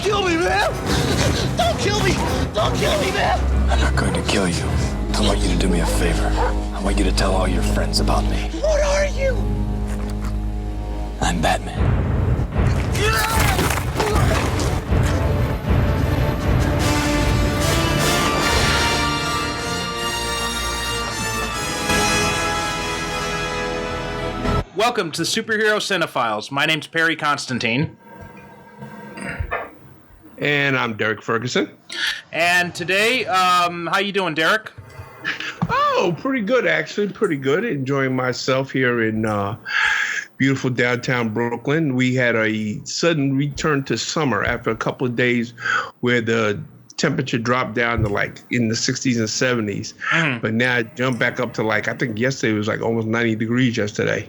kill me, man! Don't kill me! Don't kill me, man! I'm not going to kill you. I want you to do me a favor. I want you to tell all your friends about me. What are you? I'm Batman. Welcome to Superhero Cinephiles. My name's Perry Constantine. And I'm Derek Ferguson. And today, how you doing, Derek? Oh, pretty good, actually. Pretty good. Enjoying myself here in beautiful downtown Brooklyn. We had a sudden return to summer after a couple of days where the temperature dropped down to like in the 60s and 70s. But now it jumped back up to like, I think yesterday it was like almost 90 degrees yesterday.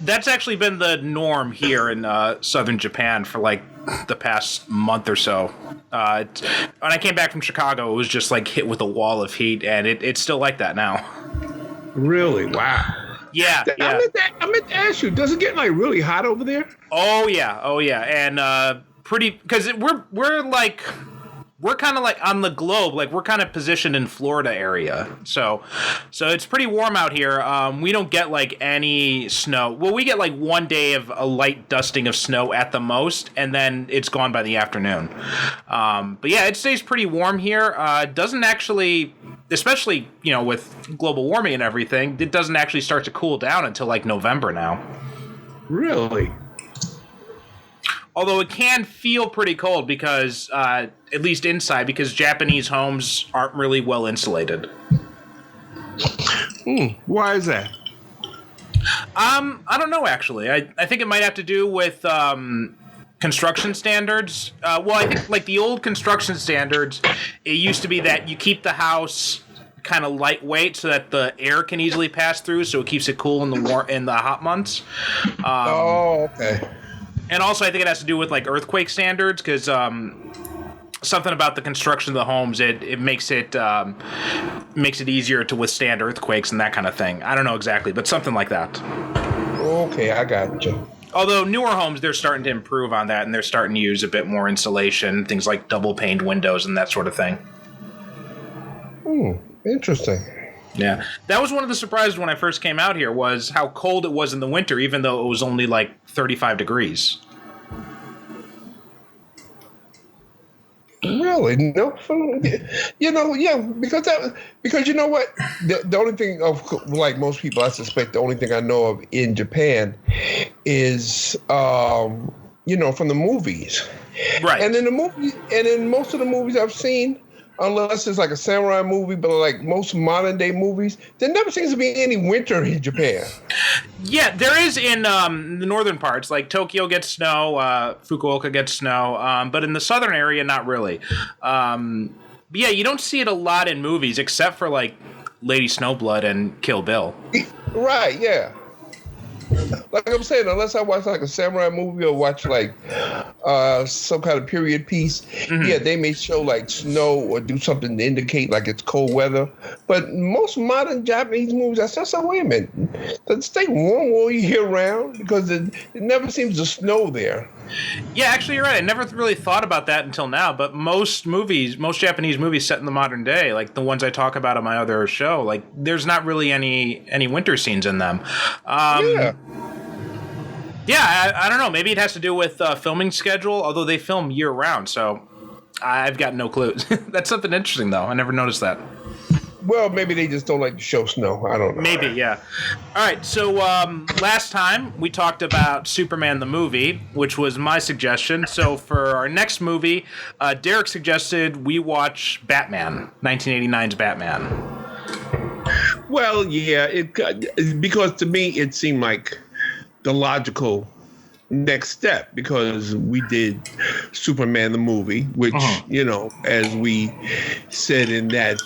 That's actually been the norm here in southern Japan for like the past month or so. When I came back from Chicago, it was just like hit with a wall of heat, and it's still like that now. Really? Wow. Yeah. I meant to ask you, does it get like really hot over there? Oh yeah. And pretty, because we're kind of like on the globe, like we're kind of positioned in Florida area. So it's pretty warm out here. We don't get like any snow. Well, we get like one day of a light dusting of snow at the most, and then it's gone by the afternoon. But yeah, it stays pretty warm here. It doesn't actually, especially, with global warming and everything, it doesn't actually start to cool down until like November now. Really? Although it can feel pretty cold because, at least inside, because Japanese homes aren't really well insulated. Why is that? I don't know, actually. I think it might have to do with construction standards. Well, I think like the old construction standards, it used to be that you keep the house kind of lightweight so that the air can easily pass through, so it keeps it cool in the hot months. Okay. And also, I think it has to do with like earthquake standards, because something about the construction of the homes, it makes it easier to withstand earthquakes and that kind of thing. I don't know exactly, but something like that. Okay, I got you. Although newer homes, they're starting to improve on that, and they're starting to use a bit more insulation, things like double paned windows and that sort of thing. Interesting. Yeah, that was one of the surprises when I first came out here, was how cold it was in the winter, even though it was only like 35 degrees. Really? No. Because you know what? The only thing of like most people, I suspect the only thing I know of in Japan is from the movies. Right. And in most of the movies I've seen, unless it's like a samurai movie, but like most modern day movies, there never seems to be any winter in Japan. Yeah, there is in the northern parts. Like Tokyo gets snow, Fukuoka gets snow, but in the southern area, not really. But yeah, you don't see it a lot in movies, except for like Lady Snowblood and Kill Bill. Right, yeah. Like I'm saying, unless I watch like a samurai movie or watch like some kind of period piece, yeah, they may show like snow or do something to indicate like it's cold weather. But most modern Japanese movies, I said, so wait a minute, does it stay warm all year round? Because it never seems to snow there. Yeah, actually, you're right. I never really thought about that until now. But most Japanese movies set in the modern day, like the ones I talk about on my other show, like there's not really any winter scenes in them. Yeah, I don't know. Maybe it has to do with filming schedule, although they film year round. So I've got no clue. That's something interesting, though. I never noticed that. Well, maybe they just don't like to show snow. I don't know. Maybe, yeah. All right, so last time we talked about Superman the movie, which was my suggestion. So for our next movie, Derek suggested we watch Batman, 1989's Batman. Well, yeah, because to me it seemed like the logical next step, because we did Superman the movie, which, as we said in that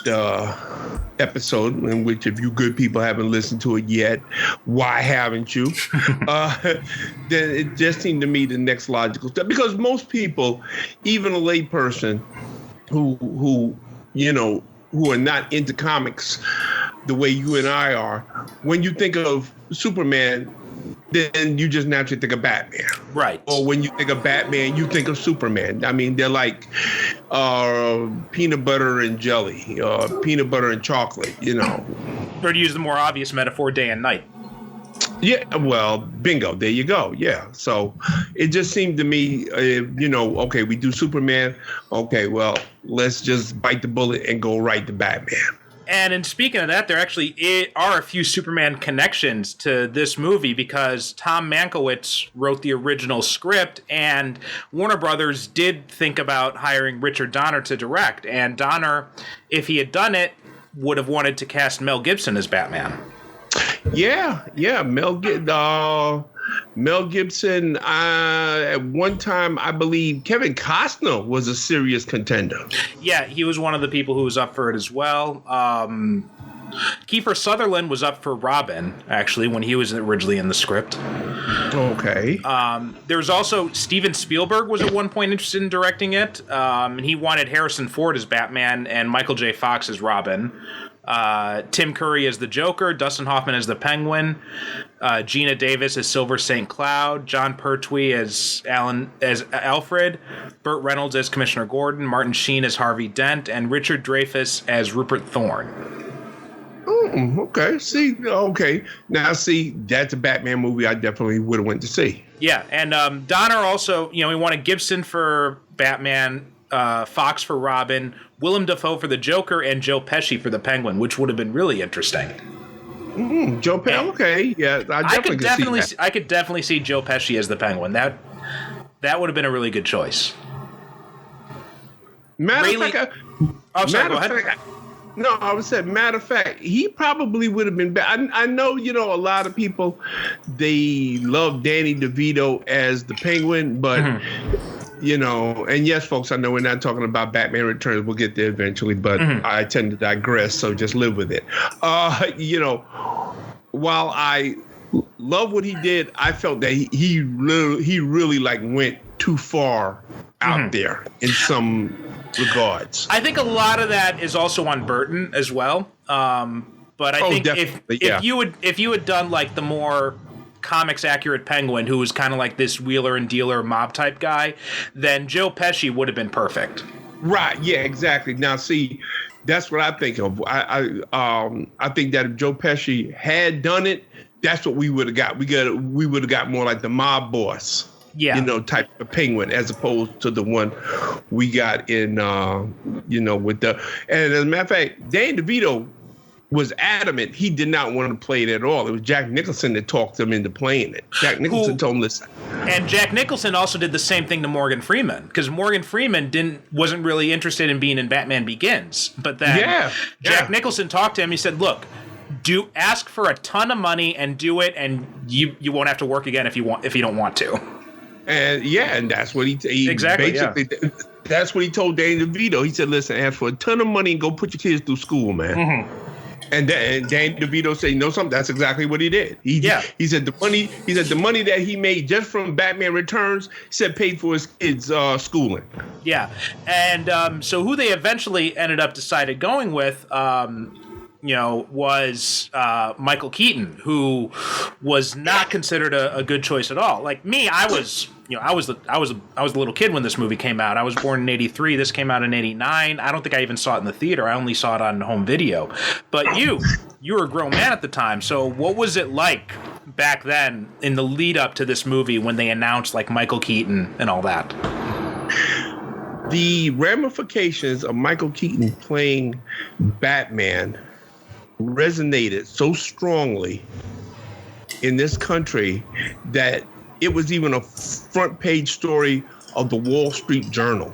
episode, in which if you good people haven't listened to it yet, why haven't you? Then it just seemed to me the next logical step, because most people, even a lay person who are not into comics the way you and I are, when you think of Superman, then you just naturally think of Batman. Right. Or when you think of Batman, you think of Superman. I mean, they're like peanut butter and jelly, peanut butter and chocolate, you know. Or to use the more obvious metaphor, day and night. Yeah, well, bingo, there you go. Yeah. So it just seemed to me, okay, we do Superman. Okay, well, let's just bite the bullet and go right to Batman. And in speaking of that, there actually are a few Superman connections to this movie because Tom Mankiewicz wrote the original script, and Warner Brothers did think about hiring Richard Donner to direct. And Donner, if he had done it, would have wanted to cast Mel Gibson as Batman. Yeah, Mel Gibson. At one time, I believe Kevin Costner was a serious contender. Yeah, he was one of the people who was up for it as well. Kiefer Sutherland was up for Robin, actually, when he was originally in the script. Okay. There was also Steven Spielberg was at one point interested in directing it, and he wanted Harrison Ford as Batman and Michael J. Fox as Robin. Tim Curry as the Joker, Dustin Hoffman as the Penguin, Gina Davis as Silver St. Cloud, John Pertwee as Alfred, Burt Reynolds as Commissioner Gordon, Martin Sheen as Harvey Dent, and Richard Dreyfuss as Rupert Thorne. Okay. Now, that's a Batman movie I definitely would have went to see. Yeah, and Donner also, he wanted Gibson for Batman, Fox for Robin, Willem Dafoe for the Joker, and Joe Pesci for the Penguin, which would have been really interesting. Joe Pesci, okay, yeah, I could definitely see Joe Pesci as the Penguin. That would have been a really good choice. Matter of fact, go ahead. No, I would say, matter of fact, he probably would have been better. I know, a lot of people, they love Danny DeVito as the Penguin, but, and yes, folks, I know we're not talking about Batman Returns. We'll get there eventually, but I tend to digress, so just live with it. While I love what he did, I felt that he really like went too far out there in some regards. I think a lot of that is also on Burton as well. But I think if you had done like the more comics accurate Penguin, who was kind of like this wheeler and dealer mob type guy, then Joe Pesci would have been perfect. Right. Yeah. Exactly. Now, see, that's what I think of. I think that if Joe Pesci had done it, that's what we would have got. We would have got more like the mob boss. Yeah. Type of Penguin, as opposed to the one we got in, with the. And as a matter of fact, Danny DeVito was adamant he did not want to play it at all. It was Jack Nicholson that talked him into playing it. Jack Nicholson told him, listen. And Jack Nicholson also did the same thing to Morgan Freeman, because Morgan Freeman wasn't really interested in being in Batman Begins. But then Jack Nicholson talked to him. He said, look, ask for a ton of money and do it, and you won't have to work again if you don't want to. And that's what he exactly basically. Yeah. That's what he told Danny DeVito. He said, "Listen, ask for a ton of money and go put your kids through school, man." And Danny DeVito said, "You know something? That's exactly what he did." He said the money that he made just from Batman Returns, he said, paid for his kids' schooling. Yeah, and so who they eventually ended up decided going with. Was Michael Keaton, who was not considered a good choice at all. Like me, I was a little kid when this movie came out. I was born in '83. This came out in '89. I don't think I even saw it in the theater. I only saw it on home video. But you were a grown man at the time. So what was it like back then in the lead up to this movie when they announced like Michael Keaton and all that? The ramifications of Michael Keaton playing Batman resonated so strongly in this country that it was even a front page story of the Wall Street Journal,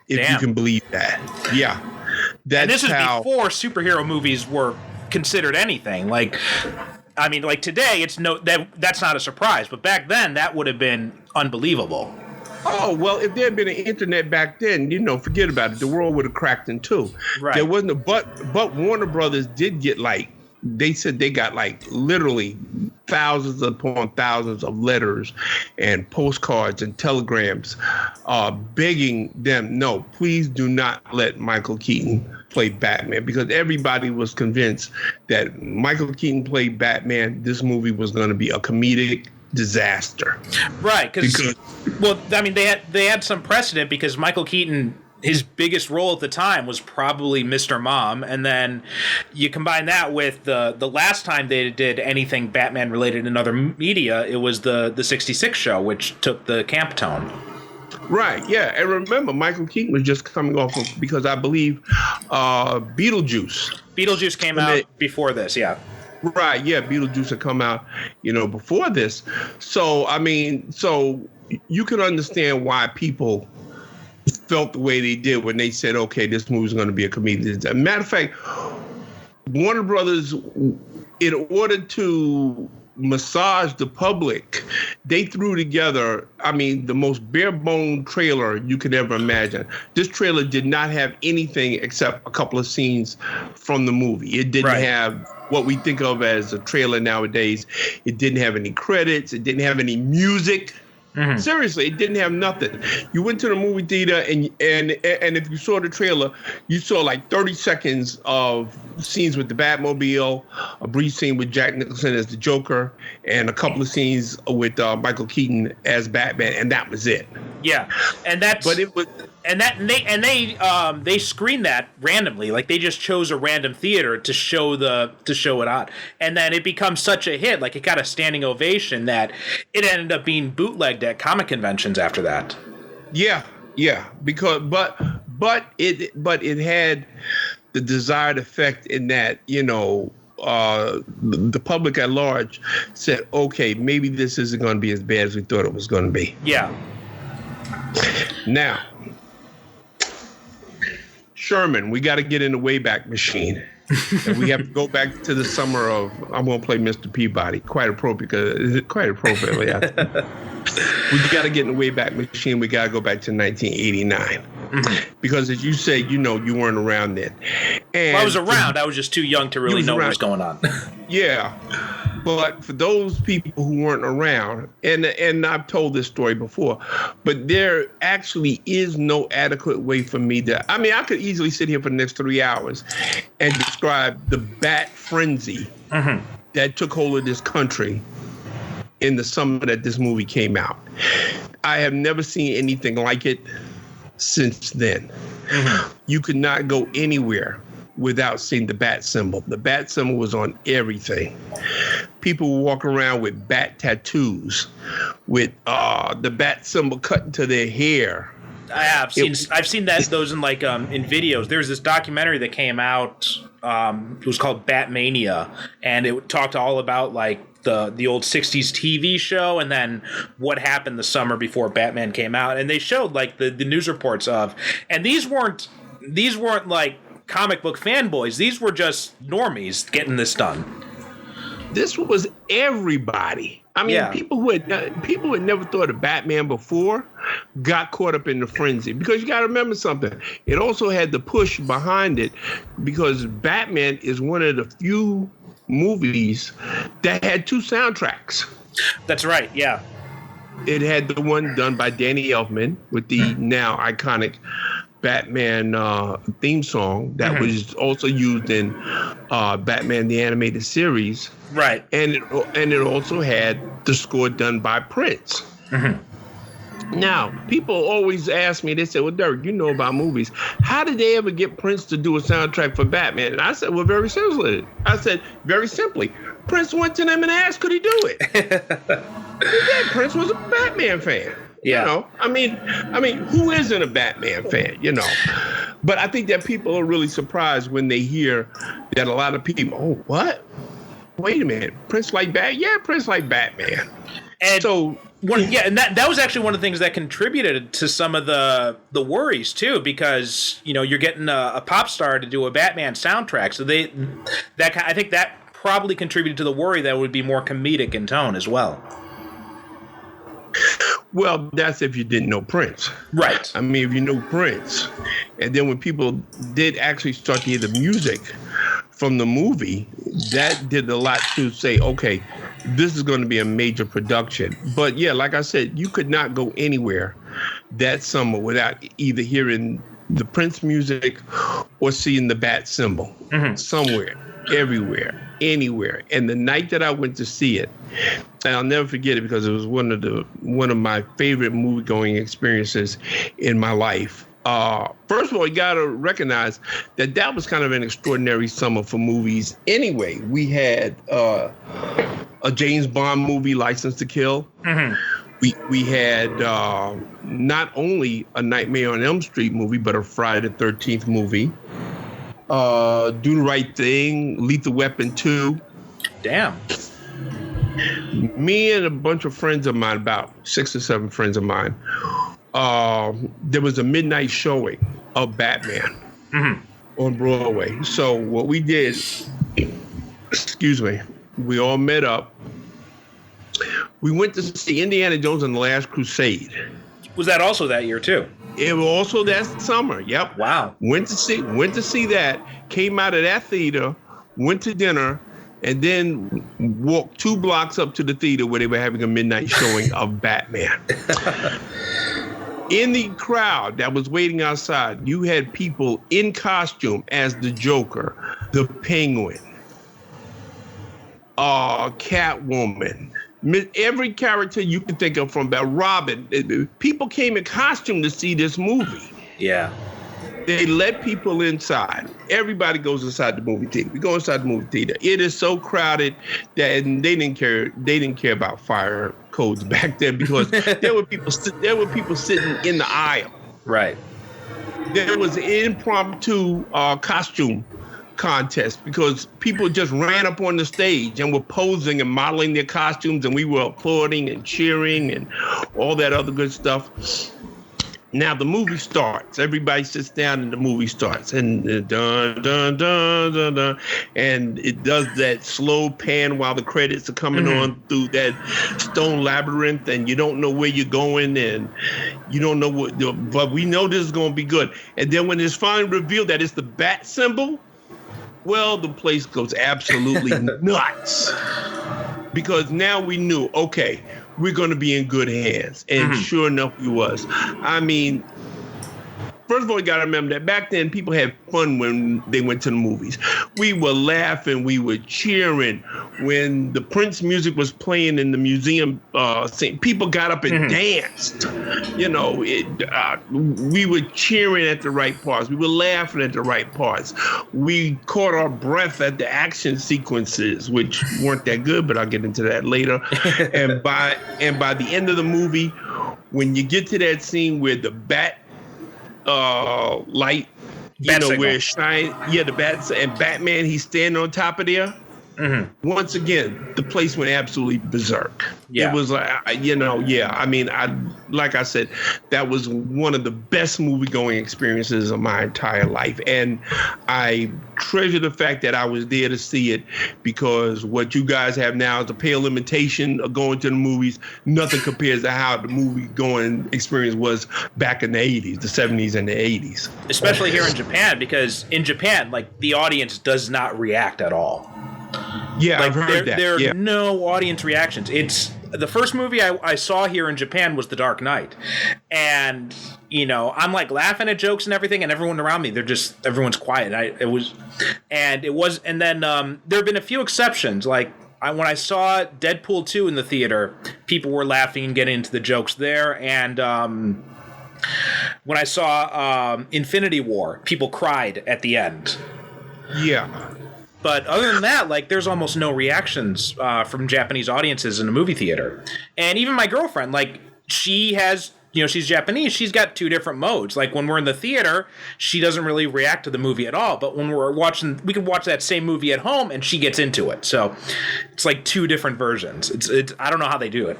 if you can believe that. Yeah. And this is before superhero movies were considered anything. Like today, that's not a surprise, but back then that would have been unbelievable. Oh, well, if there had been an internet back then, forget about it. The world would have cracked in two. Right. There wasn't but Warner Brothers did get they said they got literally thousands upon thousands of letters and postcards and telegrams begging them, no, please do not let Michael Keaton play Batman, because everybody was convinced that Michael Keaton played Batman, this movie was going to be a comedic disaster. Right, because well, I mean, they had some precedent, because Michael Keaton, his biggest role at the time was probably Mr. Mom, and then you combine that with the last time they did anything Batman related in other media, it was the 66 show, which took the camp tone. Right, yeah, and remember, Michael Keaton was just coming off of, because I believe Beetlejuice. Beetlejuice came out before this, yeah. Right, yeah, Beetlejuice had come out, before this. So, I mean, you can understand why people felt the way they did when they said, okay, this movie's going to be a comedian. As a matter of fact, Warner Brothers, in order to massage the public, they threw together, the most bare bone trailer you could ever imagine. This trailer did not have anything except a couple of scenes from the movie. It didn't have what we think of as a trailer nowadays. It didn't have any credits. It didn't have any music. Mm-hmm. Seriously, it didn't have nothing. You went to the movie theater, and if you saw the trailer, you saw like 30 seconds of scenes with the Batmobile, a brief scene with Jack Nicholson as the Joker, and a couple of scenes with Michael Keaton as Batman, and that was it. Yeah, and that's. But it was. They screened that randomly, like they just chose a random theater to show it on, and then it becomes such a hit, like it got a standing ovation that it ended up being bootlegged at comic conventions after that. Yeah, because but it had the desired effect in that the public at large said, okay, maybe this isn't going to be as bad as we thought it was going to be. Yeah. Now, Sherman, we got to get in the Wayback Machine. And we have to go back to the summer of, I'm going to play Mr. Peabody. Quite appropriately. We got to get in the Wayback Machine. We got to go back to 1989. Mm-hmm. Because as you said, you weren't around then. And I was around. I was just too young to really know what was going on. Yeah. But for those people who weren't around, and I've told this story before, but there actually is no adequate way for me to, I could easily sit here for the next 3 hours and describe the bat frenzy that took hold of this country in the summer that this movie came out. I have never seen anything like it since then. Mm-hmm. You could not go anywhere without seeing the bat symbol. The bat symbol was on everything. People would walk around with bat tattoos, with the bat symbol cut into their hair. I've seen those in in videos. There's this documentary that came out. It was called Batmania, and it talked all about the old 60s TV show and then what happened the summer before Batman came out. And they showed the news reports of, and these weren't comic book fanboys. These were just normies getting this done. This was everybody. People who had never thought of Batman before got caught up in the frenzy, because you got to remember something. It also had the push behind it, because Batman is one of the few movies that had 2 soundtracks. That's right. Yeah. It had the one done by Danny Elfman with the now iconic Batman theme song that was also used in Batman the Animated Series. Right. And it also had the score done by Prince. Mm-hmm. Now, people always ask me, they say, well, Derrick, you know about movies. How did they ever get Prince to do a soundtrack for Batman? And I said, well, very simply. Prince went to them and asked, could he do it? Prince was a Batman fan. Yeah. Who isn't a Batman fan, But I think that people are really surprised when they hear that a lot of people, oh, what? Wait a minute. Prince like Batman? Yeah, Prince like Batman. And and that was actually one of the things that contributed to some of the worries too, because you're getting a pop star to do a Batman soundtrack, so I think that probably contributed to the worry that it would be more comedic in tone as well. Well, that's if you didn't know Prince. Right. If you know Prince, and then when people did actually start to hear the music from the movie, that did a lot to say, okay, this is going to be a major production. But yeah, like I said, you could not go anywhere that summer without either hearing the Prince music or seeing the bat symbol. Somewhere, everywhere, anywhere. And the night that I went to see it, and I'll never forget it because it was one of my favorite movie-going experiences in my life. First of all, you got to recognize that was kind of an extraordinary summer for movies. Anyway, we had a James Bond movie, License to Kill. We had not only a Nightmare on Elm Street movie, but a Friday the 13th movie. Do the Right Thing, Lethal Weapon 2. Damn. Me and a bunch of friends of mine, about 6 or 7 friends of mine, there was a midnight showing of Batman on Broadway. So what we did, we all met up. We went to see Indiana Jones and the Last Crusade. Was that also that year too? It was also that summer. Yep. Wow. Went to see that. Came out of that theater. Went to dinner. And then walked 2 blocks up to the theater where they were having a midnight showing of Batman. In the crowd that was waiting outside, you had people in costume as the Joker, the Penguin, Catwoman, every character you can think of from that. Robin. People came in costume to see this movie. Yeah. They let people inside. Everybody goes inside the movie theater. We go inside the movie theater. It is so crowded that they didn't care. They didn't care about fire codes back then because there were people sitting in the aisle. Right. There was an impromptu costume contest because people just ran up on the stage and were posing and modeling their costumes, and we were applauding and cheering and all that other good stuff. Now the movie starts. Everybody sits down and the movie starts, and dun dun dun dun dun, and it does that slow pan while the credits are coming on through that stone labyrinth, and you don't know where you're going, and you don't know what. But we know this is going to be good. And then when it's finally revealed that it's the bat symbol, well, the place goes absolutely nuts because now we knew. Okay. We're going to be in good hands. And sure enough, we was. I mean, first of all, you got to remember that back then, people had fun when they went to the movies. We were laughing. We were cheering. When the Prince music was playing in the museum scene, people got up and danced. You know, we were cheering at the right parts. We were laughing at the right parts. We caught our breath at the action sequences, which weren't that good, but I'll get into that later. and by the end of the movie, when you get to that scene where the bat light, where it shines, the bats and Batman, he's standing on top of there. Once again, the place went absolutely berserk. Yeah. It was like, I mean, like I said, that was one of the best movie-going experiences of my entire life. And I treasure the fact that I was there to see it, because what you guys have now is a pale imitation of going to the movies. Nothing compares to how the movie-going experience was back in the 80s, the 70s and the 80s. Especially here in Japan, because in Japan, like, the audience does not react at all. Yeah, like, I've heard that. There are no audience reactions. It's the first movie I saw here in Japan was The Dark Knight, and I'm like laughing at jokes and everything, and everyone around me, everyone's quiet. And then there have been a few exceptions. Like when I saw Deadpool 2 in the theater, people were laughing and getting into the jokes there, and when I saw Infinity War, people cried at the end. Yeah. But other than that, like, there's almost no reactions from Japanese audiences in a movie theater. And even my girlfriend, like, she has, she's Japanese. She's got 2 different modes. Like, when we're in the theater, she doesn't really react to the movie at all. But when we're watching, we can watch that same movie at home, and she gets into it. So it's like 2 different versions. It's I don't know how they do it.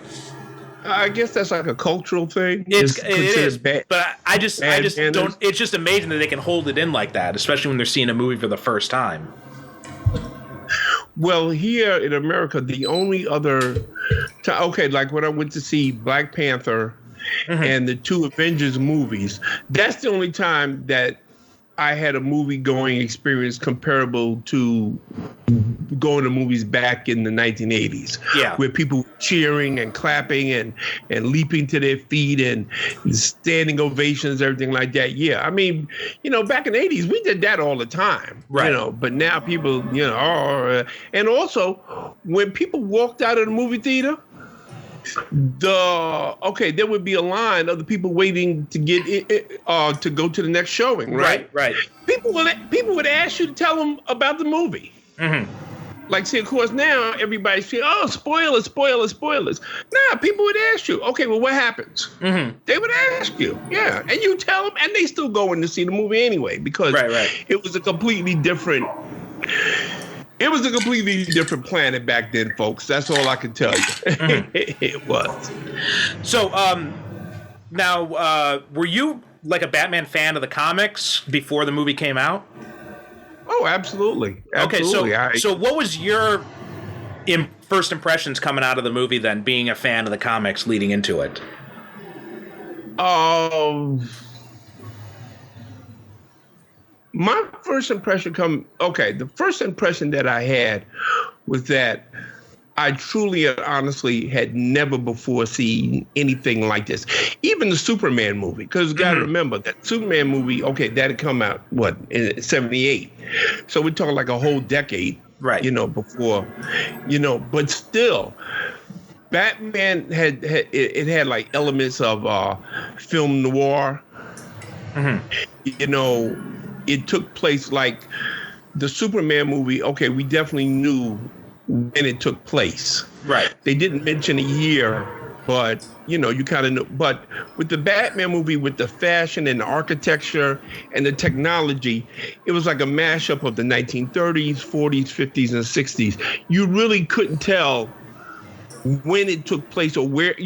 I guess that's like a cultural thing. It is, but I just don't. It's just amazing that they can hold it in like that, especially when they're seeing a movie for the first time. Well, here in America, the only other time, like when I went to see Black Panther and the 2 Avengers movies, that's the only time that I had a movie going experience comparable to going to movies back in the 1980s. Yeah. Where people were cheering and clapping and leaping to their feet and standing ovations, everything like that. Yeah. I mean, back in the 80s, we did that all the time. Right. But now people, and also when people walked out of the movie theater, there would be a line of the people waiting to get to go to the next showing, right? Right. People would ask you to tell them about the movie. Mm-hmm. Like, see, of course, now everybody's saying, "Oh, spoilers." Nah, people would ask you, "Okay, well, what happens?" Mm-hmm. They would ask you, yeah, and you tell them, and they still go in to see the movie anyway because it was a completely different. It was a completely different planet back then, folks. That's all I can tell you. Mm-hmm. It was. So, now, were you like a Batman fan of the comics before the movie came out? Oh, absolutely. Okay, so what was your first impressions coming out of the movie then, being a fan of the comics leading into it? My first impression the first impression that I had was that I truly and honestly had never before seen anything like this. Even the Superman movie, because you got to remember that Superman movie, that had come out, in 78. So we're talking like a whole decade, right? Before, but still, Batman had like elements of film noir. Mm-hmm. It took place like the Superman movie. Okay, we definitely knew when it took place. Right. They didn't mention a year, but you kind of know. But with the Batman movie, with the fashion and the architecture and the technology, it was like a mashup of the 1930s, 40s, 50s, and 60s. You really couldn't tell when it took place or where, but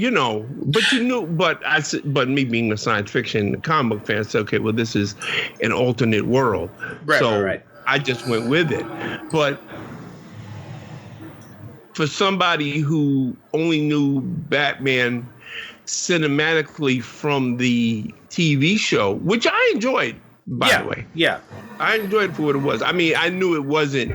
you knew, but me being a science fiction comic book fan said, okay, well, this is an alternate world. Right. I just went with it. But for somebody who only knew Batman cinematically from the TV show, which I enjoyed, by the way. Yeah. I enjoyed it for what it was. I mean, I knew it wasn't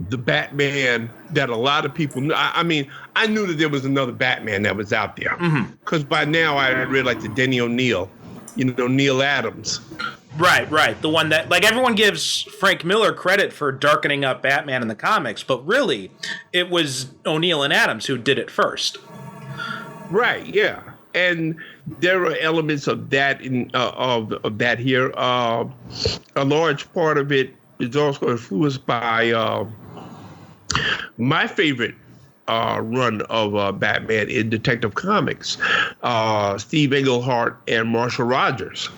the Batman that a lot of people knew. I mean, I knew that there was another Batman that was out there. Because by now I had read like the Denny O'Neil, Neil Adams. Right. The one that, like, everyone gives Frank Miller credit for darkening up Batman in the comics, but really, it was O'Neil and Adams who did it first. Right, yeah. And there are elements of that of that here. A large part of it is also influenced by my favorite run of Batman in Detective Comics, Steve Englehart and Marshall Rogers.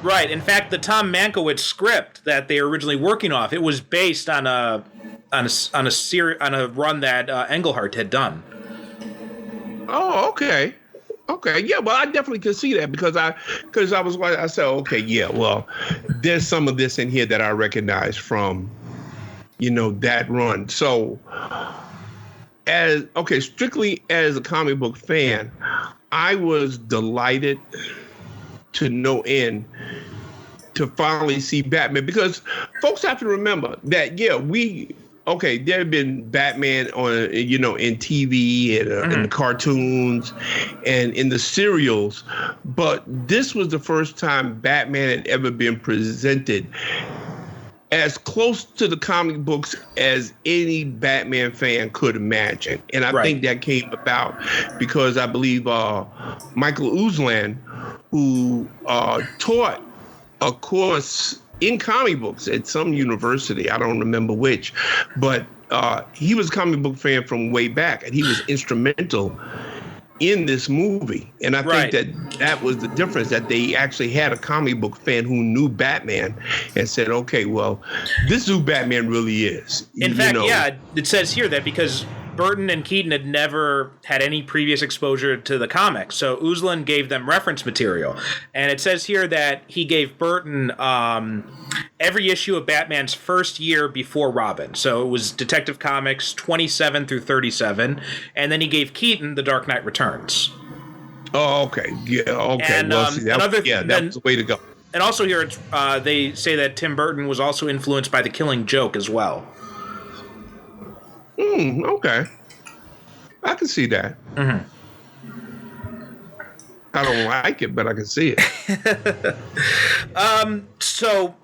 Right. In fact, the Tom Mankiewicz script that they were originally working off, it was based on a run that Englehart had done. Oh, okay. Okay, yeah, well, I definitely could see that because I said, okay, yeah, well, there's some of this in here that I recognize from, that run. So, strictly as a comic book fan, I was delighted to no end to finally see Batman, because folks have to remember that, there have been Batman on, in TV and in the cartoons and in the serials, but this was the first time Batman had ever been presented as close to the comic books as any Batman fan could imagine. And I think that came about because I believe Michael Uslan, who taught a course in comic books at some university, I don't remember which, but he was a comic book fan from way back, and he was instrumental in this movie. And I think that was the difference, that they actually had a comic book fan who knew Batman and said, okay, well, this is who Batman really is. In fact, it says here that because Burton and Keaton had never had any previous exposure to the comics, so Uslan gave them reference material. And it says here that he gave Burton every issue of Batman's first year before Robin. So it was Detective Comics 27 through 37, and then he gave Keaton The Dark Knight Returns. Oh, okay. Yeah, okay. And, well, see, that was the way to go. And also here, they say that Tim Burton was also influenced by The Killing Joke as well. Okay. I can see that. Mm-hmm. I don't like it, but I can see it. So,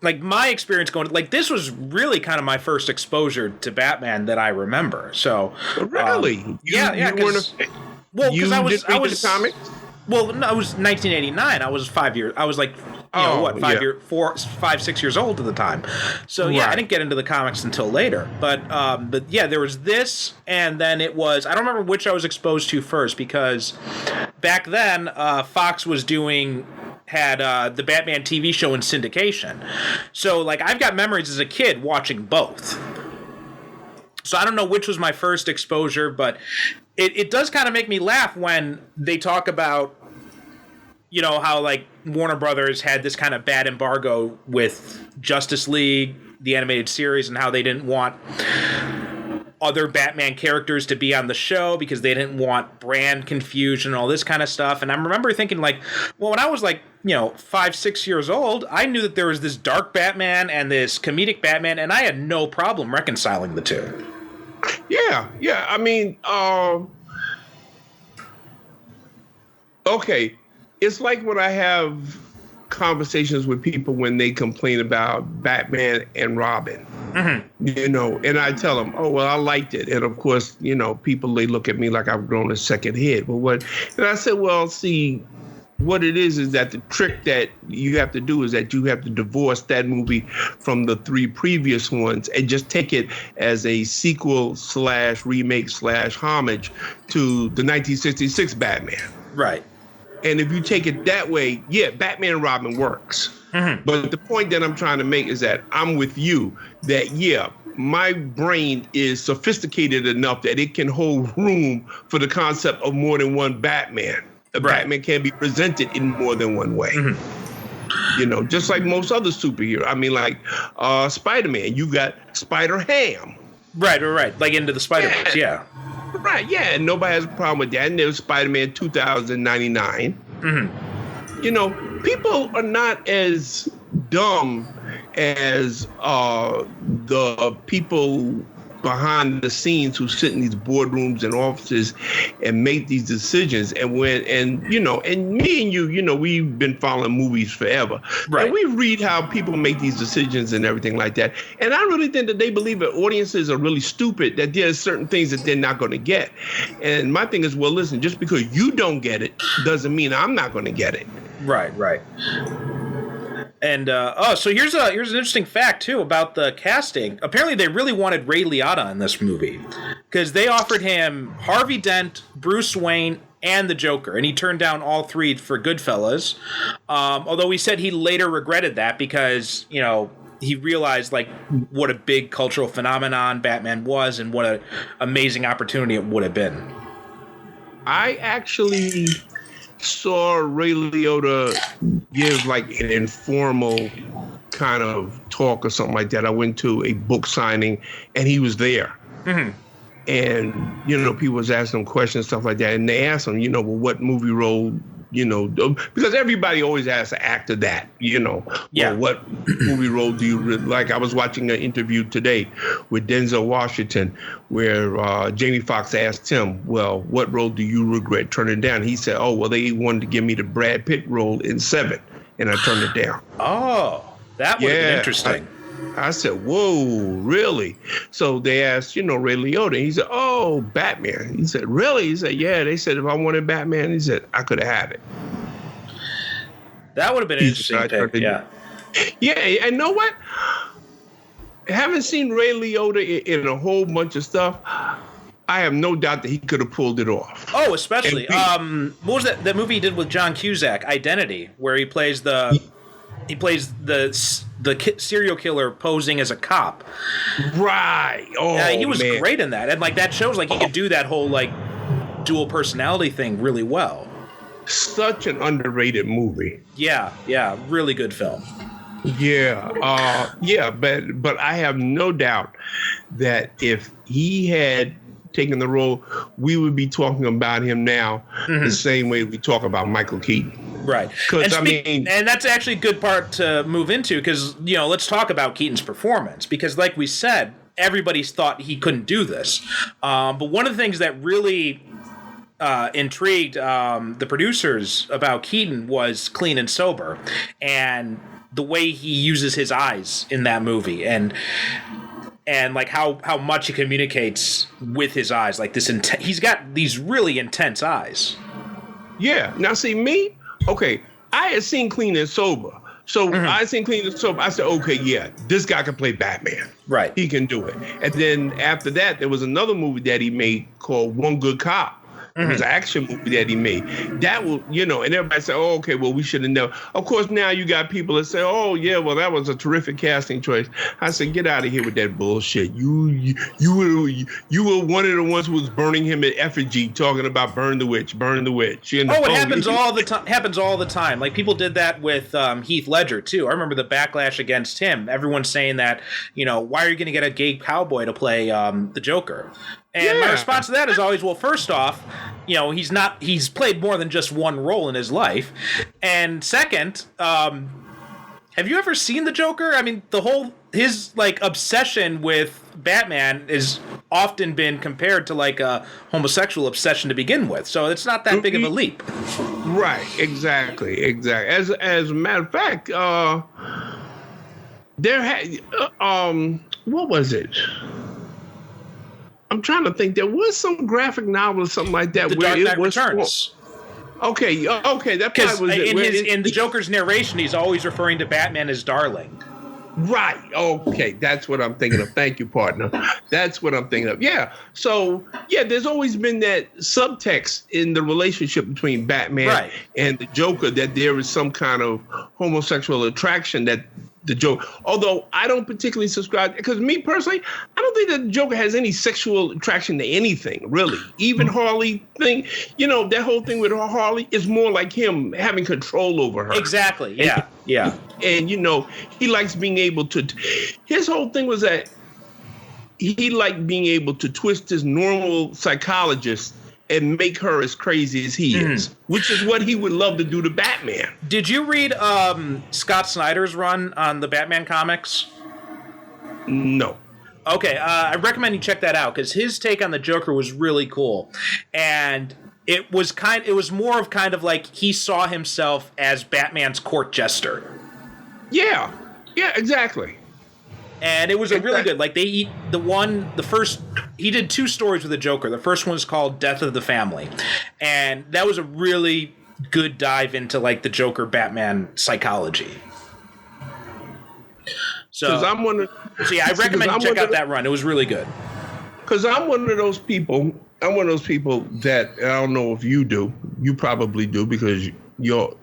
like, my experience going, like, this was really kind of my first exposure to Batman that I remember. So, really? Yeah, because I was the comics? Well, no, it was 1989. I was 5 years. I was like, 5, 6 years old at the time. So yeah, right. I didn't get into the comics until later. But yeah, there was this, and then it was. I don't remember which I was exposed to first because back then Fox was had the Batman TV show in syndication. So like, I've got memories as a kid watching both. So I don't know which was my first exposure, but it does kind of make me laugh when they talk about, you know, how like Warner Brothers had this kind of bad embargo with Justice League, the animated series, and how they didn't want other Batman characters to be on the show because they didn't want brand confusion and all this kind of stuff. And I remember thinking like, well, when I was like, 5, 6 years old, I knew that there was this dark Batman and this comedic Batman, and I had no problem reconciling the two. Yeah. I mean, okay. It's like when I have conversations with people when they complain about Batman and Robin, and I tell them, oh, well, I liked it. And of course, people, they look at me like I've grown a second head. But and I said, well, see, what it is that the trick that you have to do is that you have to divorce that movie from the 3 previous ones and just take it as a sequel / remake / homage to the 1966 Batman. Right. And if you take it that way, yeah, Batman and Robin works. Mm-hmm. But the point that I'm trying to make is that I'm with you that, yeah, my brain is sophisticated enough that it can hold room for the concept of more than one Batman. A Batman can be presented in more than one way. Mm-hmm. Just like most other superheroes. I mean, like Spider-Man, you got Spider-Ham. Right. Like Into the Spider-Verse, yeah. Right, yeah, and nobody has a problem with that. And there's Spider-Man 2099. Mm-hmm. People are not as dumb as the people behind the scenes who sit in these boardrooms and offices and make these decisions. And me and you, we've been following movies forever. Right. And we read how people make these decisions and everything like that. And I really think that they believe that audiences are really stupid, that there's certain things that they're not going to get. And my thing is, well, listen, just because you don't get it doesn't mean I'm not going to get it. Right. And so here's an interesting fact too about the casting. Apparently, they really wanted Ray Liotta in this movie because they offered him Harvey Dent, Bruce Wayne, and the Joker, and he turned down all 3 for Goodfellas. Although he said he later regretted that because he realized like what a big cultural phenomenon Batman was and what an amazing opportunity it would have been. I actually saw Ray Liotta give like an informal kind of talk or something like that. I went to a book signing and he was there. Mm-hmm. And, people was asking him questions, stuff like that. And they asked him, well, what movie role, because everybody always asks an actor that, well, what movie role do you like? I was watching an interview today with Denzel Washington where Jamie Foxx asked him, well, what role do you regret turning down? He said, oh, well, they wanted to give me the Brad Pitt role in Seven, and I turned it down. Oh, that would have been interesting. I said, whoa, really? So they asked, Ray Liotta. And he said, oh, Batman. He said, really? He said, yeah. They said, if I wanted Batman, he said, I could have had it. That would have been an interesting pick, yeah. Yeah, and you know what? Having seen Ray Liotta in a whole bunch of stuff, I have no doubt that he could have pulled it off. Oh, especially. What was that movie he did with John Cusack, Identity, where he plays the serial killer posing as a cop. Right. Oh, he was great in that. And like that shows like he could do that whole like dual personality thing really well. Such an underrated movie. Yeah, really good film. Yeah. But I have no doubt that if he had taken the role, we would be talking about him now the same way we talk about Michael Keaton. Right. Because and that's actually a good part to move into because, let's talk about Keaton's performance because like we said, everybody's thought he couldn't do this. But one of the things that really intrigued the producers about Keaton was Clean and Sober and the way he uses his eyes in that movie and like how much he communicates with his eyes. Like this, he's got these really intense eyes. Yeah. Now, see me. Okay, I had seen Clean and Sober. So I seen Clean and Sober. I said, okay, yeah, this guy can play Batman. Right. He can do it. And then after that, there was another movie that he made called One Good Cop. It was an action movie that he made. That will, and everybody said, oh, okay, well, we should have known. Of course, now you got people that say, oh, yeah, well, that was a terrific casting choice. I said, get out of here with that bullshit. You were one of the ones who was burning him at effigy, talking about burn the witch. Oh, it happens all the time. Happens all the time. Like people did that with Heath Ledger too. I remember the backlash against him. Everyone's saying that, why are you going to get a gay cowboy to play the Joker? And my response to that is always, well, first off, he's played more than just one role in his life. And second, have you ever seen the Joker? I mean, his obsession with Batman has often been compared to like a homosexual obsession to begin with. So it's not that big of a leap. Right. Exactly. As a matter of fact, what was it? I'm trying to think. There was some graphic novel or something like that. The Dark Knight Returns. Okay, that probably was it. In the Joker's narration, he's always referring to Batman as darling. Right. Okay, that's what I'm thinking of. Thank you, partner. That's what I'm thinking of. Yeah. So, there's always been that subtext in the relationship between Batman and the Joker that there is some kind of homosexual attraction that the Joker, although I don't particularly subscribe, because me personally, I don't think that the Joker has any sexual attraction to anything, really. Even Harley thing, that whole thing with Harley is more like him having control over her. Exactly, yeah. And, he likes being able to, his whole thing was that he liked being able to twist his normal psychologist and make her as crazy as he is, which is what he would love to do to Batman. Did you read Scott Snyder's run on the Batman comics? No. Okay, I recommend you check that out because his take on the Joker was really cool, and it was more of kind of like he saw himself as Batman's court jester. Yeah, exactly. And it was a really good, like he did 2 stories with the Joker. The first one was called Death of the Family. And that was a really good dive into like the Joker Batman psychology. So I recommend you check out that run. It was really good. Because I'm one of those people that, I don't know if you do, you probably do because you're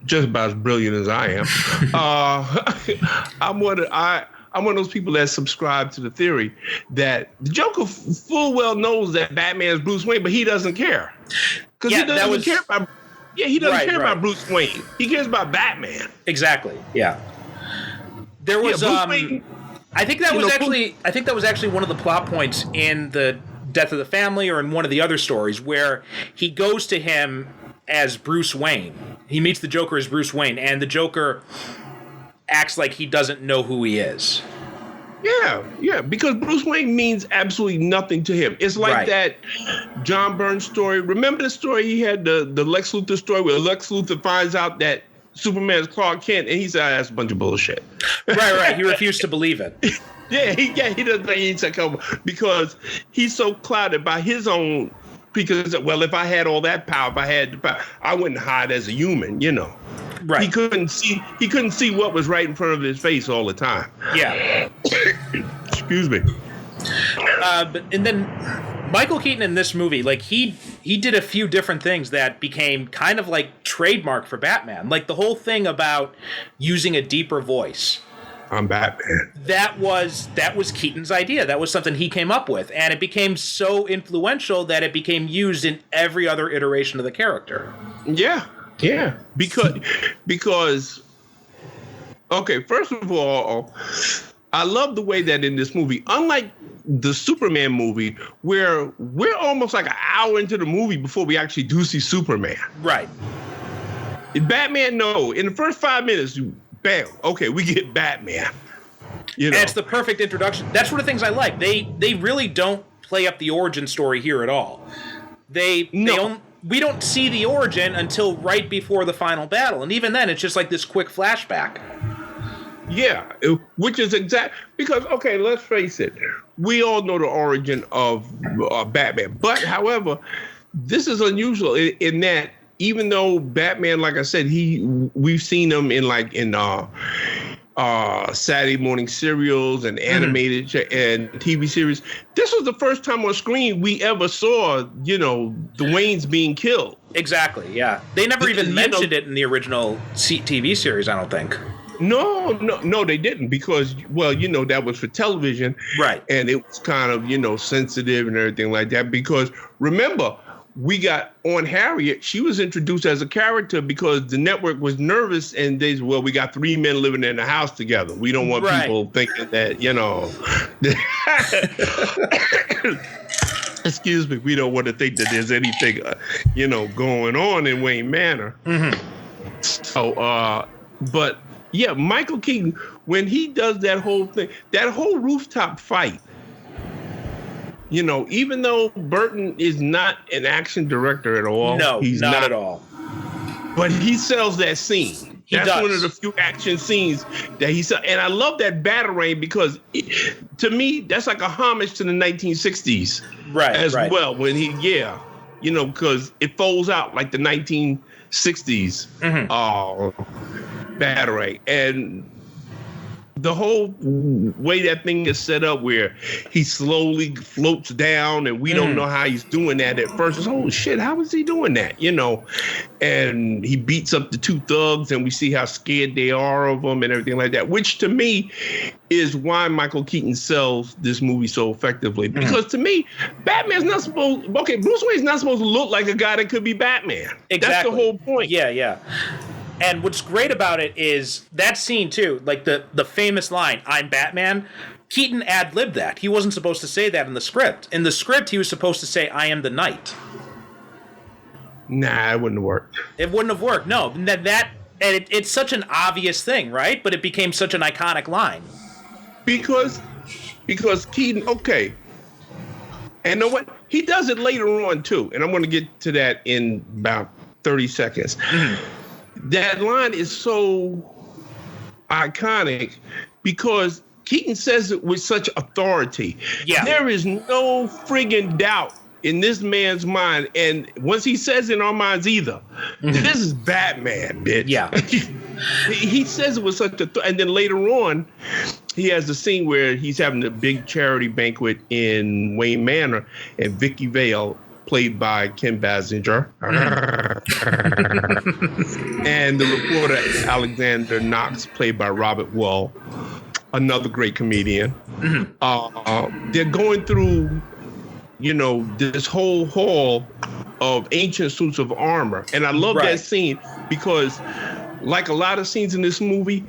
just about as brilliant as I am. I'm one of those people that subscribe to the theory that the Joker full well knows that Batman is Bruce Wayne, but he doesn't care. Because he doesn't care about Bruce Wayne. He cares about Batman. Exactly. Yeah. There was Wayne, I think that was actually one of the plot points in the Death of the Family or in one of the other stories where he goes to him as Bruce Wayne. He meets the Joker as Bruce Wayne, and the Joker acts like he doesn't know who he is. Yeah, because Bruce Wayne means absolutely nothing to him. It's like that John Byrne story. Remember the story he had, the Lex Luthor story, where Lex Luthor finds out that Superman is Clark Kent, and he said, that's a bunch of bullshit. Right. He refused to believe it. He doesn't think he's because he's so clouded by his own. Because, well, if I had all that power, I wouldn't hide as a human, Right. He couldn't see what was right in front of his face all the time. Yeah. Excuse me. And then Michael Keaton in this movie, like he did a few different things that became kind of like trademark for Batman. Like the whole thing about using a deeper voice. I'm Batman. That was Keaton's idea. That was something he came up with, and it became so influential that it became used in every other iteration of the character. Yeah. Because okay, first of all, I love the way that in this movie, unlike the Superman movie, where we're almost like an hour into the movie before we actually do see Superman. Right. Batman, no. In the first 5 minutes, bam, okay, we get Batman. You know? And it's the perfect introduction. That's one of the things I like. They really don't play up the origin story here at all. We don't see the origin until right before the final battle, and even then, it's just like this quick flashback. Yeah, which is because, okay, let's face it, we all know the origin of Batman. But, however, this is unusual in that even though Batman, like I said, we've seen him in Saturday morning serials and animated and TV series. This was the first time on screen we ever saw, the Waynes being killed. Exactly, yeah. They never even mentioned it in the original TV series, I don't think. No, they didn't because, that was for television. Right. And it was kind of, sensitive and everything like that because, remember, we got on Harriet. She was introduced as a character because the network was nervous and they said, well, we got 3 men living in a house together. We don't want people thinking that, excuse me, we don't want to think that there's anything, going on in Wayne Manor. Mm-hmm. So, but yeah, Michael Keaton, when he does that whole thing, that whole rooftop fight, even though Burton is not an action director at all. No, he's not at all. But he sells that scene. That's one of the few action scenes that he sells. And I love that Batarang because, to me, that's like a homage to the 1960s. Right, as well. When because it folds out like the 1960s Batarang. And the whole way that thing is set up where he slowly floats down and we don't know how he's doing that at first. It's, oh shit, how is he doing that? And he beats up the two thugs and we see how scared they are of him and everything like that, which to me is why Michael Keaton sells this movie so effectively. Because to me, Bruce Wayne's not supposed to look like a guy that could be Batman. Exactly. That's the whole point. Yeah. And what's great about it is that scene, too, like the famous line, I'm Batman, Keaton ad-libbed that. He wasn't supposed to say that in the script. In the script, he was supposed to say, I am the Knight. Nah, it wouldn't have worked. It wouldn't have worked, no. It's such an obvious thing, right? But it became such an iconic line. Because Keaton, okay. And you know what? He does it later on, too. And I'm going to get to that in about 30 seconds. That line is so iconic because Keaton says it with such authority. Yeah. There is no friggin' doubt in this man's mind, and once he says it in our minds either, this is Batman, bitch. Yeah. He says it with such and then later on, he has the scene where he's having a big charity banquet in Wayne Manor, and Vicky Vale, played by Kim Basinger, and the reporter Alexander Knox, played by Robert Wuhl, another great comedian. They're going through, this whole hall of ancient suits of armor. And I love that scene because, like a lot of scenes in this movie,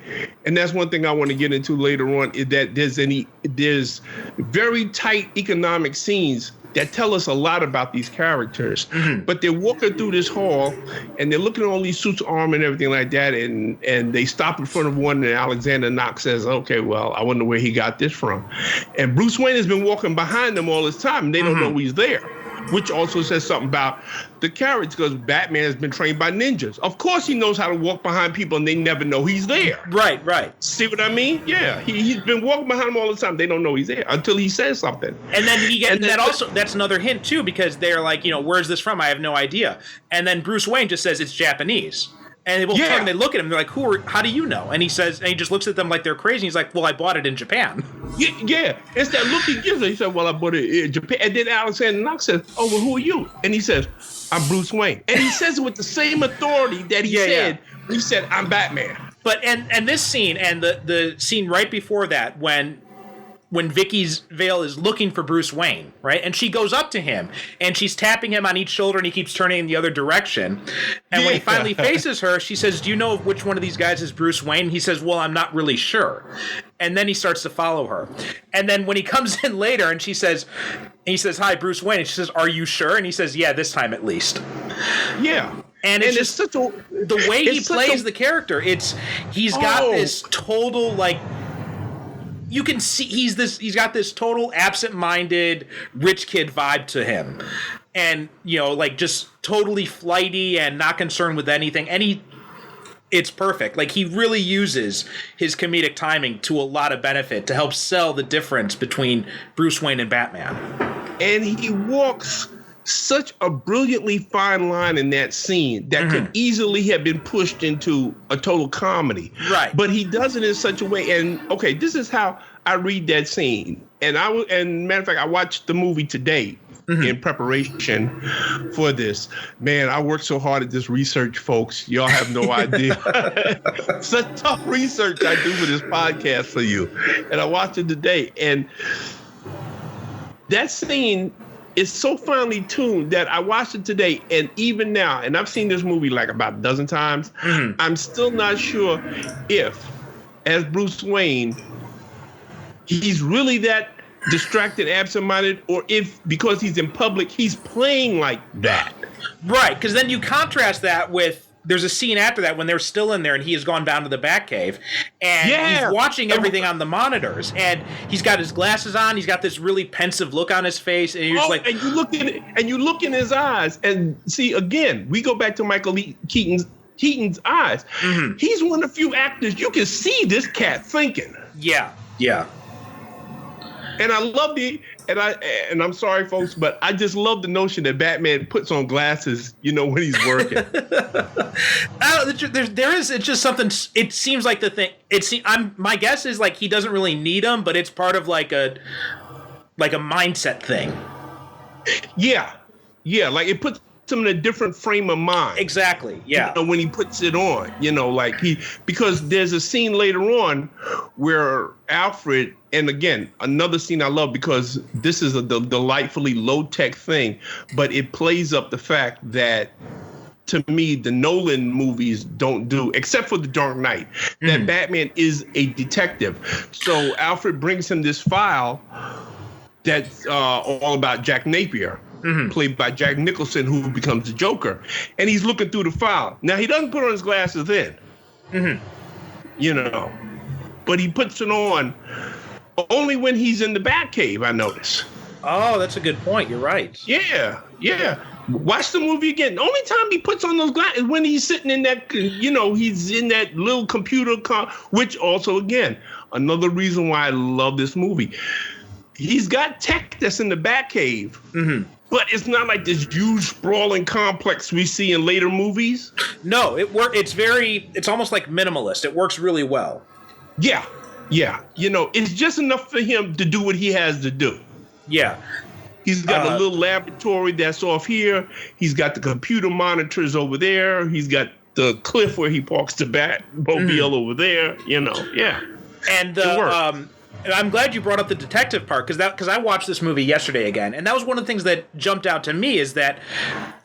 and that's one thing I want to get into later on, is that there's very tight economic scenes that tell us a lot about these characters. But they're walking through this hall and they're looking at all these suits of armor and everything like that, and they stop in front of one, and Alexander Knox says, okay, well, I wonder where he got this from. And Bruce Wayne has been walking behind them all this time, and they don't know he's there, which also says something about the characters, because Batman has been trained by ninjas. Of course he knows how to walk behind people and they never know he's there. Right. See what I mean? Yeah, he's been walking behind them all the time. They don't know he's there until he says something. And then that's another hint too, because they're like, where's this from? I have no idea. And then Bruce Wayne just says it's Japanese. And they both turn and they look at him. They're like, how do you know? And he just looks at them like they're crazy. He's like, well, I bought it in Japan. Yeah. It's that look he gives her. He said, well, I bought it in Japan. And then Alexander Knox says, oh, well, who are you? And he says, I'm Bruce Wayne. And he says it with the same authority that he said. He said, I'm Batman. But and this scene and the scene right before that when Vicky Vale is looking for Bruce Wayne, right? And she goes up to him and she's tapping him on each shoulder and he keeps turning in the other direction. And when he finally faces her, she says, do you know which one of these guys is Bruce Wayne? He says, well, I'm not really sure. And then he starts to follow her. And then when he comes in later and he says, hi, Bruce Wayne. And she says, are you sure? And he says, yeah, this time at least. Yeah. And it's it's just such a the way he plays the character. He's got this total like. You can see he's got this total absent-minded rich kid vibe to him. And, like just totally flighty and not concerned with anything. And it's perfect. Like he really uses his comedic timing to a lot of benefit to help sell the difference between Bruce Wayne and Batman. And he walks such a brilliantly fine line in that scene that could easily have been pushed into a total comedy. Right. But he does it in such a way. And okay, this is how I read that scene. And matter of fact, I watched the movie today in preparation for this. Man, I worked so hard at this research, folks. Y'all have no idea. Such tough research I do for this podcast for you. And I watched it today. And that scene is so finely tuned that I watched it today, and even now, and I've seen this movie like about a dozen times, I'm still not sure if, as Bruce Wayne, he's really that distracted, absent-minded, or if because he's in public, he's playing like that. Right, because then you contrast that with there's a scene after that when they're still in there and he has gone down to the Batcave and he's watching everything on the monitors and he's got his glasses on. He's got this really pensive look on his face. And you're just like, and you look in his eyes and see, again, we go back to Michael Keaton's eyes. He's one of the few actors you can see this cat thinking. Yeah. And I love and I'm sorry, folks, but I just love the notion that Batman puts on glasses, when he's working. It's just something. It seems like the thing. My guess is like he doesn't really need them, but it's part of like a mindset thing. Yeah, like it puts him in a different frame of mind. Exactly. Yeah. When he puts it on, because there's a scene later on where Alfred, and again, another scene I love because this is a delightfully low-tech thing, but it plays up the fact that, to me, the Nolan movies don't do, except for The Dark Knight, that Batman is a detective. So Alfred brings him this file that's all about Jack Napier. Played by Jack Nicholson, who becomes the Joker. And he's looking through the file. Now, he doesn't put on his glasses then. But he puts it on only when he's in the Batcave, I notice. Oh, that's a good point. You're right. Yeah. Watch the movie again. The only time he puts on those glasses is when he's sitting in that, he's in that little computer, which also, again, another reason why I love this movie. He's got tech that's in the Batcave, but it's not like this huge sprawling complex we see in later movies. No, it's almost like minimalist. It works really well. Yeah. It's just enough for him to do what he has to do. Yeah. He's got a little laboratory that's off here. He's got the computer monitors over there. He's got the cliff where he parks the Batmobile over there. Yeah. And I'm glad you brought up the detective part because I watched this movie yesterday again, and that was one of the things that jumped out to me is that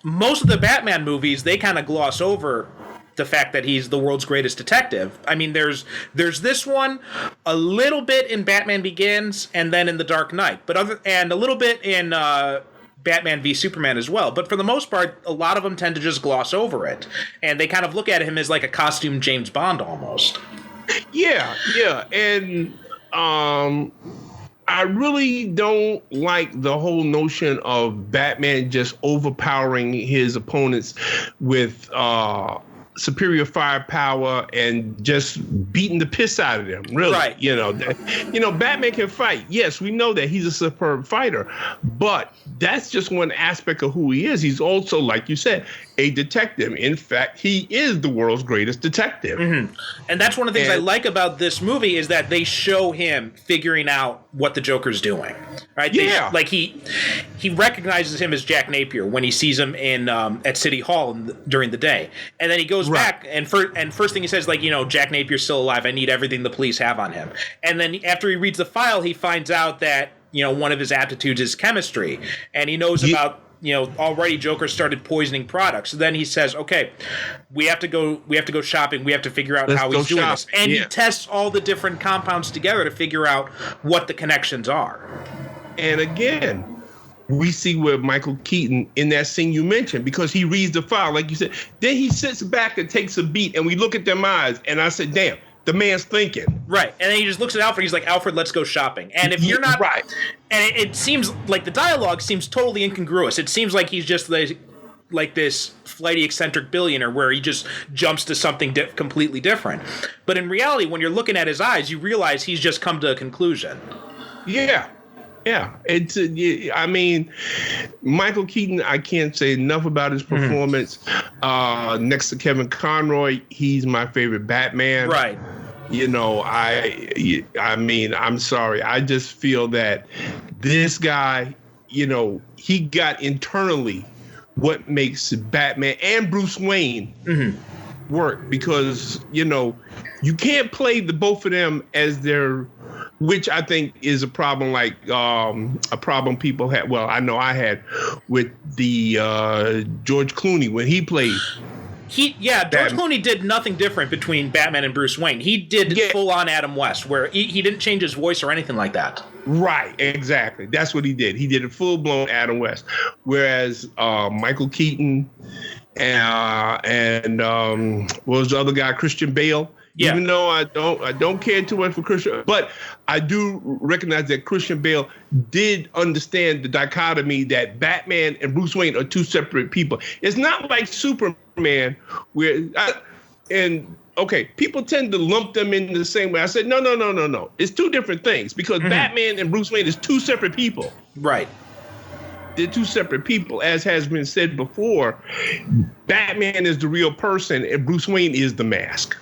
most of the Batman movies, they kind of gloss over the fact that he's the world's greatest detective. I mean, there's this one, a little bit in Batman Begins, and then in The Dark Knight, and a little bit in Batman v Superman as well. But for the most part, a lot of them tend to just gloss over it, and they kind of look at him as like a costume James Bond almost. Yeah, and I really don't like the whole notion of Batman just overpowering his opponents with superior firepower and just beating the piss out of them. Really, right? Batman can fight. Yes, we know that he's a superb fighter, but that's just one aspect of who he is. He's also, like you said, a detective. In fact, he is the world's greatest detective. And that's one of the things I like about this movie is that they show him figuring out what the Joker's doing. Right? Yeah. He recognizes him as Jack Napier when he sees him in at City Hall during the day, and then he goes back and first thing he says, Jack Napier's still alive. I need everything the police have on him. And then after he reads the file, he finds out that one of his aptitudes is chemistry, and he knows about. Already Joker started poisoning products. So then he says, okay, we have to go shopping. We have to figure out how he's doing this. And he tests all the different compounds together to figure out what the connections are. And again, we see where Michael Keaton in that scene you mentioned, because he reads the file, like you said. Then he sits back and takes a beat, and we look at them eyes, and I said, damn, the man's thinking. Right. And then he just looks at Alfred, he's like, Alfred, let's go shopping. And if you're not... Right. And it seems like the dialogue seems totally incongruous. It seems like he's just like this flighty, eccentric billionaire where he just jumps to something completely different. But in reality, when you're looking at his eyes, you realize he's just come to a conclusion. Yeah. Yeah, I mean, Michael Keaton, I can't say enough about his performance. Next to Kevin Conroy, he's my favorite Batman. Right. You know, I mean, I'm sorry. I just feel that this guy, you know, he got internally what makes Batman and Bruce Wayne work, because, you know, you can't play the both of them as their, which I think is a problem, like a problem people had. Well, I know I had with the George Clooney when he played. George Clooney did nothing different between Batman and Bruce Wayne. He did full-on Adam West, where he didn't change his voice or anything like that. Right, exactly. That's what he did. He did a full-blown Adam West, whereas Michael Keaton and what was the other guy, Christian Bale. Yeah. Even though I don't care too much for Christian, but I do recognize that Christian Bale did understand the dichotomy that Batman and Bruce Wayne are two separate people. It's not like Superman, where people tend to lump them in the same way. I said no. It's two different things, because Batman and Bruce Wayne is two separate people. Right. They're two separate people, as has been said before. Batman is the real person, and Bruce Wayne is the mask.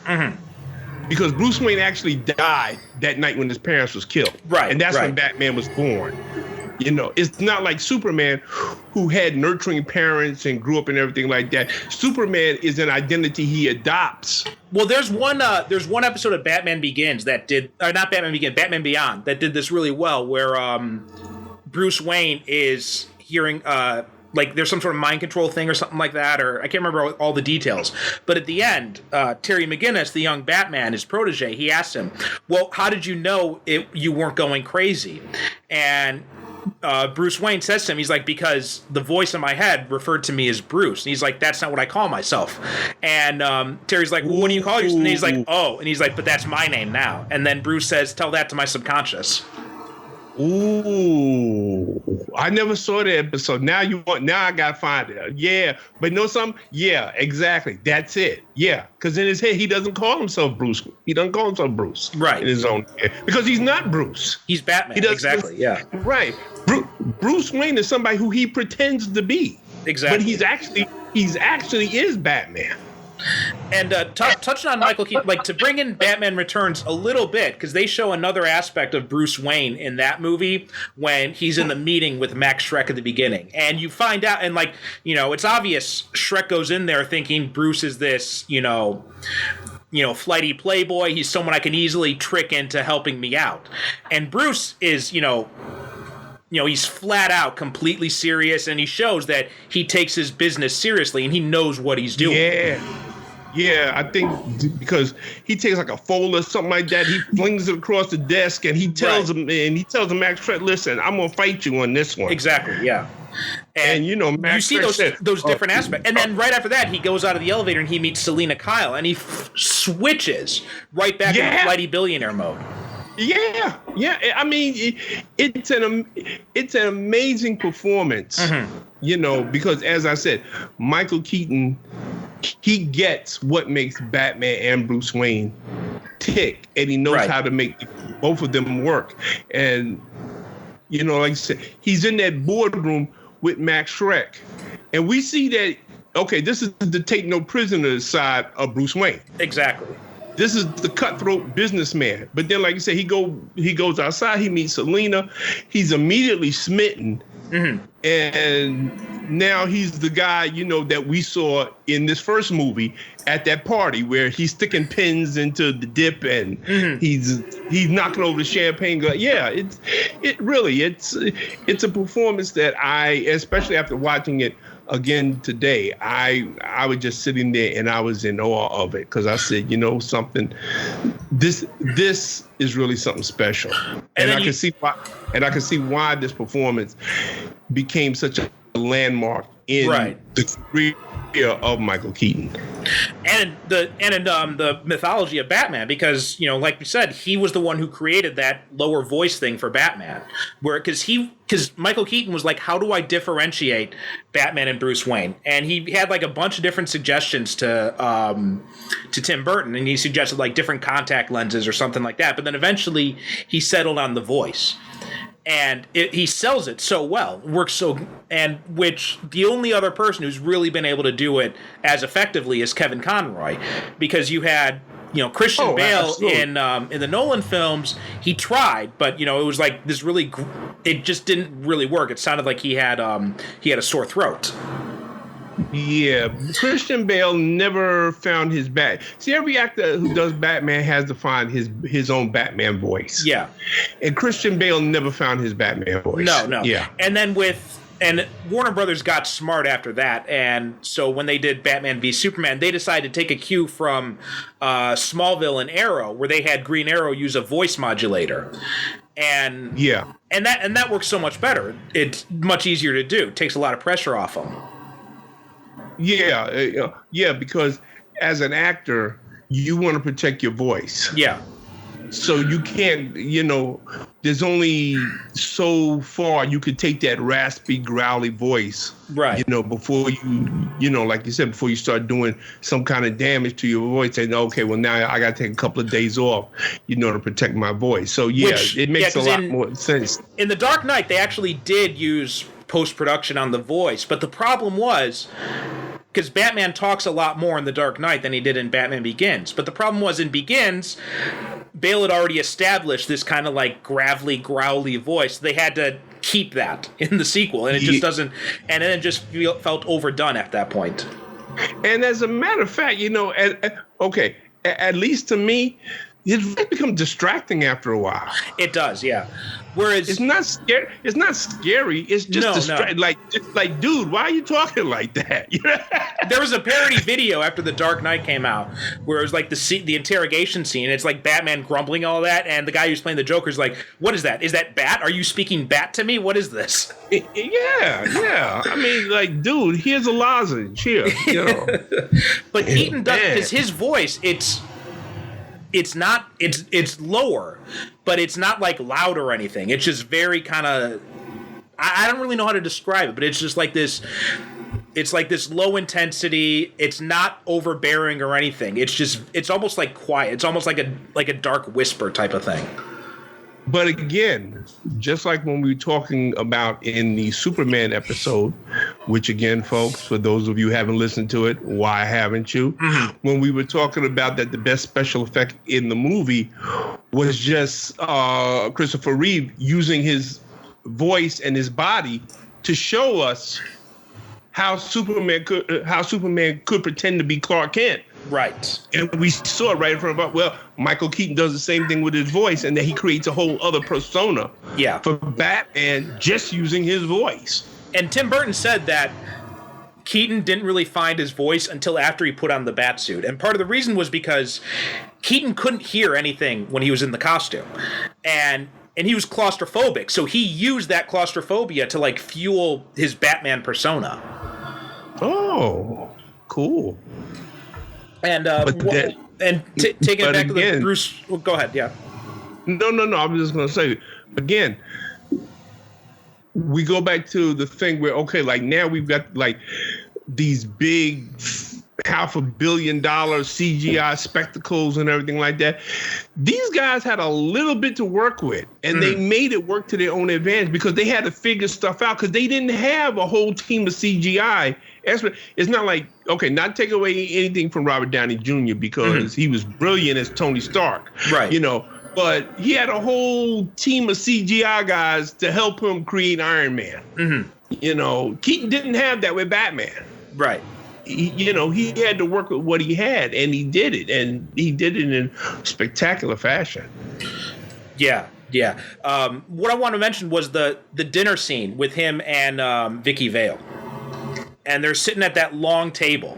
Because Bruce Wayne actually died that night when his parents was killed. Right. And that's when Batman was born. You know, it's not like Superman, who had nurturing parents and grew up and everything like that. Superman is an identity he adopts. Well, there's one episode of Batman Begins that did, or not Batman Begins, Batman Beyond, that did this really well, where Bruce Wayne is hearing like there's some sort of mind control thing or something like that, or I can't remember all the details. But at the end, Terry McGinnis, the young Batman, his protege, he asks him, well, how did you know you weren't going crazy? And Bruce Wayne says to him, he's like, because the voice in my head referred to me as Bruce. And he's like, that's not what I call myself. And Terry's like, well, what do you call yourself? And he's like, oh. And he's like, but that's my name now. And then Bruce says, tell that to my subconscious. Ooh, I never saw that episode. Now I gotta find it. Yeah, but know something? Yeah, exactly. That's it. Yeah, because in his head he doesn't call himself Bruce. He doesn't call himself Bruce. Right. In his own head, because he's not Bruce. He's Batman. Exactly. Yeah. Right. Bruce Wayne is somebody who he pretends to be. Exactly. But he's actually is Batman. And touching on Michael Keaton, like to bring in Batman Returns a little bit, because they show another aspect of Bruce Wayne in that movie when he's in the meeting with Max Schreck at the beginning. And you find out, and like, you know, it's obvious Schreck goes in there thinking Bruce is this, you know, flighty playboy. He's someone I can easily trick into helping me out. And Bruce is, you know, he's flat out completely serious, and he shows that he takes his business seriously and he knows what he's doing. Yeah, I think because he takes like a folder or something like that, he flings it across the desk, and he tells him, Max Schreck, listen, I'm gonna fight you on this one. Exactly, yeah. And you know, Max you see those different aspects. And then right after that, he goes out of the elevator and he meets Selina Kyle, and he switches right back into flighty billionaire mode. Yeah. I mean, it's an amazing performance, you know, because as I said, Michael Keaton, he gets what makes Batman and Bruce Wayne tick, and he knows how to make both of them work. And, you know, like I said, he's in that boardroom with Max Schreck, and we see that, okay, this is the take no prisoners side of Bruce Wayne. Exactly. This is the cutthroat businessman. But then, like you said, he goes outside, he meets Selena, he's immediately smitten. And now he's the guy, you know, that we saw in this first movie at that party where he's sticking pins into the dip, and he's knocking over the champagne glass. Yeah, it's a performance that I, especially after watching it again today, I was just sitting there and I was in awe of it, because I said, you know something, this is really something special. And I can see why this performance became such a landmark in the career of Michael Keaton. And the mythology of Batman, because, you know, like we said, he was the one who created that lower voice thing for Batman, because Michael Keaton was like, how do I differentiate Batman and Bruce Wayne? And he had like a bunch of different suggestions to Tim Burton, and he suggested like different contact lenses or something like that. But then eventually he settled on the voice. And he sells it so well, works so, and which the only other person who's really been able to do it as effectively is Kevin Conroy, because you had, you know, Christian Bale in the Nolan films. He tried, but, you know, it was like this really, it just didn't really work. It sounded like he had a sore throat. Yeah, Christian Bale never found his See, every actor who does Batman has to find his own Batman voice. Yeah, and Christian Bale never found his Batman voice. No. Yeah, and then Warner Brothers got smart after that, and so when they did Batman v Superman, they decided to take a cue from Smallville and Arrow, where they had Green Arrow use a voice modulator. And that works so much better. It's much easier to do. It takes a lot of pressure off them. Yeah, because as an actor, you want to protect your voice. Yeah. So you can't, you know, there's only so far you could take that raspy, growly voice. Right. You know, before you know, like you said, before you start doing some kind of damage to your voice, and okay, well, now I got to take a couple of days off, you know, to protect my voice. So, it makes a lot more sense. In The Dark Knight, they actually did use post-production on the voice, but the problem was, because Batman talks a lot more in The Dark Knight than he did in Batman Begins. But the problem was, in Begins, Bale had already established this kind of like gravelly, growly voice. They had to keep that in the sequel, and it just doesn't. And then it just felt overdone at that point. And as a matter of fact, you know, at least to me, it becomes distracting after a while. It does, yeah. Whereas it's not scary. It's not scary. It's just distracting. Like, dude, why are you talking like that? There was a parody video after The Dark Knight came out where it was like the interrogation scene. It's like Batman grumbling all that, and the guy who's playing the Joker's like, "What is that? Is that Bat? Are you speaking Bat to me? What is this?" Yeah. I mean, like, dude, here's a lozenge here. You know. But Keaton does, because his voice, it's lower, but it's not like loud or anything. It's just very kind of, I don't really know how to describe it, but it's just like this. It's like this low intensity. It's not overbearing or anything. It's almost like quiet. It's almost like a dark whisper type of thing. But again, just like when we were talking about in the Superman episode, which again, folks, for those of you who haven't listened to it, why haven't you? Mm-hmm. When we were talking about that the best special effect in the movie was just Christopher Reeve using his voice and his body to show us how Superman could pretend to be Clark Kent. Right. And we saw it right in front of us. Well, Michael Keaton does the same thing with his voice, and then he creates a whole other persona for Batman just using his voice. And Tim Burton said that Keaton didn't really find his voice until after he put on the Batsuit. And part of the reason was because Keaton couldn't hear anything when he was in the costume. And he was claustrophobic, so he used that claustrophobia to like fuel his Batman persona. Oh, cool. And taking it back to the Bruce. Well, go ahead. Yeah. No. I was just going to say again. We go back to the thing where like now we've got like these big $500 million CGI spectacles and everything like that. These guys had a little bit to work with, and they made it work to their own advantage because they had to figure stuff out because they didn't have a whole team of CGI. It's not like, not take away anything from Robert Downey Jr. because he was brilliant as Tony Stark, right? You know, but he had a whole team of CGI guys to help him create Iron Man. Mm-hmm. You know, Keaton didn't have that with Batman, right? He had to work with what he had, and he did it, and he did it in spectacular fashion. Yeah. What I want to mention was the dinner scene with him and Vicky Vale. And they're sitting at that long table.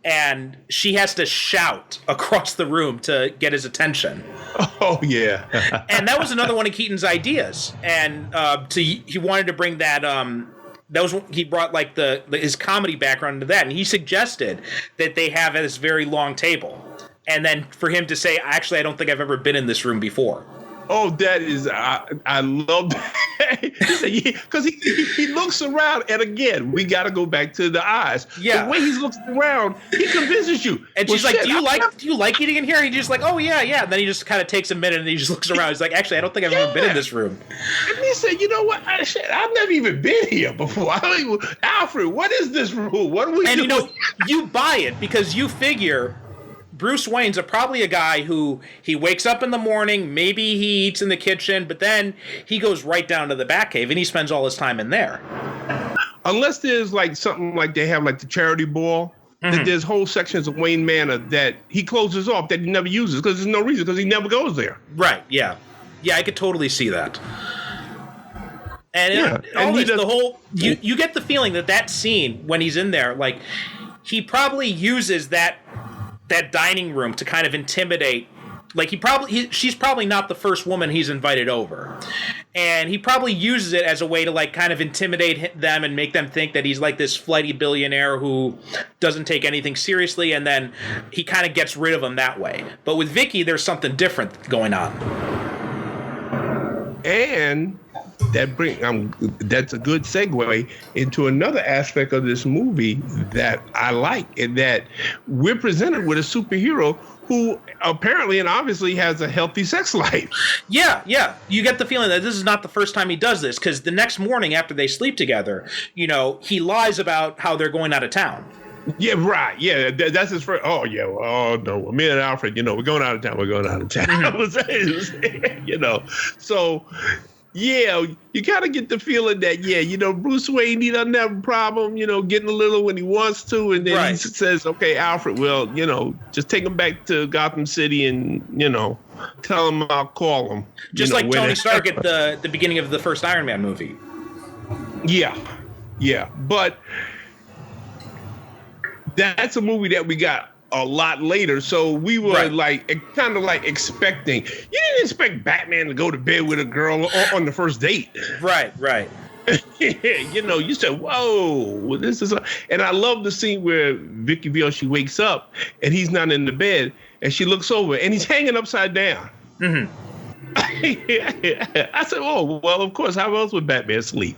and she has to shout across the room to get his attention. Oh yeah. And that was another one of Keaton's ideas. And he wanted to bring that. That was he brought like his comedy background into that, and he suggested that they have this very long table, and then for him to say, "Actually, I don't think I've ever been in this room before." Oh, that is, I love that. Because he looks around, and again, we got to go back to the eyes. Yeah. The way he's looking around, he convinces you. And she's like, do you like eating in here? And he's just like, oh, yeah. And then he just kind of takes a minute, and he just looks around. He's like, actually, I don't think I've ever been in this room. And he said, you know what? I've never even been here before. Alfred, what is this room? What are we doing? And, you buy it because you figure Bruce Wayne's probably a guy who he wakes up in the morning, maybe he eats in the kitchen, but then he goes right down to the Batcave and he spends all his time in there. Unless there's like something like they have like the charity ball, that there's whole sections of Wayne Manor that he closes off that he never uses because there's no reason, because he never goes there. Right, yeah. Yeah, I could totally see that. And you get the feeling that scene when he's in there, like he probably uses that dining room to kind of intimidate. Like she's probably not the first woman he's invited over, and he probably uses it as a way to like kind of intimidate them and make them think that he's like this flighty billionaire who doesn't take anything seriously, and then he kind of gets rid of them that way. But with Vicky, there's something different going on. And that's a good segue into another aspect of this movie that I like, in that we're presented with a superhero who apparently and obviously has a healthy sex life. Yeah. You get the feeling that this is not the first time he does this, because the next morning after they sleep together, he lies about how they're going out of town. Yeah, right. Yeah, that's his first. Oh, yeah. Oh, no. Me and Alfred, we're going out of town. We're going out of town. So, yeah, you kind of get the feeling that, Bruce Wayne, he doesn't have a problem, getting a little when he wants to. And then he says, okay, Alfred, well, just take him back to Gotham City and, tell him I'll call him. Just like Tony Stark at the beginning of the first Iron Man movie. Yeah. But that's a movie that we got a lot later, so we were kind of expecting. You didn't expect Batman to go to bed with a girl on the first date, right? You said, "Whoa, this is," and I love the scene where Vicky Vale, she wakes up and he's not in the bed, and she looks over and he's hanging upside down. I said, "Oh, well, of course. How else would Batman sleep?"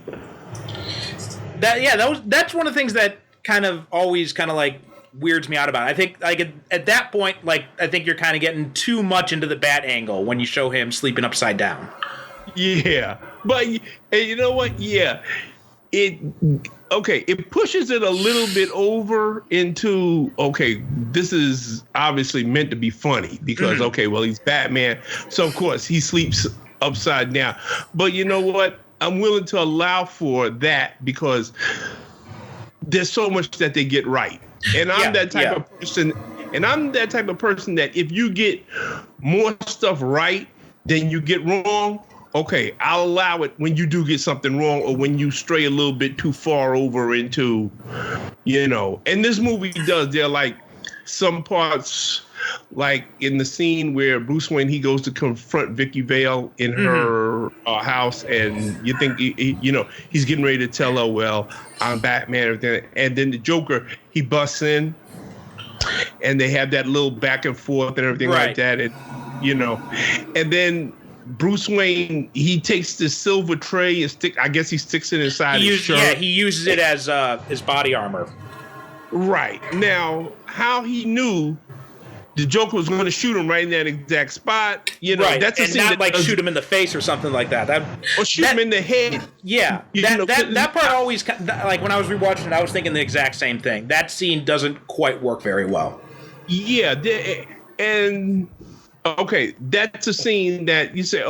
That's one of the things that kind of always kind of like weirds me out about it. I think like at that point, like I think you're kind of getting too much into the Bat angle when you show him sleeping upside down. Yeah, but you know what? Yeah, it pushes it a little bit over into this is obviously meant to be funny because he's Batman, so of course he sleeps upside down. But you know what? I'm willing to allow for that because there's so much that they get right. And I'm that type of person. And I'm that type of person that if you get more stuff right than you get wrong, I'll allow it when you do get something wrong or when you stray a little bit too far over into, and this movie does. There are like some parts, like in the scene where Bruce Wayne, he goes to confront Vicky Vale in her house, and you think, he's getting ready to tell her, well, I'm Batman, everything. And then the Joker, he busts in, and they have that little back and forth and everything like that. And, and then Bruce Wayne, he takes this silver tray and he sticks it inside his shirt. Yeah, he uses it as his body armor. Right. Now, how he knew the Joker was going to shoot him right in that exact spot, that's a and scene not like shoot him in the face or something like that. Or shoot him in the head. Yeah, that part always, like when I was rewatching it, I was thinking the exact same thing. That scene doesn't quite work very well. Yeah, and that's a scene that you say,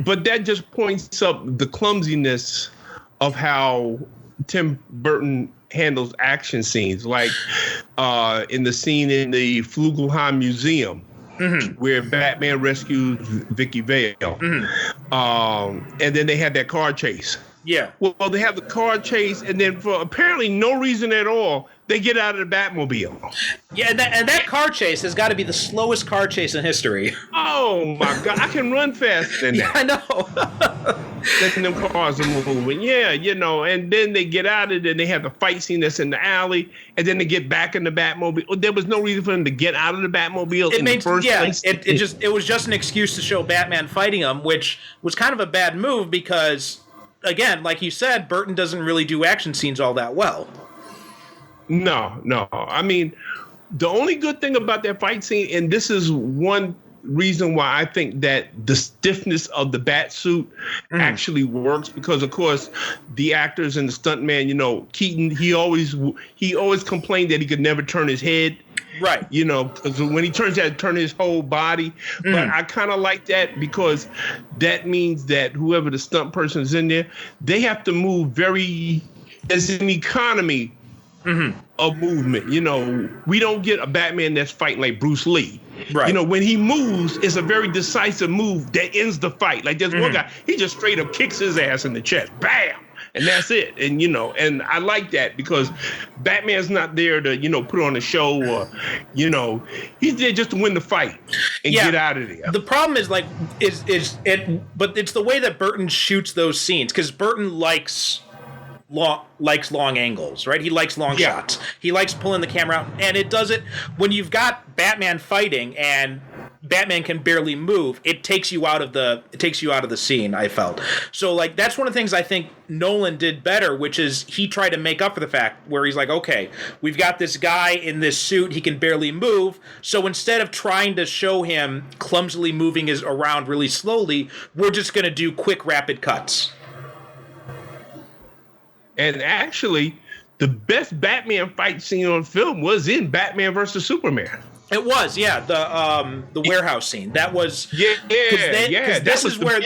but that just points up the clumsiness of how Tim Burton handles action scenes, like in the scene in the Flugelheim Museum where Batman rescues Vicky Vale. And then they had that car chase. Yeah. Well, they have the car chase, and then for apparently no reason at all, they get out of the Batmobile. Yeah, and that car chase has got to be the slowest car chase in history. Oh my God, I can run faster than that. I know. Letting them cars are moving. Yeah, and then they get out of it and they have the fight scene that's in the alley, and then they get back in the Batmobile. There was no reason for them to get out of the Batmobile the first place. It was just an excuse to show Batman fighting him, which was kind of a bad move because, again, like you said, Burton doesn't really do action scenes all that well. No. I mean, the only good thing about that fight scene, and this is one reason why I think that the stiffness of the bat suit actually works, because of course the actors and the stuntman, Keaton, he always complained that he could never turn his head. Right. Because when he turns that, turn his whole body. But I kind of like that because that means that whoever the stunt person is in there, they have to move there's an economy of movement. We don't get a Batman that's fighting like Bruce Lee. Right. when he moves, it's a very decisive move that ends the fight. Like there's one guy, he just straight up kicks his ass in the chest. Bam! And that's it. And, and I like that because Batman's not there to, put on a show or, he's there just to win the fight and get out of there. The problem is but it's the way that Burton shoots those scenes, because Burton likes long angles, right? He likes long shots. He likes pulling the camera out, and it does it when you've got Batman fighting and Batman can barely move. It takes you out of the scene, I felt. So that's one of the things I think Nolan did better, which is he tried to make up for the fact where he's like, okay, we've got this guy in this suit, he can barely move. So instead of trying to show him clumsily moving around really slowly, we're just going to do quick, rapid cuts. And actually, the best Batman fight scene on film was in Batman versus Superman. It was, yeah, the warehouse scene. That was This is where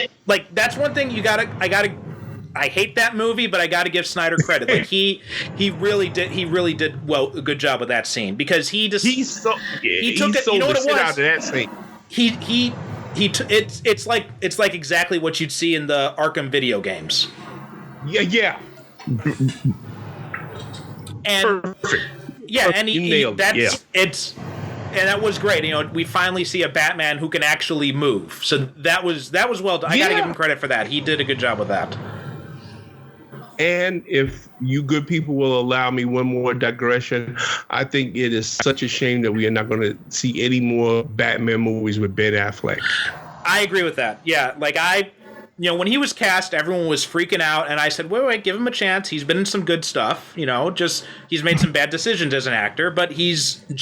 that's one thing I hate that movie, but I got to give Snyder credit. He really did a good job with that scene, because he took it. You know what it was? Out of that scene. It's like exactly what you'd see in the Arkham video games. Yeah. And perfect. Yeah, and and that was great. We finally see a Batman who can actually move. So that was well done. I got to give him credit for that. He did a good job with that. And if you good people will allow me one more digression, I think it is such a shame that we are not going to see any more Batman movies with Ben Affleck. I agree with that. Yeah, when he was cast, everyone was freaking out, and I said, wait, give him a chance. He's been in some good stuff, he's made some bad decisions as an actor, but he's a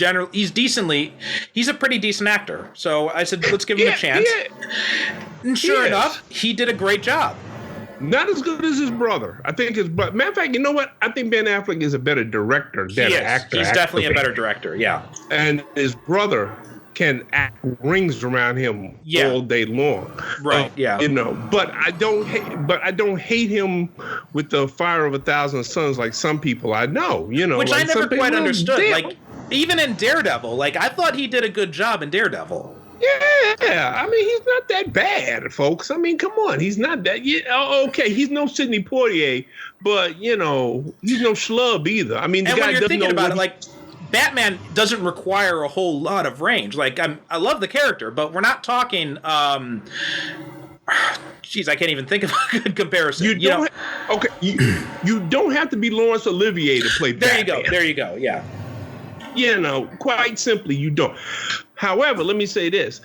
pretty decent actor. So I said, let's give him a chance. Yeah. And sure enough, he did a great job. Not as good as his brother. I think his brother. Matter of fact, you know what? I think Ben Affleck is a better director than an actor. He's definitely a better director, yeah. And his brother can act rings around him all day long, right? But I don't hate him with the fire of 1,000 suns like some people I know. Which I never quite understood. Even in Daredevil, I thought he did a good job in Daredevil. Yeah, I mean, he's not that bad, folks. I mean, come on, he's not that. Okay, he's no Sidney Poitier, but he's no schlub either. I mean, and when you're thinking about it, Batman doesn't require a whole lot of range. I love the character, but we're not talking. Jeez, I can't even think of a good comparison. You don't have to be Laurence Olivier to play Batman. There you go. Yeah. Quite simply, you don't. However, let me say this.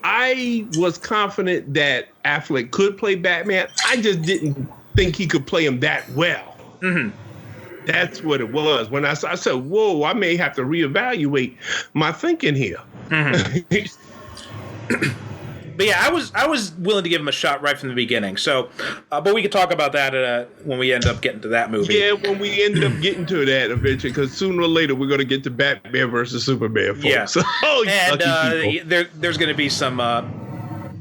I was confident that Affleck could play Batman. I just didn't think he could play him that well. Mm-hmm. That's what it was. When I said, whoa, I may have to reevaluate my thinking here. Mm-hmm. But yeah, I was willing to give him a shot right from the beginning. So, but we could talk about that when we end up getting to that movie. Yeah, when we end up getting to that eventually, because sooner or later we're going to get to Batman versus Superman, folks. Yeah. So, there's going to be some.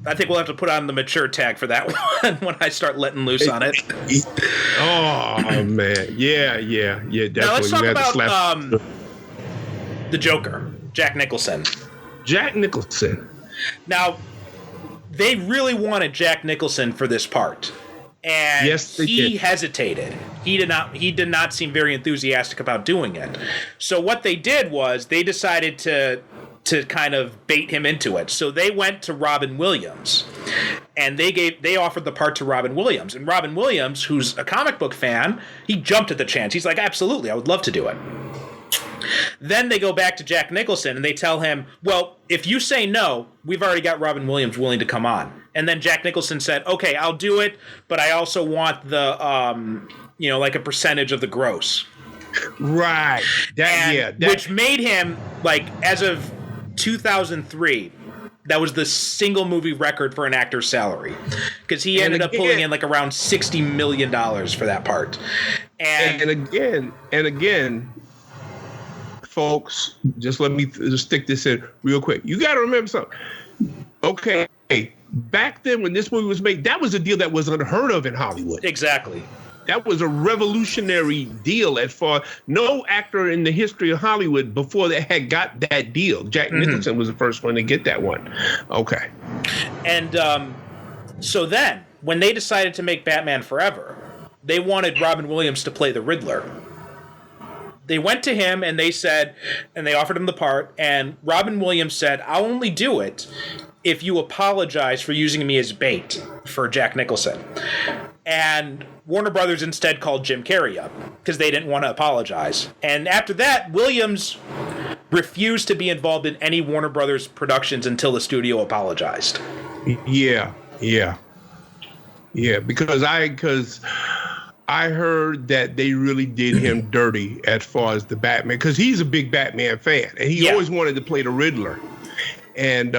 I think we'll have to put on the mature tag for that one when I start letting loose on it. Oh man, yeah, definitely. Now let's talk about the Joker, Jack Nicholson. Now, they really wanted Jack Nicholson for this part. And he hesitated. he did not seem very enthusiastic about doing it. So what they did was they decided to kind of bait him into it. So they went to Robin Williams, and they offered the part to Robin Williams. And Robin Williams, who's a comic book fan, he jumped at the chance. He's like, absolutely, I would love to do it. Then they go back to Jack Nicholson and they tell him, well, if you say no, we've already got Robin Williams willing to come on. And then Jack Nicholson said, okay, I'll do it, but I also want the, like a percentage of the gross. Right. Which made him, like, as of 2003, that was the single movie record for an actor's salary, because he ended up pulling in like around $60 million for that part. And again, folks, just let me just stick this in real quick. You got to remember something. Okay, back then when this movie was made, that was a deal that was unheard of in Hollywood. Exactly. That was a revolutionary deal as far no actor in the history of Hollywood before they had got that deal. Jack Nicholson was the first one to get that one. Okay. And so then when they decided to make Batman Forever, they wanted Robin Williams to play the Riddler. They went to him and they said, and they offered him the part, and Robin Williams said, I'll only do it if you apologize for using me as bait for Jack Nicholson. And Warner Brothers instead called Jim Carrey up because they didn't want to apologize. And after that, Williams refused to be involved in any Warner Brothers productions until the studio apologized. Yeah, because I heard that they really did him dirty as far as the Batman, because he's a big Batman fan and he always wanted to play the Riddler. And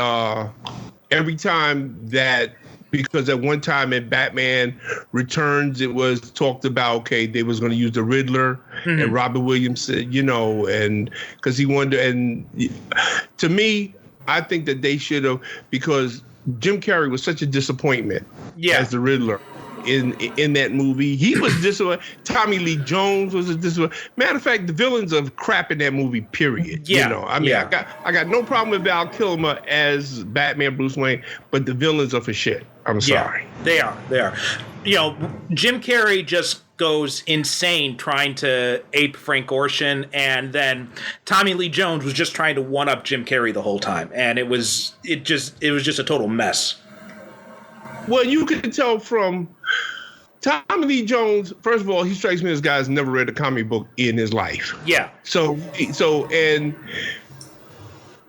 every time that, because at one time in Batman Returns, it was talked about, okay, they was going to use the Riddler, and Robin Williams said, and because he wanted to, and to me, I think that they should have, because Jim Carrey was such a disappointment as the Riddler. In that movie, he was disappointed. Tommy Lee Jones was a disappointment. Matter of fact, the villains are crap in that movie. Period. I got no problem with Val Kilmer as Batman Bruce Wayne, but the villains are for shit. I'm sorry. They are. Jim Carrey just goes insane trying to ape Frank Gorshin, and then Tommy Lee Jones was just trying to one up Jim Carrey the whole time, and it was just a total mess. Well, you can tell from Tommy Lee Jones, first of all, he strikes me as a guy who's never read a comic book in his life. Yeah. So, and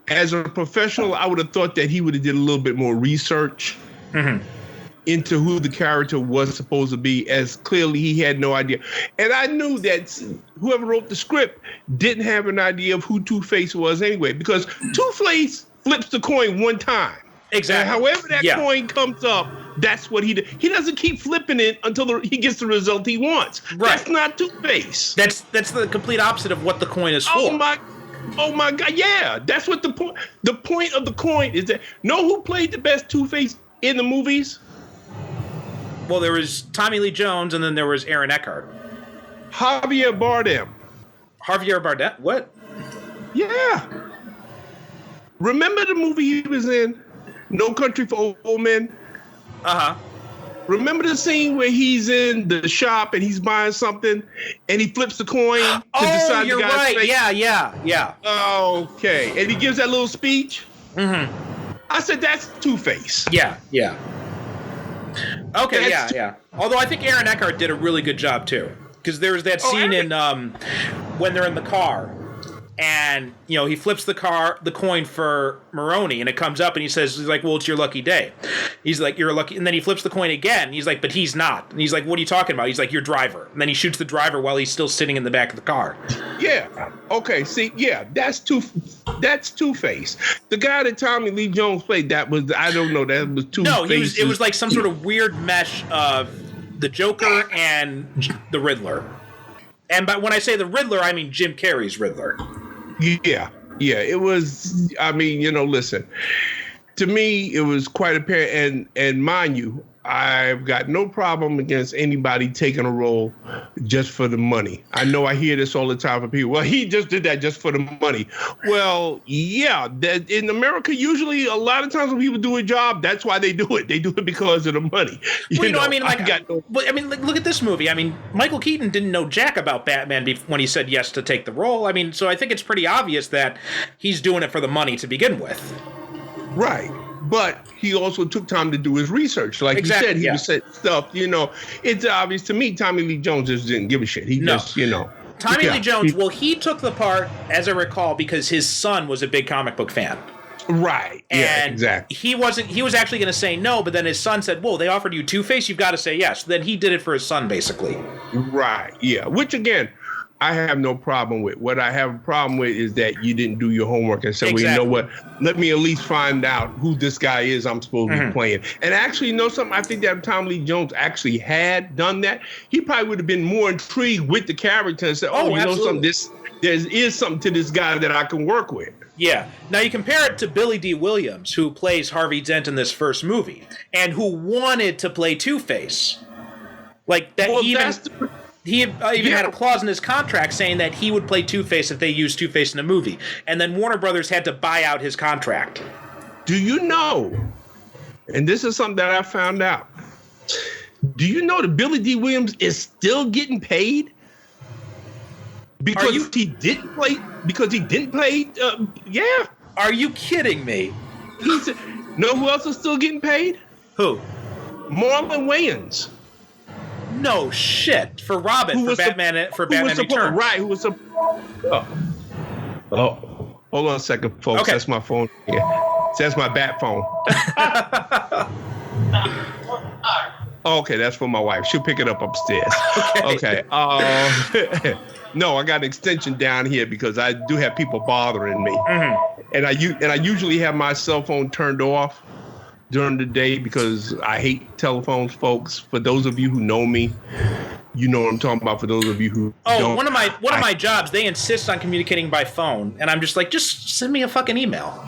as a professional, I would have thought that he would have did a little bit more research into who the character was supposed to be, as clearly he had no idea. And I knew that whoever wrote the script didn't have an idea of who Two-Face was anyway, because Two-Face flips the coin one time. Exactly. And however that coin comes up, that's what he did. He doesn't keep flipping it until he gets the result he wants. Right. That's not Two-Face. That's the complete opposite of what the coin is for. Oh my God! Yeah, that's what the point. The point of the coin is that. Know who played the best Two-Face in the movies? Well, there was Tommy Lee Jones, and then there was Aaron Eckhart. Javier Bardem. Javier Bardem? What? Yeah. Remember the movie he was in? No Country for Old Men? Uh-huh. Remember the scene where he's in the shop and he's buying something and he flips the coin to decide you're the guy's right. fate? Yeah. Okay. And he gives that little speech? I said, that's Two-Face. Yeah. Okay, yeah. Although I think Aaron Eckhart did a really good job, too. Because there was that scene in when they're in the car. And, he flips the coin for Maroni, and it comes up, and he's like, well, it's your lucky day. He's like, you're lucky. And then he flips the coin again. He's like, but he's not. And he's like, what are you talking about? He's like, your driver. And then he shoots the driver while he's still sitting in the back of the car. Yeah. Okay. See, that's Two-Face. The guy that Tommy Lee Jones played, that was Two-Face. No, it was like some sort of weird mesh of the Joker and the Riddler. And when I say the Riddler, I mean Jim Carrey's Riddler. Yeah, it was, listen, to me, it was quite apparent, and mind you, I've got no problem against anybody taking a role just for the money. I know I hear this all the time from people. Well, he just did that just for the money. Well, yeah, that in America, usually a lot of times when people do a job, that's why they do it. They do it because of the money. Well, I mean, look at this movie. I mean, Michael Keaton didn't know jack about Batman when he said yes to take the role. I mean, so I think it's pretty obvious that he's doing it for the money to begin with. Right. But he also took time to do his research. Like exactly, you said, he was saying stuff, it's obvious to me Tommy Lee Jones just didn't give a shit. Tommy Lee Jones, he took the part, as I recall, because his son was a big comic book fan. Right. And yeah, exactly. He was actually going to say no, but then his son said, whoa, they offered you Two-Face, you've got to say yes. Then he did it for his son, basically. Right, yeah. Which, again, I have no problem with. What I have a problem with is that you didn't do your homework and say, well, you know what? Let me at least find out who this guy is I'm supposed to be playing. And actually, you know something? I think that if Tom Lee Jones actually had done that, he probably would have been more intrigued with the character and said, oh, you know something? There is something to this guy that I can work with. Yeah. Now you compare it to Billy D. Williams, who plays Harvey Dent in this first movie, and who wanted to play Two-Face. Like that. Well, he even had a clause in his contract saying that he would play Two-Face if they used Two-Face in a movie. And then Warner Brothers had to buy out his contract. Do you know, and this is something that I found out, do you know that Billy D. Williams is still getting paid? Because he didn't play, yeah. Are you kidding me? Know who else is still getting paid? Who? Marlon Wayans. No shit. For Robin, for Batman Returns. Right, who was a... Oh, hold on a second, folks. Okay. That's my phone. Yeah. That's my bat phone. Okay, that's for my wife. She'll pick it up upstairs. Okay. No, I got an extension down here because I do have people bothering me. And I usually have my cell phone turned off during the day because I hate telephones, folks. For those of you who know me, you know what I'm talking about. For those of you who don't, one of my jobs, they insist on communicating by phone, and I'm just like, just send me a fucking email.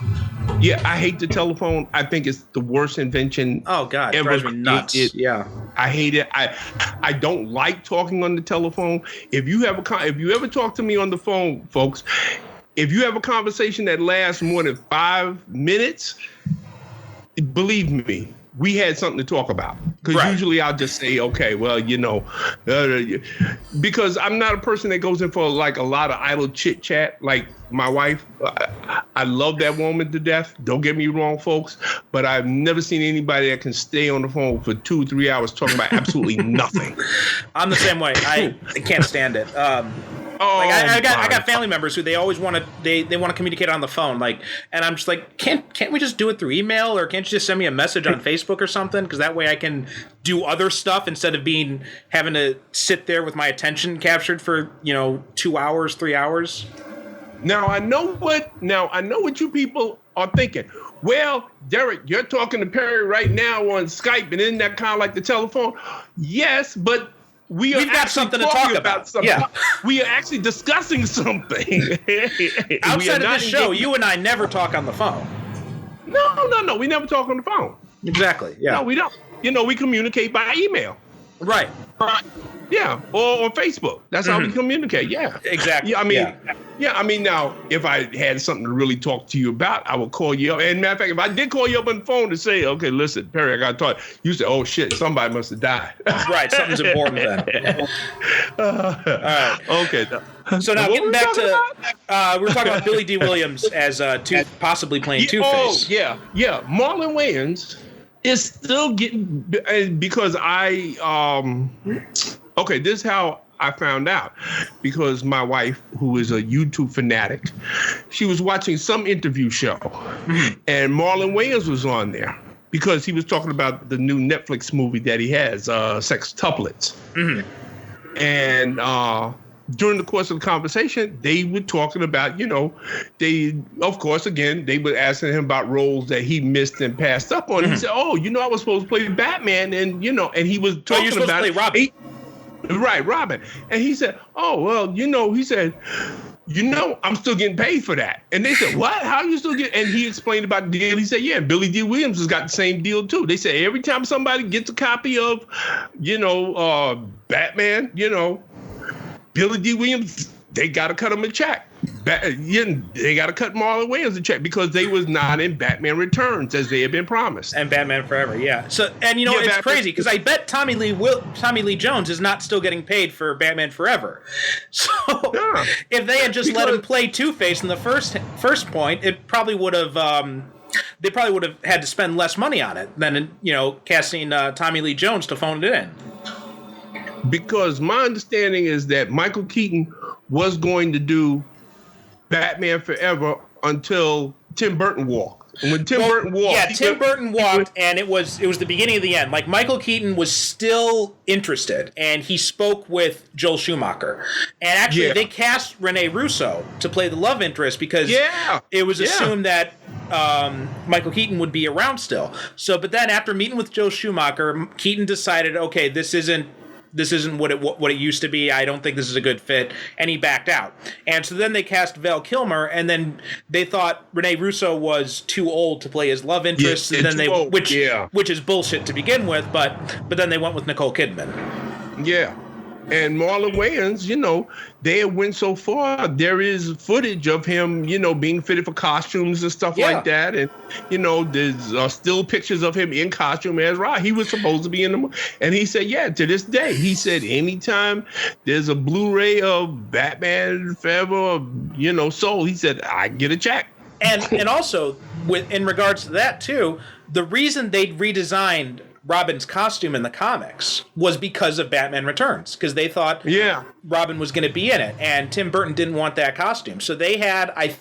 Yeah, I hate the telephone. I think it's the worst invention. Oh God, it drives me nuts. Yeah, I hate it. I don't like talking on the telephone. If you ever talk to me on the phone, folks, if you have a conversation that lasts more than 5 minutes, believe me, we had something to talk about. Because usually I'll just say, okay, well, because I'm not a person that goes in for like a lot of idle chit chat. Like my wife, I love that woman to death. Don't get me wrong, folks, but I've never seen anybody that can stay on the phone for 2-3 hours talking about absolutely nothing. I'm the same way. I can't stand it. I got family members who they always want to they want to communicate on the phone, and I'm just like, can't we just do it through email, or can't you just send me a message on Facebook or something, because that way I can do other stuff instead of having to sit there with my attention captured for 2 hours, 3 hours. Now I know what you people are thinking. Well, Derrick, you're talking to Perry right now on Skype, and isn't that kind of like the telephone? Yes, but we've got something to talk about. Yeah. We are actually discussing something. Outside of this show, you and I never talk on the phone. No. We never talk on the phone. Exactly. Yeah. No, we don't. We communicate by email. Right. Yeah. Or Facebook. That's how we communicate. Yeah. Exactly. Yeah, I mean, now, if I had something to really talk to you about, I would call you up. And matter of fact, if I did call you up on the phone to say, okay, listen, Perry, I got to talk, you say, oh, shit, somebody must have died. Right, something's important then. All right. Okay. So now, getting back to, we were talking about Billy D. Williams as possibly playing Two-Face. Oh, yeah. Marlon Wayans is still getting, because okay, this is how I found out, because my wife, who is a YouTube fanatic, she was watching some interview show, and Marlon Wayans was on there because he was talking about the new Netflix movie that he has, Sextuplets. And during the course of the conversation, they were talking about, they were asking him about roles that he missed and passed up on. He said, oh, I was supposed to play Batman, and he was talking about Robin. Right, Robin. And he said, oh, well, he said, I'm still getting paid for that. And they said, what? How are you still getting? And he explained about the deal. He said, yeah, Billy D. Williams has got the same deal too. They said every time somebody gets a copy of, Batman, Billy D. Williams, they got to cut him a check. They got to cut Marlon Wayans a check because they was not in Batman Returns as they had been promised. And Batman Forever, yeah. So, and it's Batman, crazy because I bet Tommy Lee Jones is not still getting paid for Batman Forever. So, if they had just let him play Two-Face in the first point, it probably would have. They probably would have had to spend less money on it than casting Tommy Lee Jones to phone it in. Because my understanding is that Michael Keaton was going to do Batman Forever until Tim Burton walked. And when Tim Burton walked, and it was the beginning of the end. Like, Michael Keaton was still interested, and he spoke with Joel Schumacher. And actually, they cast Rene Russo to play the love interest because it was assumed that Michael Keaton would be around still. So, but then after meeting with Joel Schumacher, Keaton decided, okay, this isn't what it used to be. I don't think this is a good fit, and he backed out. And so then they cast Val Kilmer, and then they thought Rene Russo was too old to play his love interest, and then which is bullshit to begin with. But then they went with Nicole Kidman. Yeah. And Marlon Wayans, they went so far. There is footage of him, being fitted for costumes and stuff like that. And, there's still pictures of him in costume as Rod. He was supposed to be in the movie. And he said, to this day, he said, anytime there's a Blu-ray of Batman Forever, Soul, he said, I get a check. And also, in regards to that, too, the reason they redesigned Robin's costume in the comics was because of Batman Returns, because they thought Robin was going to be in it, and Tim Burton didn't want that costume. So they had, I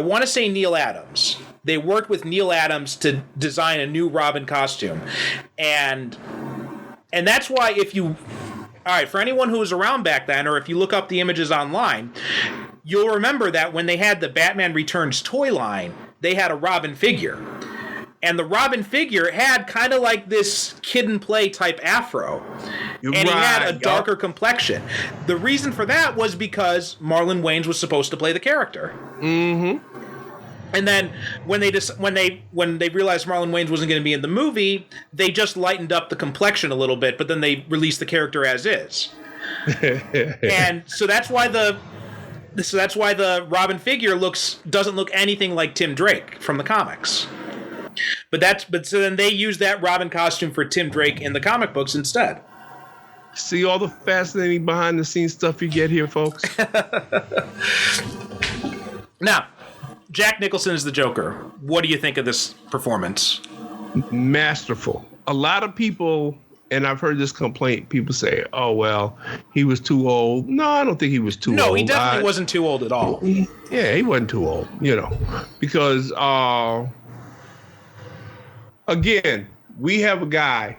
want to say Neil Adams. They worked with Neil Adams to design a new Robin costume. And that's why for anyone who was around back then, or if you look up the images online, you'll remember that when they had the Batman Returns toy line, they had a Robin figure. And the Robin figure had kind of like this Kid and Play type afro. He had a darker complexion. The reason for that was because Marlon Wayans was supposed to play the character. Mm-hmm. And then when they realized Marlon Wayans wasn't going to be in the movie, they just lightened up the complexion a little bit, but then they released the character as is. And so that's why the Robin figure doesn't look anything like Tim Drake from the comics. So then they use that Robin costume for Tim Drake in the comic books instead. See all the fascinating behind the scenes stuff you get here, folks. Now, Jack Nicholson is the Joker. What do you think of this performance? Masterful. A lot of people, and I've heard this complaint, people say, oh, well, he was too old. No, I don't think he was too old. No, he definitely wasn't too old at all. Yeah, he wasn't too old, because... Again, we have a guy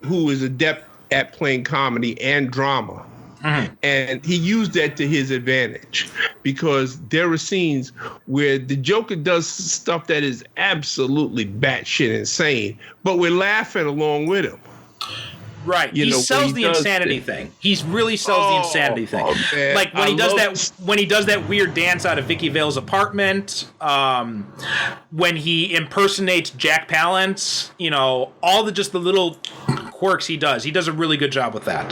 who is adept at playing comedy and drama. Mm-hmm. And he used that to his advantage because there are scenes where the Joker does stuff that is absolutely batshit insane, but we're laughing along with him. Right. He sells the insanity thing. He really sells the insanity thing. Man. Like when he does that weird dance out of Vicky Vale's apartment, when he impersonates Jack Palance, all the little quirks he does. He does a really good job with that.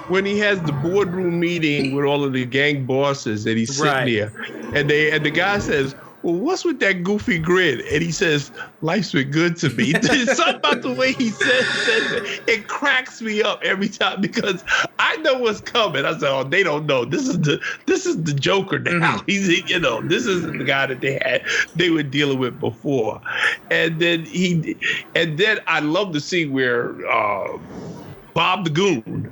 When he has the boardroom meeting with all of the gang bosses and he's sitting there and the guy says, well, what's with that goofy grin? And he says, life's been good to me. There's something about the way he says it. It cracks me up every time because I know what's coming. I say, oh, they don't know. This is the Joker now. Mm-hmm. He's, this is the guy that they were dealing with before. And then I love to see where Bob the Goon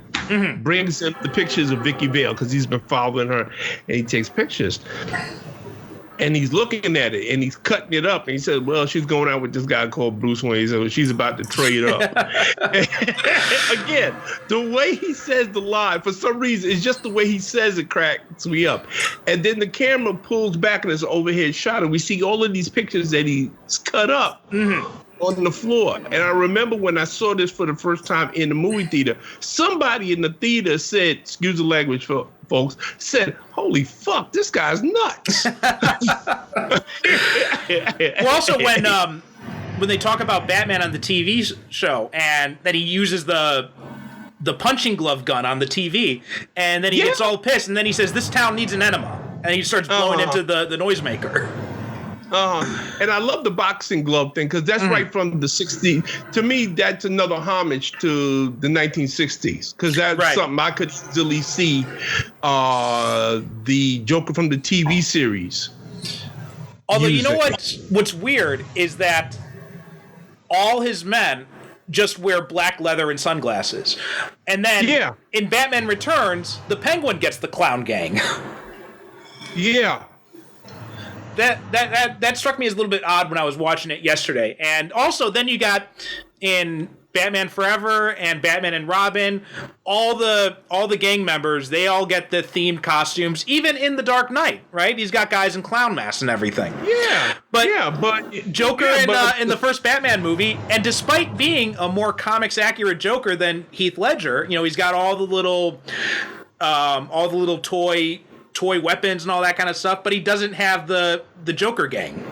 brings him the pictures of Vicky Vale because he's been following her and he takes pictures. And he's looking at it and he's cutting it up. And he says, well, she's going out with this guy called Bruce Wayne. So she's about to trade up. Again, the way he says the line, for some reason, it's just the way he says it cracks me up. And then the camera pulls back in this overhead shot and we see all of these pictures that he's cut up on the floor. And I remember when I saw this for the first time in the movie theater, somebody in the theater said, excuse the language, folks said, "Holy fuck, this guy's nuts." Well, also when they talk about Batman on the TV show and that he uses the punching glove gun on the TV, and then he gets all pissed, and then he says, "This town needs an enema," and he starts blowing into the noisemaker. And I love the boxing glove thing because that's right from the 60s. To me, that's another homage to the 1960s because that's something I could easily see the Joker from the TV series. Although, you know what's weird is that all his men just wear black leather and sunglasses. And then in Batman Returns, the Penguin gets the clown gang. Yeah. That struck me as a little bit odd when I was watching it yesterday. And also then you got in Batman Forever and Batman and Robin, all the gang members, they all get the themed costumes, even in The Dark Knight, right? He's got guys in clown masks and everything. Yeah. But Joker in the first Batman movie, and despite being a more comics accurate Joker than Heath Ledger, he's got all the little toy weapons and all that kind of stuff, but he doesn't have the Joker gang.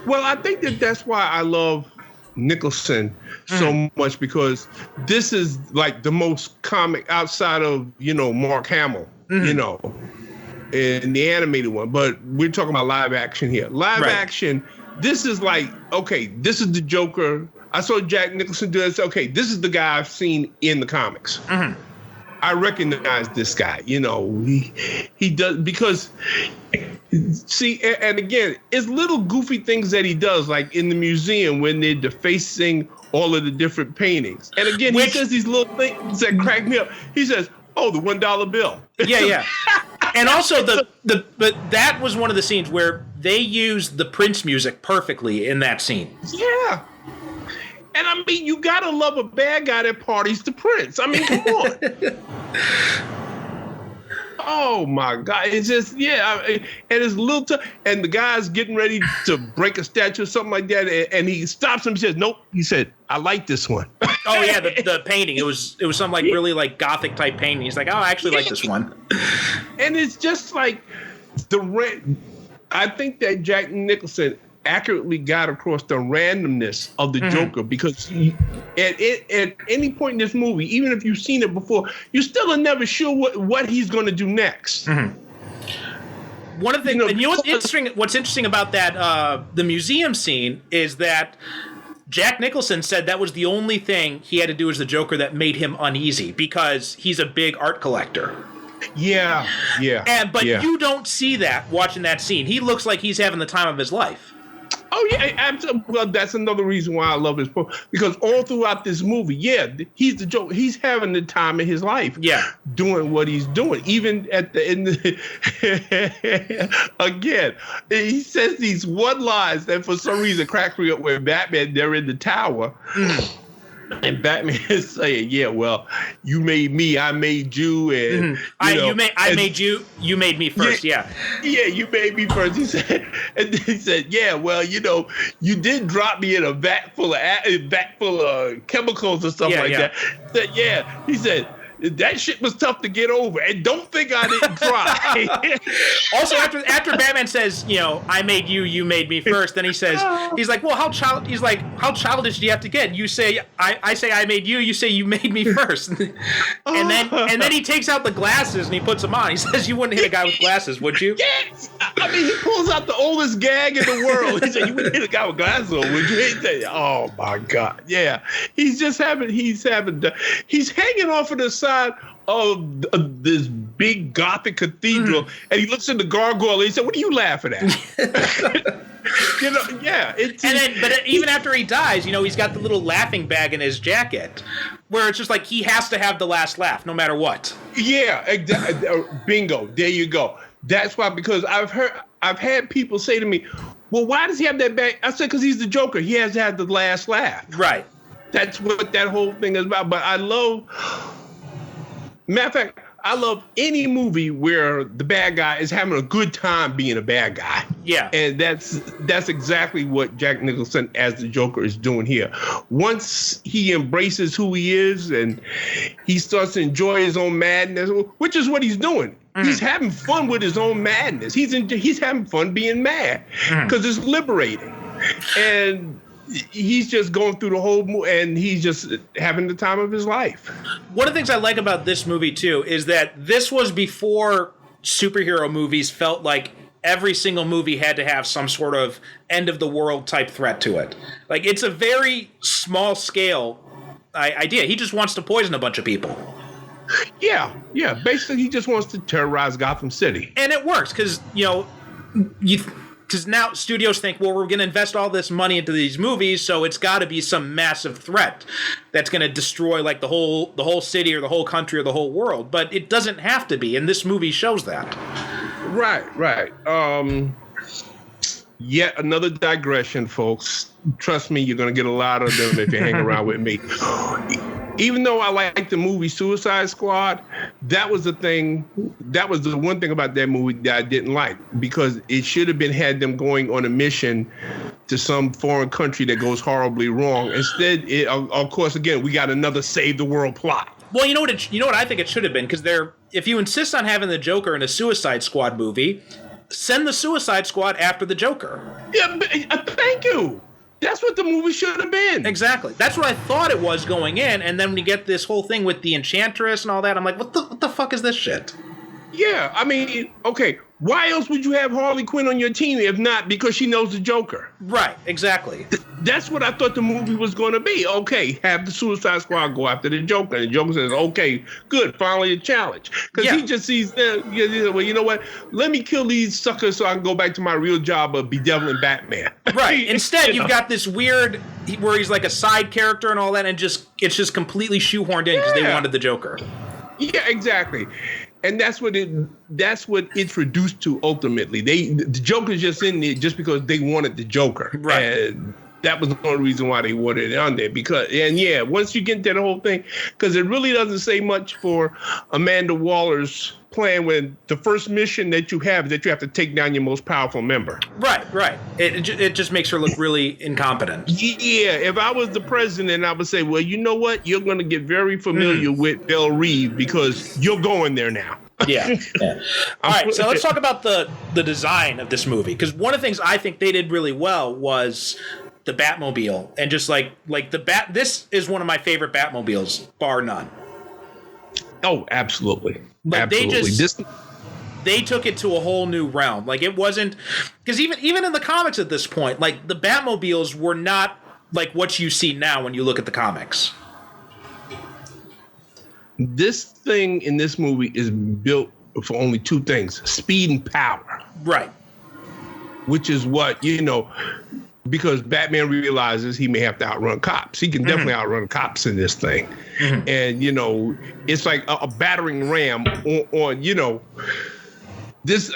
Well, I think that's why I love Nicholson so much, because this is like the most comic outside of Mark Hamill, in the animated one. But we're talking about live action here. Live action, this is like, okay, this is the Joker. I saw Jack Nicholson do this. Okay, this is the guy I've seen in the comics. I recognize this guy. He does, because see, and again, it's little goofy things that he does, like in the museum when they're defacing all of the different paintings. And again, he says these little things that crack me up. He says, "Oh, the $1 bill." Yeah. And also but that was one of the scenes where they used the Prince music perfectly in that scene. Yeah. And I mean, you gotta love a bad guy that parties to Prince. I mean, come on. Oh my God! It's just and it's little and the guy's getting ready to break a statue or something like that, and he stops him and says, "Nope." He said, "I like this one." Oh yeah, the painting. It was some like really like Gothic type painting. He's like, "Oh, I actually like this one." And it's just like I think that Jack Nicholson accurately got across the randomness of the Joker, because at any point in this movie, even if you've seen it before, you still are never sure what he's going to do next. One of the things, and what's interesting about that the museum scene is that Jack Nicholson said that was the only thing he had to do as the Joker that made him uneasy, because he's a big art collector. Yeah. But you don't see that watching that scene. He looks like he's having the time of his life. Oh yeah, absolutely. Well, that's another reason why I love his book, because all throughout this movie, he's the Joker. He's having the time of his life. Yeah, doing what he's doing. Even at the end, again, he says these one lines that for some reason crack me up. Where Batman, they're in the tower. And Batman is saying, "Yeah, well, you made me, I made you, and I made you, you made me first." Yeah, you made me first. He said, and then he said, "Yeah, well, you did drop me in a vat full of chemicals or something that." He said, "That shit was tough to get over, and don't think I didn't try." Also, after Batman says, "I made you, you made me first," then he says, he's like, "Well, how childish do you have to get? You say I say I made you, you say you made me first." and then he takes out the glasses and he puts them on. He says, "You wouldn't hit a guy with glasses, would you?" Yes. I mean, he pulls out the oldest gag in the world. He said, "You wouldn't hit a guy with glasses, would you?" Oh my God. Yeah. He's hanging off of the side of this big Gothic cathedral, and he looks in the gargoyle and he said, "What are you laughing at?" But even after he dies, he's got the little laughing bag in his jacket, where it's just like he has to have the last laugh no matter what. Yeah, bingo. There you go. That's why, because I've had people say to me, "Well, why does he have that bag?" I said, "Because he's the Joker. He has to have the last laugh." Right. That's what that whole thing is about. But I love, matter of fact, I love any movie where the bad guy is having a good time being a bad guy. Yeah. And that's exactly what Jack Nicholson as the Joker is doing here. Once he embraces who he is and he starts to enjoy his own madness, which is what he's doing. He's having fun with his own madness. He's having fun being mad because it's liberating, and he's just going through the whole and he's just having the time of his life. One of the things I like about this movie too is that this was before superhero movies felt like every single movie had to have some sort of end of the world type threat to it. Like, it's a very small scale idea. He just wants to poison a bunch of people. Yeah. Basically, he just wants to terrorize Gotham City. And it works because, because now studios think, well, we're going to invest all this money into these movies, so it's got to be some massive threat that's going to destroy like the whole city or the whole country or the whole world. But it doesn't have to be, and this movie shows that. Right. Yet another digression, folks. Trust me, you're going to get a lot of them if you hang around with me. Even though I like the movie Suicide Squad, that was the one thing about that movie that I didn't like, because it should have had them going on a mission to some foreign country that goes horribly wrong. Instead, of course, again, we got another save the world plot. Well, you know what I think it should have been, because if you insist on having the Joker in a Suicide Squad movie, send the Suicide Squad after the Joker. Yeah, thank you. That's what the movie should have been. Exactly. That's what I thought it was going in, and then when you get this whole thing with the Enchantress and all that, I'm like, what the fuck is this shit? Yeah, I mean, okay, why else would you have Harley Quinn on your team if not because she knows the Joker? Right, exactly. That's what I thought the movie was going to be. Okay, have the Suicide Squad go after the Joker. And the Joker says, okay, good, finally a challenge. Because he just sees, well, you know what? Let me kill these suckers so I can go back to my real job of bedeviling Batman. Right. Instead, you've got this weird, where he's like a side character and all that, and it's just completely shoehorned in because they wanted the Joker. Yeah, exactly. And that's what it's reduced to ultimately. The Joker's just in there just because they wanted the Joker. Right. And that was the only reason why they wanted it on there. Once you get into the whole thing, because it really doesn't say much for Amanda Waller's plan when the first mission that you have is that you have to take down your most powerful member. Right. It just makes her look really incompetent. Yeah, if I was the president, I would say, well, you know what? You're going to get very familiar with Belle Reeve because you're going there now. Yeah. All right, so let's talk about the design of this movie, because one of the things I think they did really well was the Batmobile, and just like this is one of my favorite Batmobiles, bar none. Oh, absolutely. Like absolutely. They took it to a whole new realm. Like, it wasn't, because even in the comics at this point, like, the Batmobiles were not like what you see now when you look at the comics. This thing in this movie is built for only two things: speed and power. Right. Which is what, because Batman realizes he may have to outrun cops. He can definitely outrun cops in this thing. And, it's like a battering ram on this.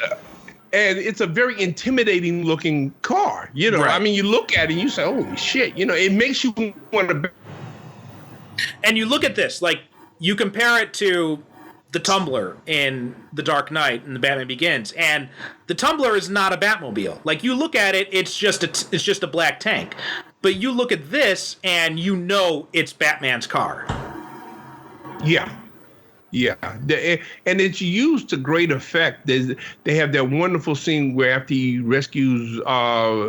And it's a very intimidating looking car. Right. I mean, you look at it and you say, holy shit, it makes you want to. And you look at this, like, you compare it to the Tumbler in The Dark Knight and the Batman Begins, and the Tumbler is not a Batmobile. Like, you look at it, it's just a black tank. But you look at this, and it's Batman's car. Yeah. And it's used to great effect. They have that wonderful scene where after he rescues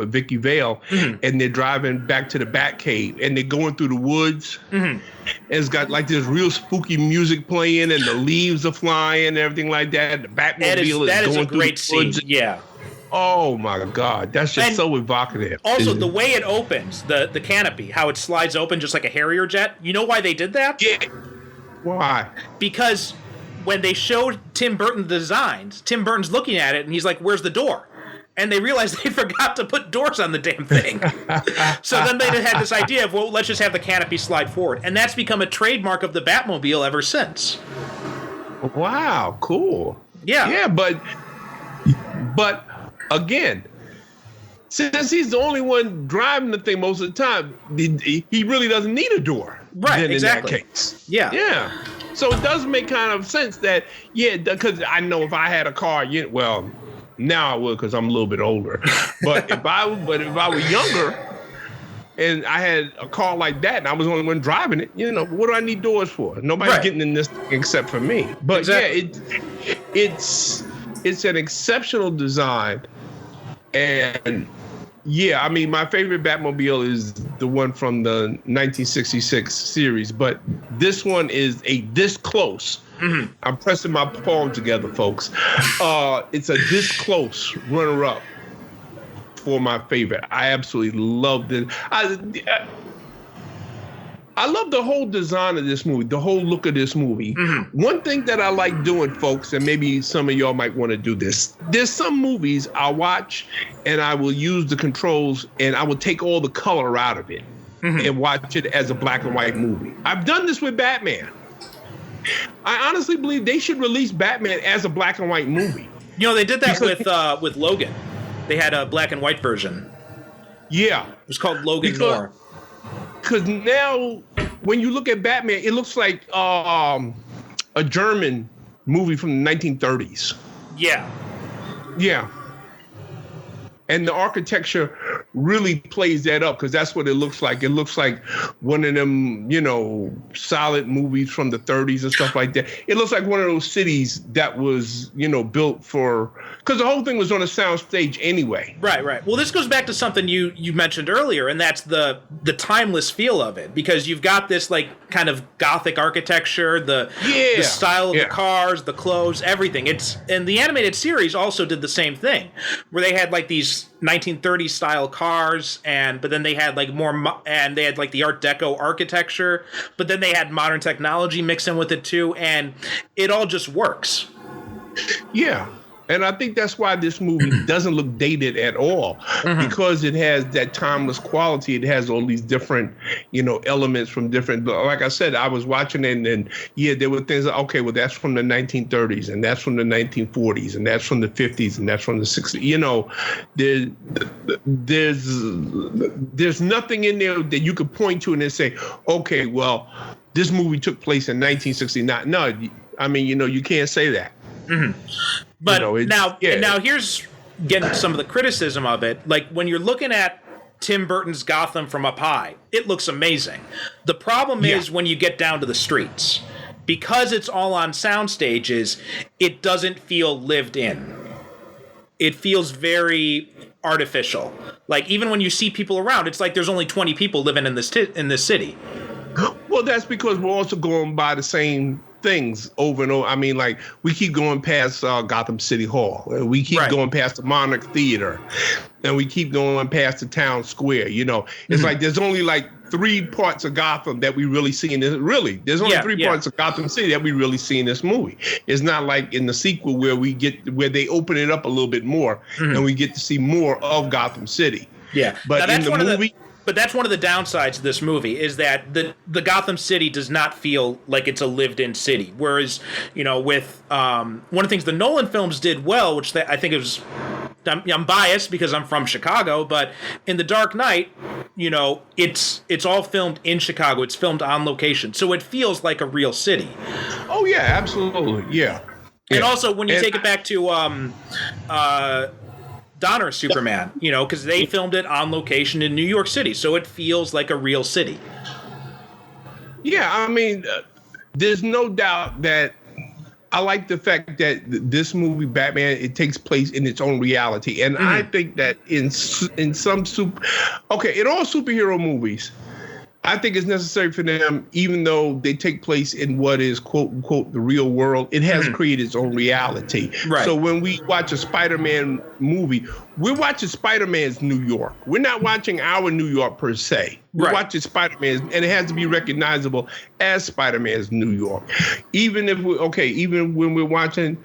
Vicky Vale, and they're driving back to the Batcave, and they're going through the woods, and it's got like this real spooky music playing, and the leaves are flying and everything like that. The Batmobile is going through the woods. Scene. Yeah. Oh my God, that's just so evocative. Also, the way it opens, the canopy, how it slides open just like a Harrier jet. You know why they did that? Yeah. Why? Because when they showed Tim Burton the designs, Tim Burton's looking at it and he's like, where's the door? And they realized they forgot to put doors on the damn thing. So then they had this idea of, well, let's just have the canopy slide forward. And that's become a trademark of the Batmobile ever since. Wow, cool. Yeah. Yeah, but again, since he's the only one driving the thing most of the time, he really doesn't need a door. Right, exactly. In that case. Yeah. So it does make kind of sense that, because I know if I had a car, now I would because I'm a little bit older. But if I were younger and I had a car like that and I was the only one driving it, what do I need doors for? Nobody's getting in this thing except for me. But exactly. it's an exceptional design, and yeah, I mean, my favorite Batmobile is the one from the 1966 series, but this one is this close. Mm-hmm. I'm pressing my palm together, folks. It's a this close runner-up for my favorite. I absolutely loved it. I love the whole design of this movie, the whole look of this movie. Mm-hmm. One thing that I like doing, folks, and maybe some of y'all might want to do this, there's some movies I'll watch and I will use the controls and I will take all the color out of it and watch it as a black and white movie. I've done this with Batman. I honestly believe they should release Batman as a black and white movie. You know, they did that with Logan. They had a black and white version. Yeah. It was called Logan Noir. Because now, when you look at Batman, it looks like a German movie from the 1930s. Yeah. Yeah. And the architecture really plays that up because that's what it looks like. It looks like one of them, solid movies from the 30s and stuff like that. It looks like one of those cities that was, built for, because the whole thing was on a sound stage anyway. Right. Well, this goes back to something you mentioned earlier, and that's the timeless feel of it, because you've got this like kind of Gothic architecture, the style of the cars, the clothes, everything. And the animated series also did the same thing, where they had like these 1930s style cars, but then they had like and they had like the Art Deco architecture, but then they had modern technology mixed in with it too, and it all just works. Yeah. And I think that's why this movie doesn't look dated at all, because it has that timeless quality. It has all these different, elements from different. Like I said, I was watching it, and there were things. Okay, well, that's from the 1930s, and that's from the 1940s, and that's from the 50s, and that's from the 60s. There's nothing in there that you could point to and then say, okay, well, this movie took place in 1969. No, I mean, you can't say that. Mm-hmm. But now here's getting some of the criticism of it. Like when you're looking at Tim Burton's Gotham from up high, it looks amazing. The problem is when you get down to the streets, because it's all on sound stages, it doesn't feel lived in. It feels very artificial. Like even when you see people around, it's like there's only 20 people living in this city. Well, that's because we're also going by the same things over and over. I mean, like we keep going past Gotham City Hall, and we keep going past the Monarch Theater, and we keep going past the town square. It's like there's only like 3 parts of Gotham that we really see in this. Really, there's only 3 parts of Gotham City that we really see in this movie. It's not like in the sequel where they open it up a little bit more, and we get to see more of Gotham City. Yeah, but in the movie. But that's one of the downsides of this movie, is that the Gotham City does not feel like it's a lived-in city. Whereas, with one of the things the Nolan films did well, which I think it was, I'm biased because I'm from Chicago, but in The Dark Knight, it's all filmed in Chicago. It's filmed on location, so it feels like a real city. Oh yeah, absolutely, yeah. And also when you take it back to Donner's Superman, because they filmed it on location in New York City, so it feels like a real city. Yeah, I mean, there's no doubt that I like the fact that this movie, Batman, it takes place in its own reality. And I think that in all superhero movies, I think it's necessary for them, even though they take place in what is quote unquote the real world, it has created its own reality. Right. So when we watch a Spider-Man movie, we're watching Spider-Man's New York. We're not watching our New York per se. We're watching Spider-Man, and it has to be recognizable as Spider-Man's New York. Even when we're watching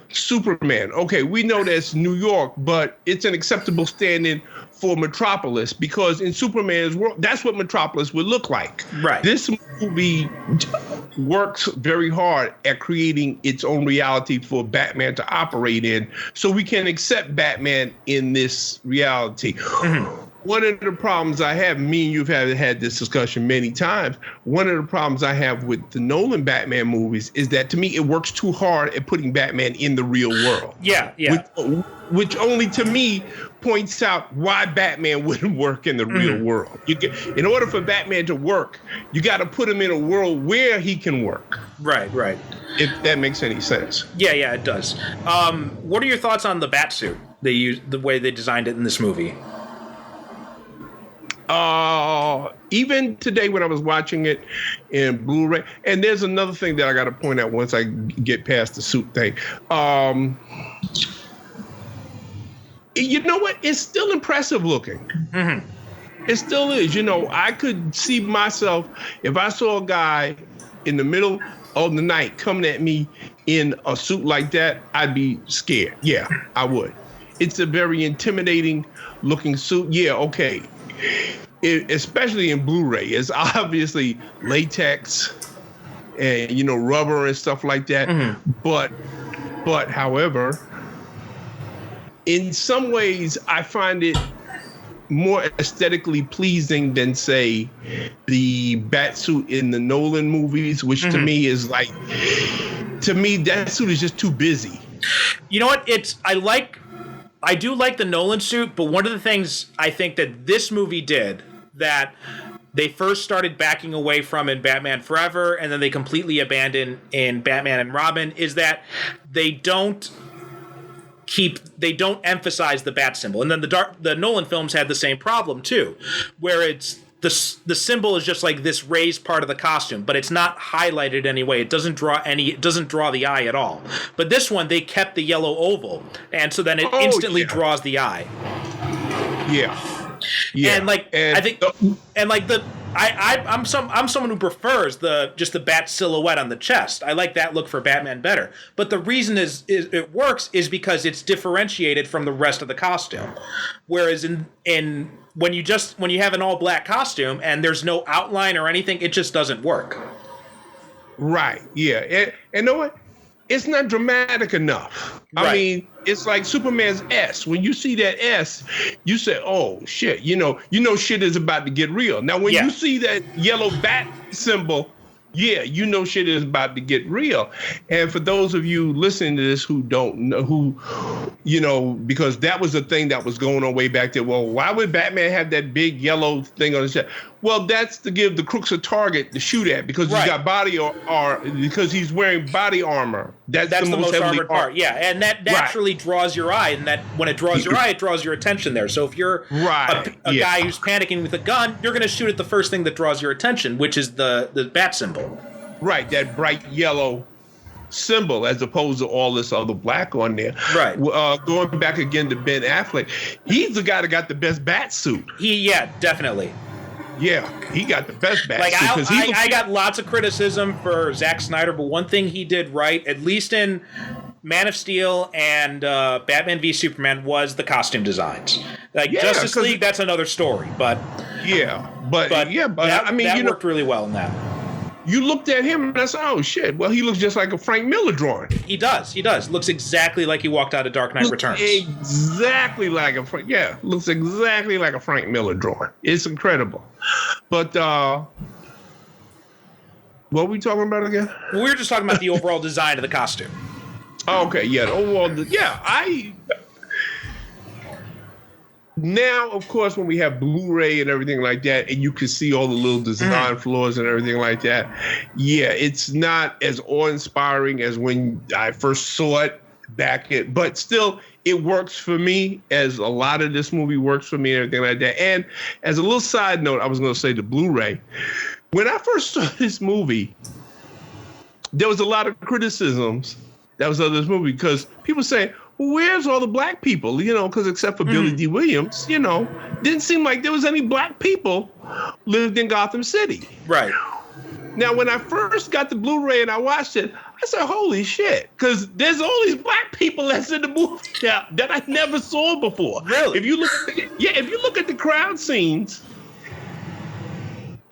Superman, we know that's New York, but it's an acceptable stand-in for Metropolis, because in Superman's world, that's what Metropolis would look like. Right. This movie works very hard at creating its own reality for Batman to operate in, so we can accept Batman in this reality. one of the problems I have, me and you've had this discussion many times. One of the problems I have with the Nolan Batman movies is that to me it works too hard at putting Batman in the real world. Yeah. Which only to me points out why Batman wouldn't work in the real world. In order for Batman to work, you got to put him in a world where he can work. Right. If that makes any sense. Yeah, it does. What are your thoughts on the Batsuit? They used the way they designed it in this movie. Even today when I was watching it in Blu-ray, and there's another thing that I got to point out once I get past the suit thing. You know what? It's still impressive looking. Mm-hmm. It still is. I could see myself, if I saw a guy in the middle of the night coming at me in a suit like that, I'd be scared. Yeah, I would. It's a very intimidating looking suit. Yeah, okay. Especially in Blu-ray, it's obviously latex and rubber and stuff like that. Mm-hmm. But however, in some ways, I find it more aesthetically pleasing than, say, the Batsuit in the Nolan movies, which to me is like, that suit is just too busy. You know what? I do like the Nolan suit, but one of the things I think that this movie did that they first started backing away from in Batman Forever, and then they completely abandoned in Batman and Robin, is that they don't emphasize the bat symbol. And then the Nolan films had the same problem too, where it's the symbol is just like this raised part of the costume, but it's not highlighted anyway. It doesn't draw the eye at all. But this one, they kept the yellow oval, and so then it instantly draws the eye. Yeah. I'm someone who prefers just the bat silhouette on the chest. I like that look for Batman better. But the reason is it works is because it's differentiated from the rest of the costume. Whereas in when you have an all black costume and there's no outline or anything, it just doesn't work. Right. Yeah. And you know what? It's not dramatic enough. Right. I mean, it's like Superman's S. When you see that S, you say, "Oh shit!" Shit is about to get real. Now, when you see that yellow bat symbol, shit is about to get real. And for those of you listening to this who don't know, because that was a thing that was going on way back there. Well, why would Batman have that big yellow thing on his chest? Well, that's to give the crooks a target to shoot at because he's got because he's wearing body armar. That's the most armored part. Yeah, and that naturally draws your eye, and that when it draws your eye, it draws your attention there. So if you're a guy who's panicking with a gun, you're going to shoot at the first thing that draws your attention, which is the bat symbol. Right, that bright yellow symbol as opposed to all this other black on there. Right. Going back again to Ben Affleck, he's the guy that got the best bat suit. Definitely. Yeah, he got the best bat suit. I got lots of criticism for Zack Snyder, but one thing he did right, at least in Man of Steel and Batman v Superman, was the costume designs. Justice League, that's another story, but that worked really well in that. You looked at him and I said, "Oh shit! Well, he looks just like a Frank Miller drawing." He does. Looks exactly like he walked out of Dark Knight Returns. Exactly like looks exactly like a Frank Miller drawing. It's incredible. But what were we talking about again? We were just talking about the overall design of the costume. Oh, okay, yeah, the overall, Now, of course, when we have Blu-ray and everything like that, and you can see all the little design flaws and everything like that, it's not as awe-inspiring as when I first saw it but still, it works for me, as a lot of this movie works for me and everything like that. And as a little side note, I was going to say the Blu-ray. When I first saw this movie, there was a lot of criticisms that was of this movie because people say, where's all the black people? Because except for Billy D. Williams, didn't seem like there was any black people lived in Gotham City. Right. Now, when I first got the Blu-ray and I watched it, I said, holy shit, because there's all these black people that's in the movie now that I never saw before. Really? If you look at the crowd scenes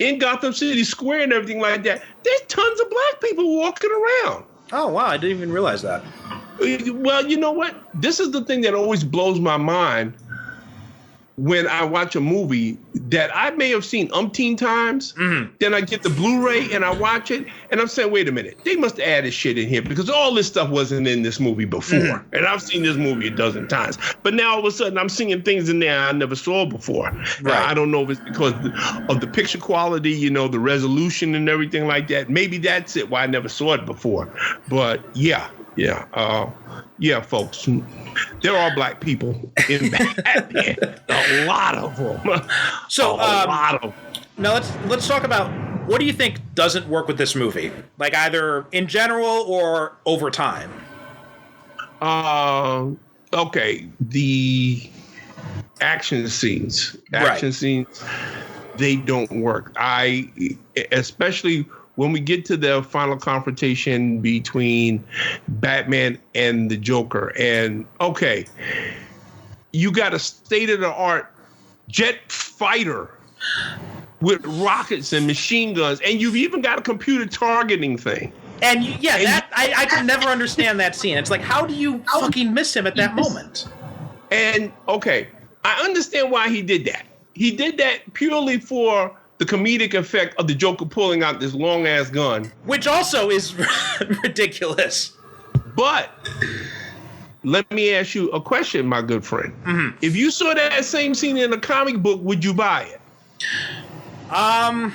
in Gotham City Square and everything like that, there's tons of black people walking around. Oh, wow, I didn't even realize that. Well, you know what? This is the thing that always blows my mind when I watch a movie that I may have seen umpteen times, then I get the Blu-ray and I watch it, and I'm saying, wait a minute, they must have added shit in here because all this stuff wasn't in this movie before. And I've seen this movie a dozen times. But now all of a sudden I'm seeing things in there I never saw before. Right. I don't know if it's because of the picture quality, the resolution and everything like that. Maybe that's it, why I never saw it before. But yeah, folks, there are black people in Batman. A lot of them. So, a lot of them. Now let's talk about what do you think doesn't work with this movie, like either in general or over time. Okay, the action scenes, they don't work. Especially when we get to the final confrontation between Batman and the Joker, and okay, you got a state-of-the-art jet fighter with rockets and machine guns, and you've even got a computer targeting thing. And I could never understand that scene. It's like, how do you fucking miss him at that moment? And okay, I understand why he did that. He did that purely for the comedic effect of the Joker pulling out this long ass gun, which also is ridiculous. But let me ask you a question, my good friend. Mm-hmm. If you saw that same scene in a comic book, would you buy it? I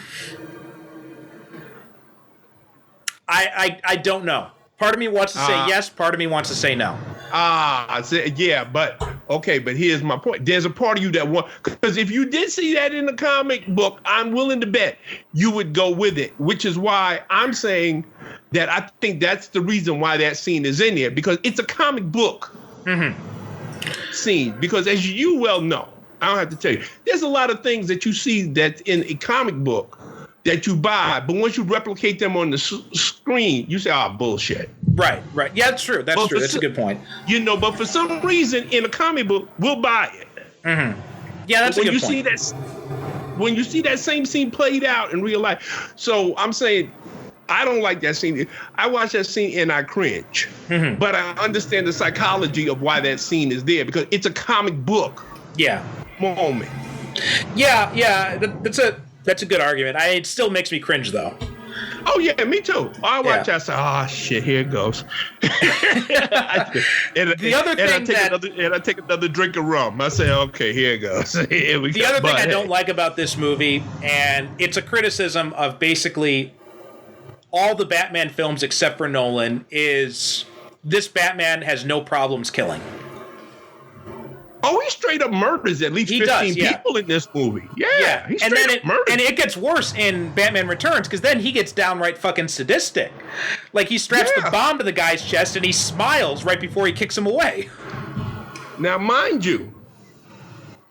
don't know. Part of me wants to say yes. Part of me wants to say no. Yeah, but okay, but here's my point. There's a part of you that want, because if you did see that in the comic book, I'm willing to bet you would go with it, which is why I'm saying that I think that's the reason why that scene is in there, because it's a comic book scene. Because as you well know, I don't have to tell you, there's a lot of things that you see that's in a comic book that you buy, but once you replicate them on the screen, you say, bullshit. Right. Yeah, that's true. That's true. That's a good point. But for some reason, in a comic book, we'll buy it. Mm-hmm. Yeah, that's a good point. When you see that same scene played out in real life. So I'm saying, I don't like that scene. I watch that scene and I cringe. Mm-hmm. But I understand the psychology of why that scene is there, because it's a comic book moment. Yeah, that's a good argument. It still makes me cringe, though. Oh, yeah, me too. I watch that, I say, shit, here it goes. And I take another drink of rum. I say, okay, here it goes. Here we go. The other thing I don't like about this movie, and it's a criticism of basically all the Batman films except for Nolan, is this Batman has no problems killing. Oh, he straight up murders at least 15 people in this movie. Yeah. He straight up murders. And it gets worse in Batman Returns, because then he gets downright fucking sadistic. Like, he straps the bomb to the guy's chest and he smiles right before he kicks him away. Now, mind you,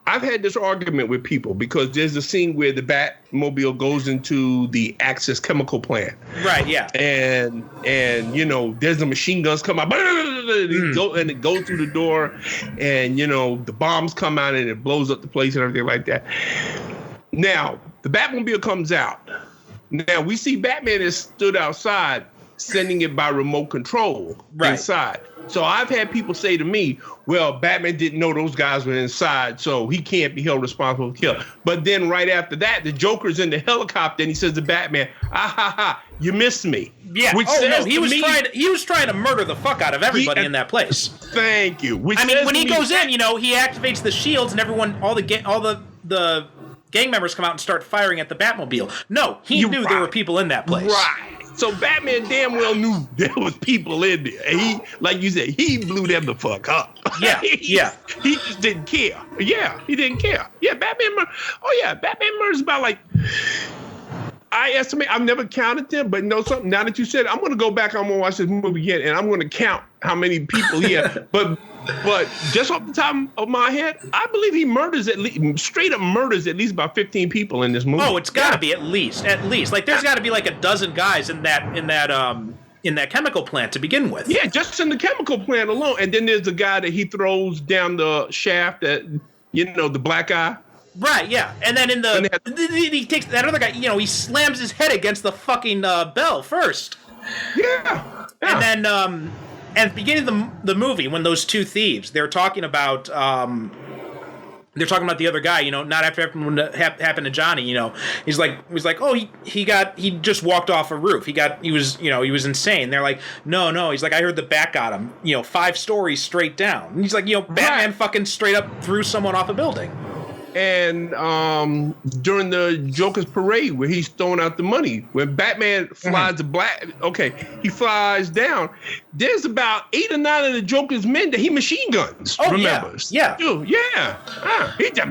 I've had this argument with people because there's a scene where the Batmobile goes into the Axis chemical plant. Right, yeah. And there's the machine guns come out, and it goes through the door, and, the bombs come out and it blows up the place and everything like that. Now, the Batmobile comes out. Now, we see Batman is stood outside, sending it by remote control inside. So I've had people say to me, well, Batman didn't know those guys were inside, so he can't be held responsible for kill. But then right after that, the Joker's in the helicopter and he says to Batman, you missed me. Yeah. He was trying to murder the fuck out of everybody in that place. Thank you. When he goes in, he activates the shields and everyone, all the gang members come out and start firing at the Batmobile. No, he knew there were people in that place. Right. So Batman damn well knew there was people in there. And he, like you said, he blew them the fuck up. Yeah, He just didn't care. Yeah, he didn't care. Yeah, Batman murders about I estimate, I've never counted them, but something, now that you said it, I'm going to go back, I'm going to watch this movie again, and I'm going to count how many people he had. But just off the top of my head, I believe he straight up murders at least about 15 people in this movie. Oh, it's got to be at least. Like, there's got to be like a dozen guys in that chemical plant to begin with. Yeah, just in the chemical plant alone. And then there's the guy that he throws down the shaft that, the black guy. Right, yeah. And then he takes that other guy, he slams his head against the fucking bell first. Yeah. And then, at the beginning of the movie, when those two thieves, they're talking about, they're talking about the other guy, not after what happened to Johnny, he's like, oh, he just walked off a roof. He was insane. They're like, no. He's like, I heard the bat got him, 5 stories straight down. And he's like, Batman fucking straight up threw someone off a building. And during the Joker's parade where he's throwing out the money, when Batman flies he flies down, there's about 8 or 9 of the Joker's men that he machine guns. Oh, remember? Yeah. Dude, yeah. He just,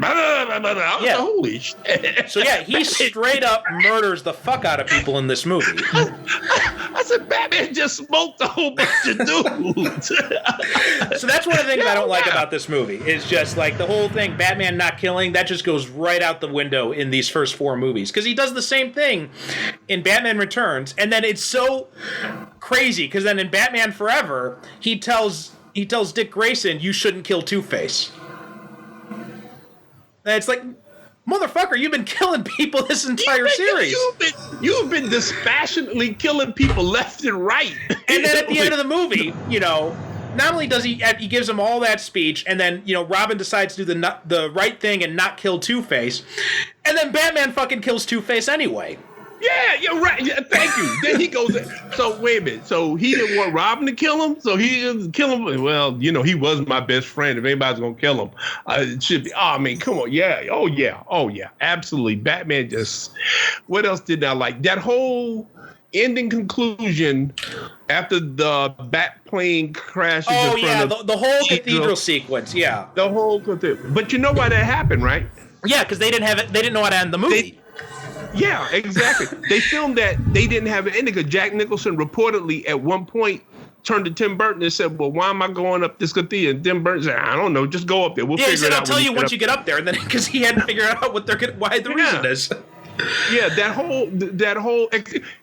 holy shit. So, yeah, he straight up murders the fuck out of people in this movie. I said, Batman just smoked a whole bunch of dudes. So that's one of the things I don't like about this movie. Is just like the whole thing, Batman not killing, that just goes right out the window in these first 4 movies. Because he does the same thing in Batman Returns, and then it's so crazy, because then in Batman Forever, he tells Dick Grayson, you shouldn't kill Two-Face. And it's like, motherfucker, you've been killing people this entire series. You've been dispassionately killing people left and right. And then at the end of the movie, not only does he gives him all that speech, and then Robin decides to do the right thing and not kill Two-Face, and then Batman fucking kills Two-Face anyway. Yeah, you're right. Yeah, thank you. Then he goes. So wait a minute. So he didn't want Robin to kill him. So he didn't kill him. Well, he was my best friend. If anybody's gonna kill him, it should be. Oh, I mean, come on. Yeah. Oh yeah. Absolutely. Batman just. What else did I like? That whole ending conclusion after the bat plane crashes. Oh yeah, the whole cathedral sequence. Yeah. The whole cathedral. But you know why that happened, right? Yeah, because they didn't have it. They didn't know how to end the movie. Yeah, exactly. They filmed that. They didn't have an ending because Jack Nicholson reportedly at one point turned to Tim Burton and said, well, why am I going up this cathedral? And Tim Burton said, I don't know, just go up there. We'll figure it out. I'll tell you once you get up there. And then because he hadn't figured out why the reason is. Yeah, that whole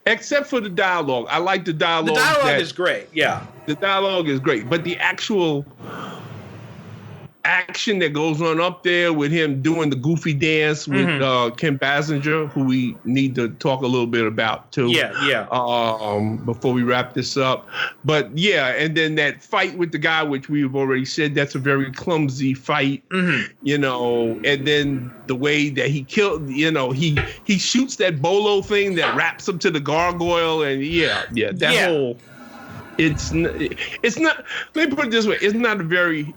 except for the dialogue. I like the dialogue. The dialogue is great. Yeah. The dialogue is great. But the actual action that goes on up there with him doing the goofy dance with Kim Basinger, who we need to talk a little bit about too. Yeah. Before we wrap this up, but yeah, and then that fight with the guy, which we've already said, that's a very clumsy fight. And then the way that he killed, he shoots that bolo thing that wraps him to the gargoyle, and whole. It's not. Let me put it this way: it's not a very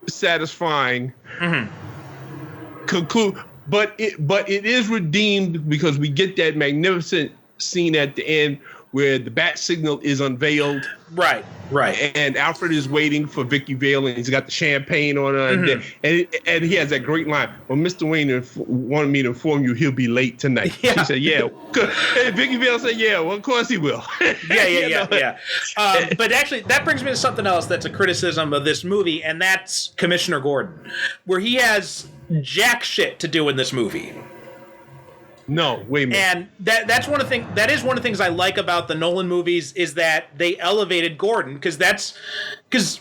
satisfying conclude, but it is redeemed because we get that magnificent scene at the end where the bat signal is unveiled. Right. And Alfred is waiting for Vicky Vale, and he's got the champagne on her, and he has that great line. Well, Mr. Wayne wanted me to inform you he'll be late tonight. Yeah. She said, yeah. And Vicky Vale said, yeah, well, of course he will. Yeah. But actually, that brings me to something else that's a criticism of this movie, and that's Commissioner Gordon, where he has jack shit to do in this movie. No, wait a minute. And that is one of the things I like about the Nolan movies is that they elevated Gordon, because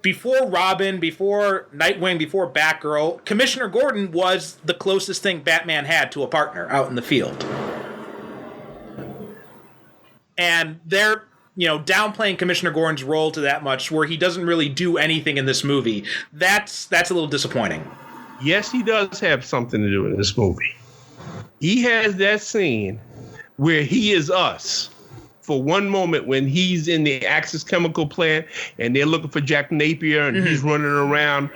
before Robin, before Nightwing, before Batgirl, Commissioner Gordon was the closest thing Batman had to a partner out in the field. And they're downplaying Commissioner Gordon's role to that much where he doesn't really do anything in this movie. That's a little disappointing. Yes, he does have something to do in this movie. He has that scene where he is us for one moment when he's in the Axis chemical plant and they're looking for Jack Napier and he's running around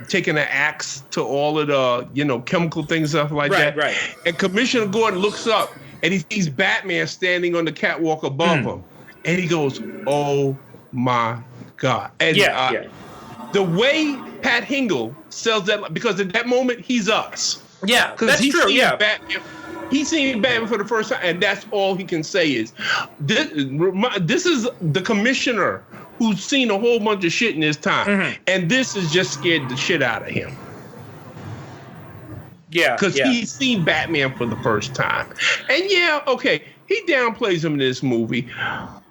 taking an axe to all of the, chemical things, stuff like that. Right. And Commissioner Gordon looks up and he sees Batman standing on the catwalk above him. And he goes, oh my God. And the way Pat Hingle sells that, because at that moment, he's us. Yeah, that's true. Yeah, he's seen Batman for the first time, and that's all he can say is, "This is the commissioner who's seen a whole bunch of shit in his time, and this has just scared the shit out of him." Yeah, because he's seen Batman for the first time, and he downplays him in this movie.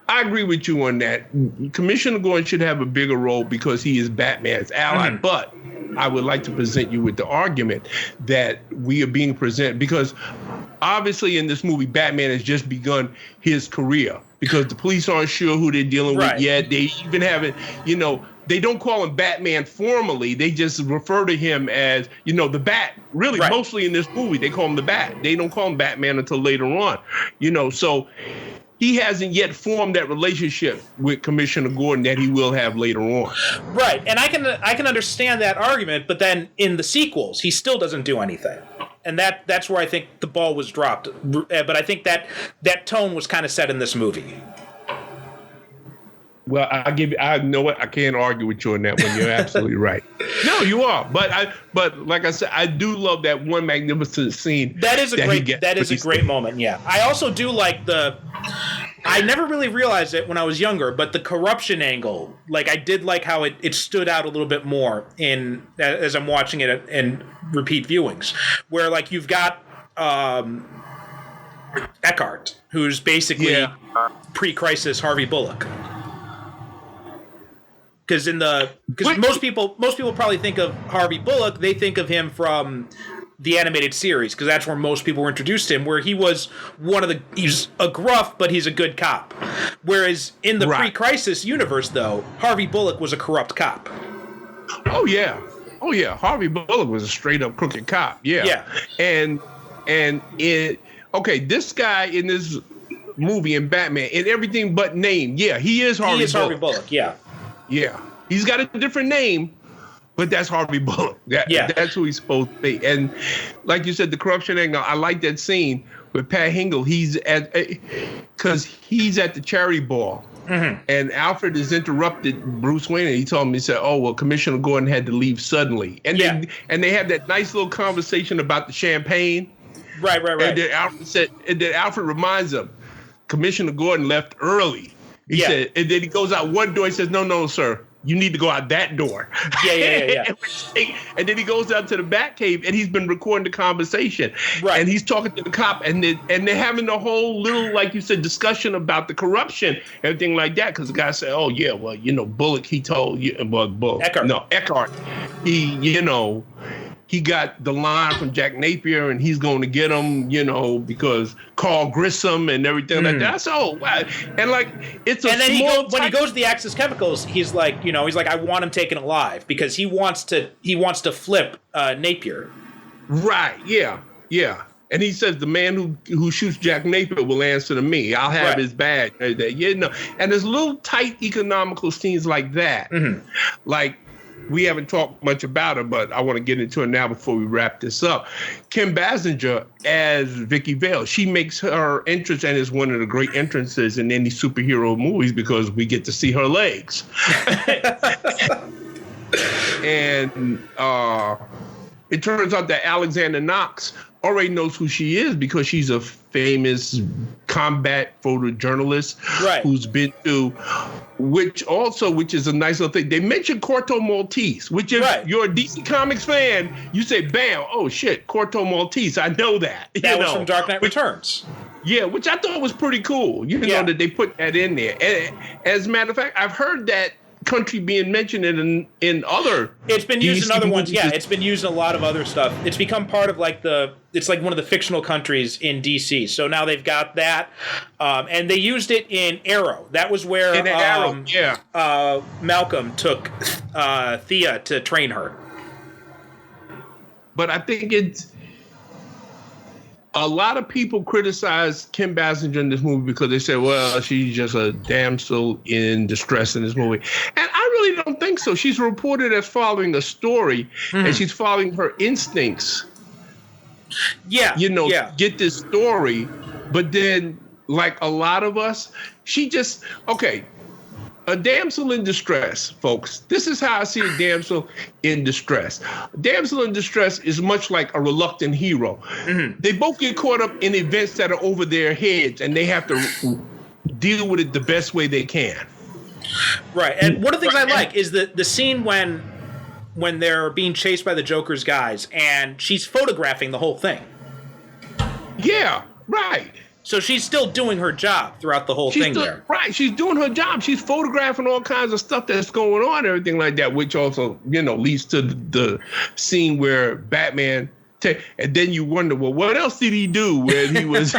I agree with you on that. Commissioner Gordon should have a bigger role because he is Batman's ally, but I would like to present you with the argument that we are being presented, because obviously in this movie, Batman has just begun his career because the police aren't sure who they're dealing with yet. They even haven't, they don't call him Batman formally. They just refer to him as, the Bat. Really, mostly in this movie, they call him the Bat. They don't call him Batman until later on. So he hasn't yet formed that relationship with Commissioner Gordon that he will have later on. Right, and I can understand that argument, but then in the sequels, he still doesn't do anything. And that's where I think the ball was dropped. But I think that tone was kind of set in this movie. Well, I know what, I can't argue with you on that one. You're absolutely right. No, you are. But like I said, I do love that one magnificent scene. That is a great moment. Yeah. I also do like I never really realized it when I was younger, but the corruption angle, like I did like how it stood out a little bit more as I'm watching it in repeat viewings, where like you've got Eckhart, who's basically pre-crisis Harvey Bullock. Because most people probably think of Harvey Bullock, they think of him from the animated series, because that's where most people were introduced to him, where he was he's a gruff, but he's a good cop. Whereas in the pre-crisis universe, though, Harvey Bullock was a corrupt cop. Oh yeah. Harvey Bullock was a straight up crooked cop. Yeah. And this guy in this movie in Batman, in everything but name, he is Harvey Bullock. Harvey Bullock, yeah. Yeah, he's got a different name, but that's Harvey Bullock. That's who he's supposed to be. And like you said, the corruption angle, I like that scene with Pat Hingle. Because he's at the charity ball. Mm-hmm. And Alfred has interrupted Bruce Wayne, and he told him, he said, "Oh, well, Commissioner Gordon had to leave suddenly." And they have that nice little conversation about the champagne. Right. And then Alfred reminds him, Commissioner Gordon left early. He said, and then he goes out one door. He says, "No, sir, you need to go out that door." Yeah. And then he goes out to the Batcave, and he's been recording the conversation. Right. And he's talking to the cop, and they're having a whole little, like you said, discussion about the corruption, everything like that. Because the guy said, "Oh yeah, well, Bullock, he told you, Bullock, Eckhart, he got the line from Jack Napier, and he's going to get him, because Carl Grissom and everything like that." So, wow. And like, it's a. And then when he goes to the Axis Chemicals, he's like, I want him taken alive because he wants to flip Napier. Right. Yeah. And he says the man who shoots Jack Napier will answer to me. I'll have his badge. And there's little tight economical scenes like that, like. We haven't talked much about her, but I want to get into it now before we wrap this up. Kim Basinger as Vicky Vale. She makes her entrance and is one of the great entrances in any superhero movies because we get to see her legs. And it turns out that Alexander Knox already knows who she is because she's a famous combat photojournalist who's been to, which is a nice little thing. They mentioned Corto Maltese, which if you're a DC Comics fan, you say, bam, oh shit, Corto Maltese, I know that. That was from Dark Knight Returns. Yeah, which I thought was pretty cool, know, that they put that in there. And as a matter of fact, I've heard that country being mentioned in other. It's been used in other ones. Yeah, it's been used in a lot of other stuff. It's become part of it's like one of the fictional countries in DC. So now they've got that, and they used it in Arrow. That was where Malcolm took Thea to train her. But I think a lot of people criticize Kim Basinger in this movie because they say, well, she's just a damsel in distress in this movie. And I really don't think so. She's reported as following a story, and she's following her instincts. Yeah. Get this story. But then, like a lot of us, a damsel in distress, folks. This is how I see a damsel in distress. Damsel in distress is much like a reluctant hero. Mm-hmm. They both get caught up in events that are over their heads, and they have to deal with it the best way they can. Right. And one of the things I like is the scene when they're being chased by the Joker's guys, and she's photographing the whole thing. Yeah, right. So she's still doing her job throughout the whole thing there. Right. She's doing her job. She's photographing all kinds of stuff that's going on, everything like that, which also, leads to the scene where Batman, and then you wonder, well, what else did he do when he was...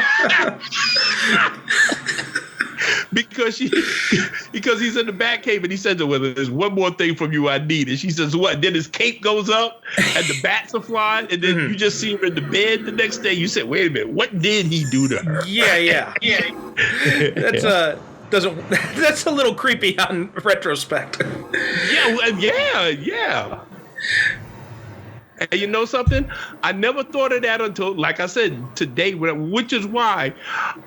because he's in the back cave and he says, well, there's one more thing from you I need. And she says, what? Then his cape goes up and the bats are flying. And then you just see him in the bed the next day. You said, wait a minute, what did he do to her? Yeah. That's a little creepy on retrospect. Yeah. And you know something? I never thought of that until, like I said, today, which is why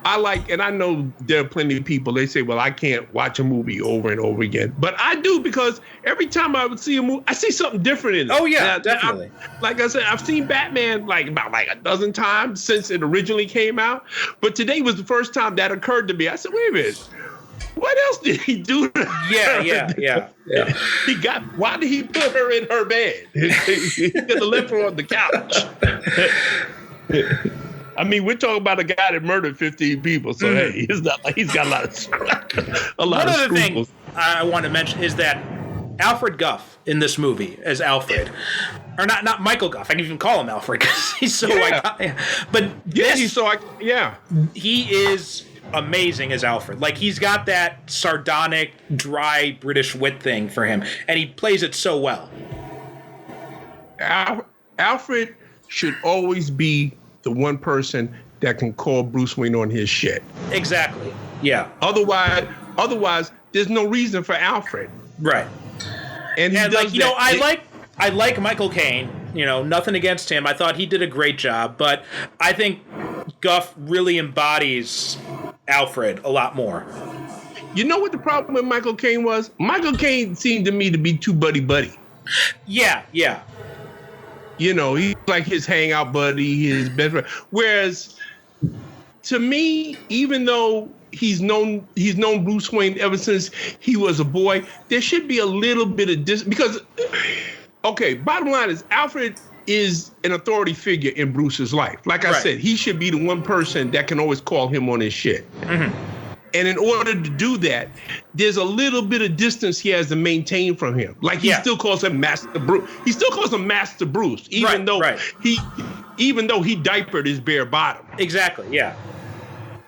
I like, and I know there are plenty of people, they say, well, I can't watch a movie over and over again. But I do, because every time I would see a movie, I see something different in it. Oh, yeah, definitely. Like I said, I've seen Batman about a dozen times since it originally came out. But today was the first time that occurred to me. I said, wait a minute. What else did he do to her? Yeah. Why did he put her in her bed? He could have left her on the couch. I mean, we're talking about a guy that murdered 15 people, so hey, it's not like he's got a lot of scruples. One other thing I want to mention is that Alfred Guff in this movie as Alfred, or not Michael Guff. I can even call him Alfred because he's so iconic. But he's so he is amazing as Alfred. Like, he's got that sardonic, dry British wit thing for him, and he plays it so well. Alfred should always be the one person that can call Bruce Wayne on his shit. Exactly. Yeah. Otherwise, there's no reason for Alfred. Right. And like, you know, I like Michael Caine. You know, nothing against him. I thought he did a great job, but I think Guff really embodies Alfred a lot more. You know what the problem with Michael Caine was? Michael Caine seemed to me to be too buddy-buddy. Yeah. You know, he's like his hangout buddy, his best friend. Whereas, to me, even though he's known Bruce Wayne ever since he was a boy, there should be a little bit of because, okay, bottom line is Alfred is an authority figure in Bruce's life. Like I said, he should be the one person that can always call him on his shit. Mm-hmm. And in order to do that, there's a little bit of distance he has to maintain from him. Like, he still calls him Master Bruce. He still calls him Master Bruce, even though he diapered his bare bottom. Exactly, yeah.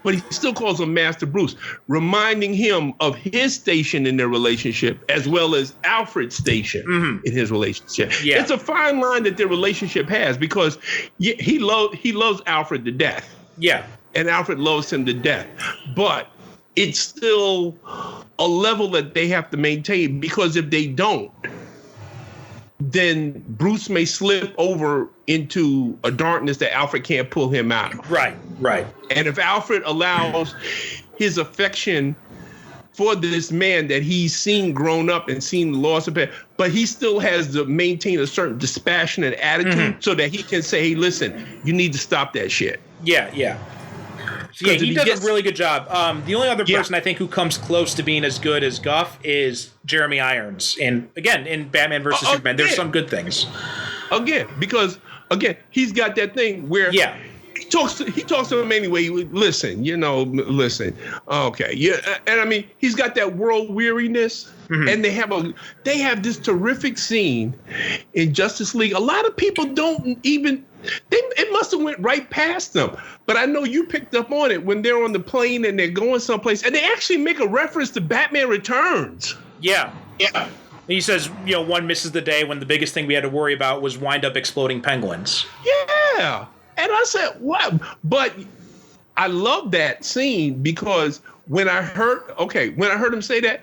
But he still calls him Master Bruce, reminding him of his station in their relationship as well as Alfred's station in his relationship. Yeah. It's a fine line that their relationship has, because he loves Alfred to death. Yeah. And Alfred loves him to death. But it's still a level that they have to maintain, because if they don't, then Bruce may slip over into a darkness that Alfred can't pull him out of. Right. And if Alfred allows his affection for this man that he's seen grown up and seen the loss of it, but he still has to maintain a certain dispassionate attitude so that he can say, hey, listen, you need to stop that shit. Yeah. So he does a really good job. The only other person I think who comes close to being as good as Guff is Jeremy Irons. And again, in Batman vs. Superman, there's some good things. Because he's got that thing where he talks to him anyway. Listen. Okay. Yeah. And I mean, he's got that world weariness. Mm-hmm. And they have this terrific scene in Justice League. A lot of people don't even, it must have went right past them. But I know you picked up on it when they're on the plane and they're going someplace, and they actually make a reference to Batman Returns. Yeah. He says, one misses the day when the biggest thing we had to worry about was wind up exploding penguins. Yeah. And I said, what? But I love that scene, because when I heard him say that,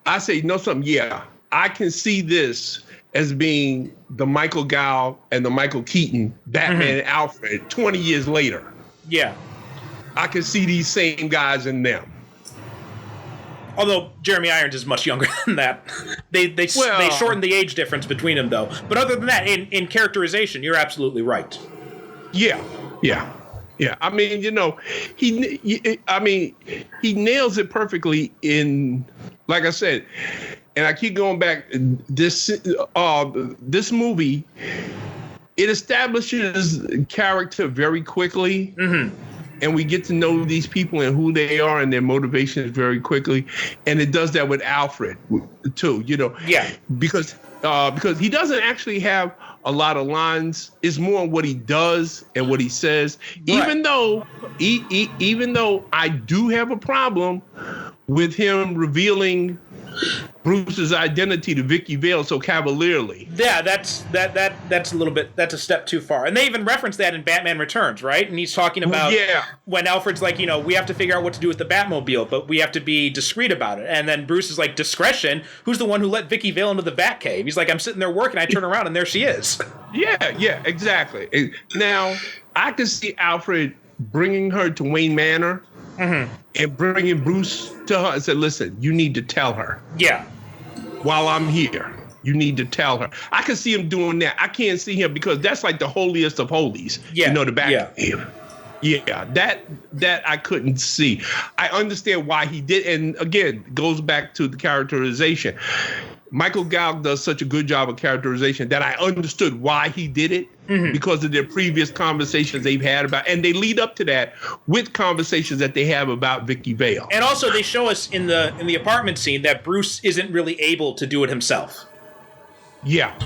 I say, you know something? Yeah, I can see this as being the Michael Gow and the Michael Keaton Batman and Alfred 20 years later. Yeah. I can see these same guys in them. Although Jeremy Irons is much younger than that. They shortened the age difference between them, though. But other than that, in characterization, you're absolutely right. Yeah. I mean, he nails it perfectly in, like I said, and I keep going back, this movie, it establishes character very quickly. Mm-hmm. And we get to know these people and who they are and their motivations very quickly. And it does that with Alfred, too, Yeah. Because he doesn't actually have a lot of lines. It's more on what he does and what he says. Right. Even though I do have a problem with him revealing Bruce's identity to Vicky Vale so cavalierly. Yeah, that's a little bit, that's a step too far. And they even reference that in Batman Returns, right? And he's talking about when Alfred's like, we have to figure out what to do with the Batmobile, but we have to be discreet about it. And then Bruce is like, discretion? Who's the one who let Vicky Vale into the Batcave? He's like, I'm sitting there working, I turn around and there she is. Yeah, exactly. Now, I can see Alfred bringing her to Wayne Manor and bringing Bruce to her and said, listen, you need to tell her. Yeah. While I'm here, you need to tell her. I can see him doing that. I can't see him because that's like the holiest of holies. Yeah. The Batcave. Yeah, that I couldn't see. I understand why he did. And again, goes back to the characterization. Michael Galk does such a good job of characterization that I understood why he did it because of their previous conversations they've had about, and they lead up to that with conversations that they have about Vicky Vale. And also they show us in the apartment scene that Bruce isn't really able to do it himself. Yeah.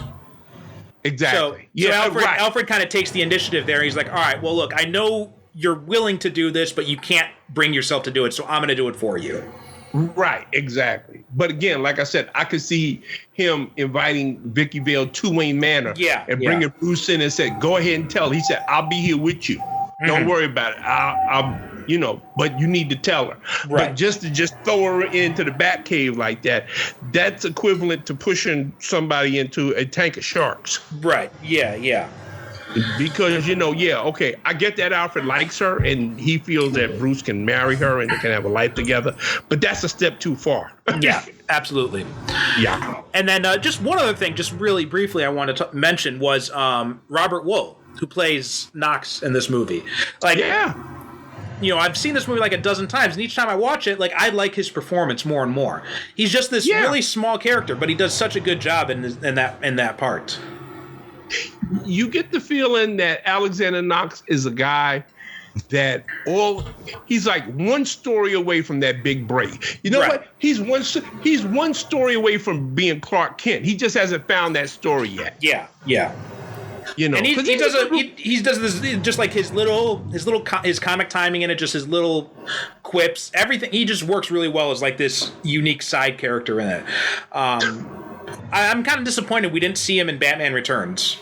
Exactly. So Alfred kind of takes the initiative there. He's like, all right, well, look, I know you're willing to do this, but you can't bring yourself to do it, so I'm going to do it for you. Right, exactly. But again, like I said, I could see him inviting Vicky Vale to Wayne Manor and bringing Bruce in and said, go ahead and tell her. He said, I'll be here with you. Don't worry about it. I'll but you need to tell her. Right. But just to throw her into the Batcave like that, that's equivalent to pushing somebody into a tank of sharks. Right, yeah. Because, I get that Alfred likes her and he feels that Bruce can marry her and they can have a life together, but that's a step too far. Yeah, absolutely. Yeah. And then just one other thing, just really briefly I wanted to mention was Robert Wuhl, who plays Knox in this movie. I've seen this movie like a dozen times, and each time I watch it, I like his performance more and more. He's just this really small character, but he does such a good job in that part. You get the feeling that Alexander Knox is a guy that he's like one story away from that big break. You know what? He's one story away from being Clark Kent. He just hasn't found that story yet. Yeah. And he does this just like his comic timing in it, just his little quips, everything. He just works really well as like this unique side character in it. I'm kind of disappointed we didn't see him in Batman Returns.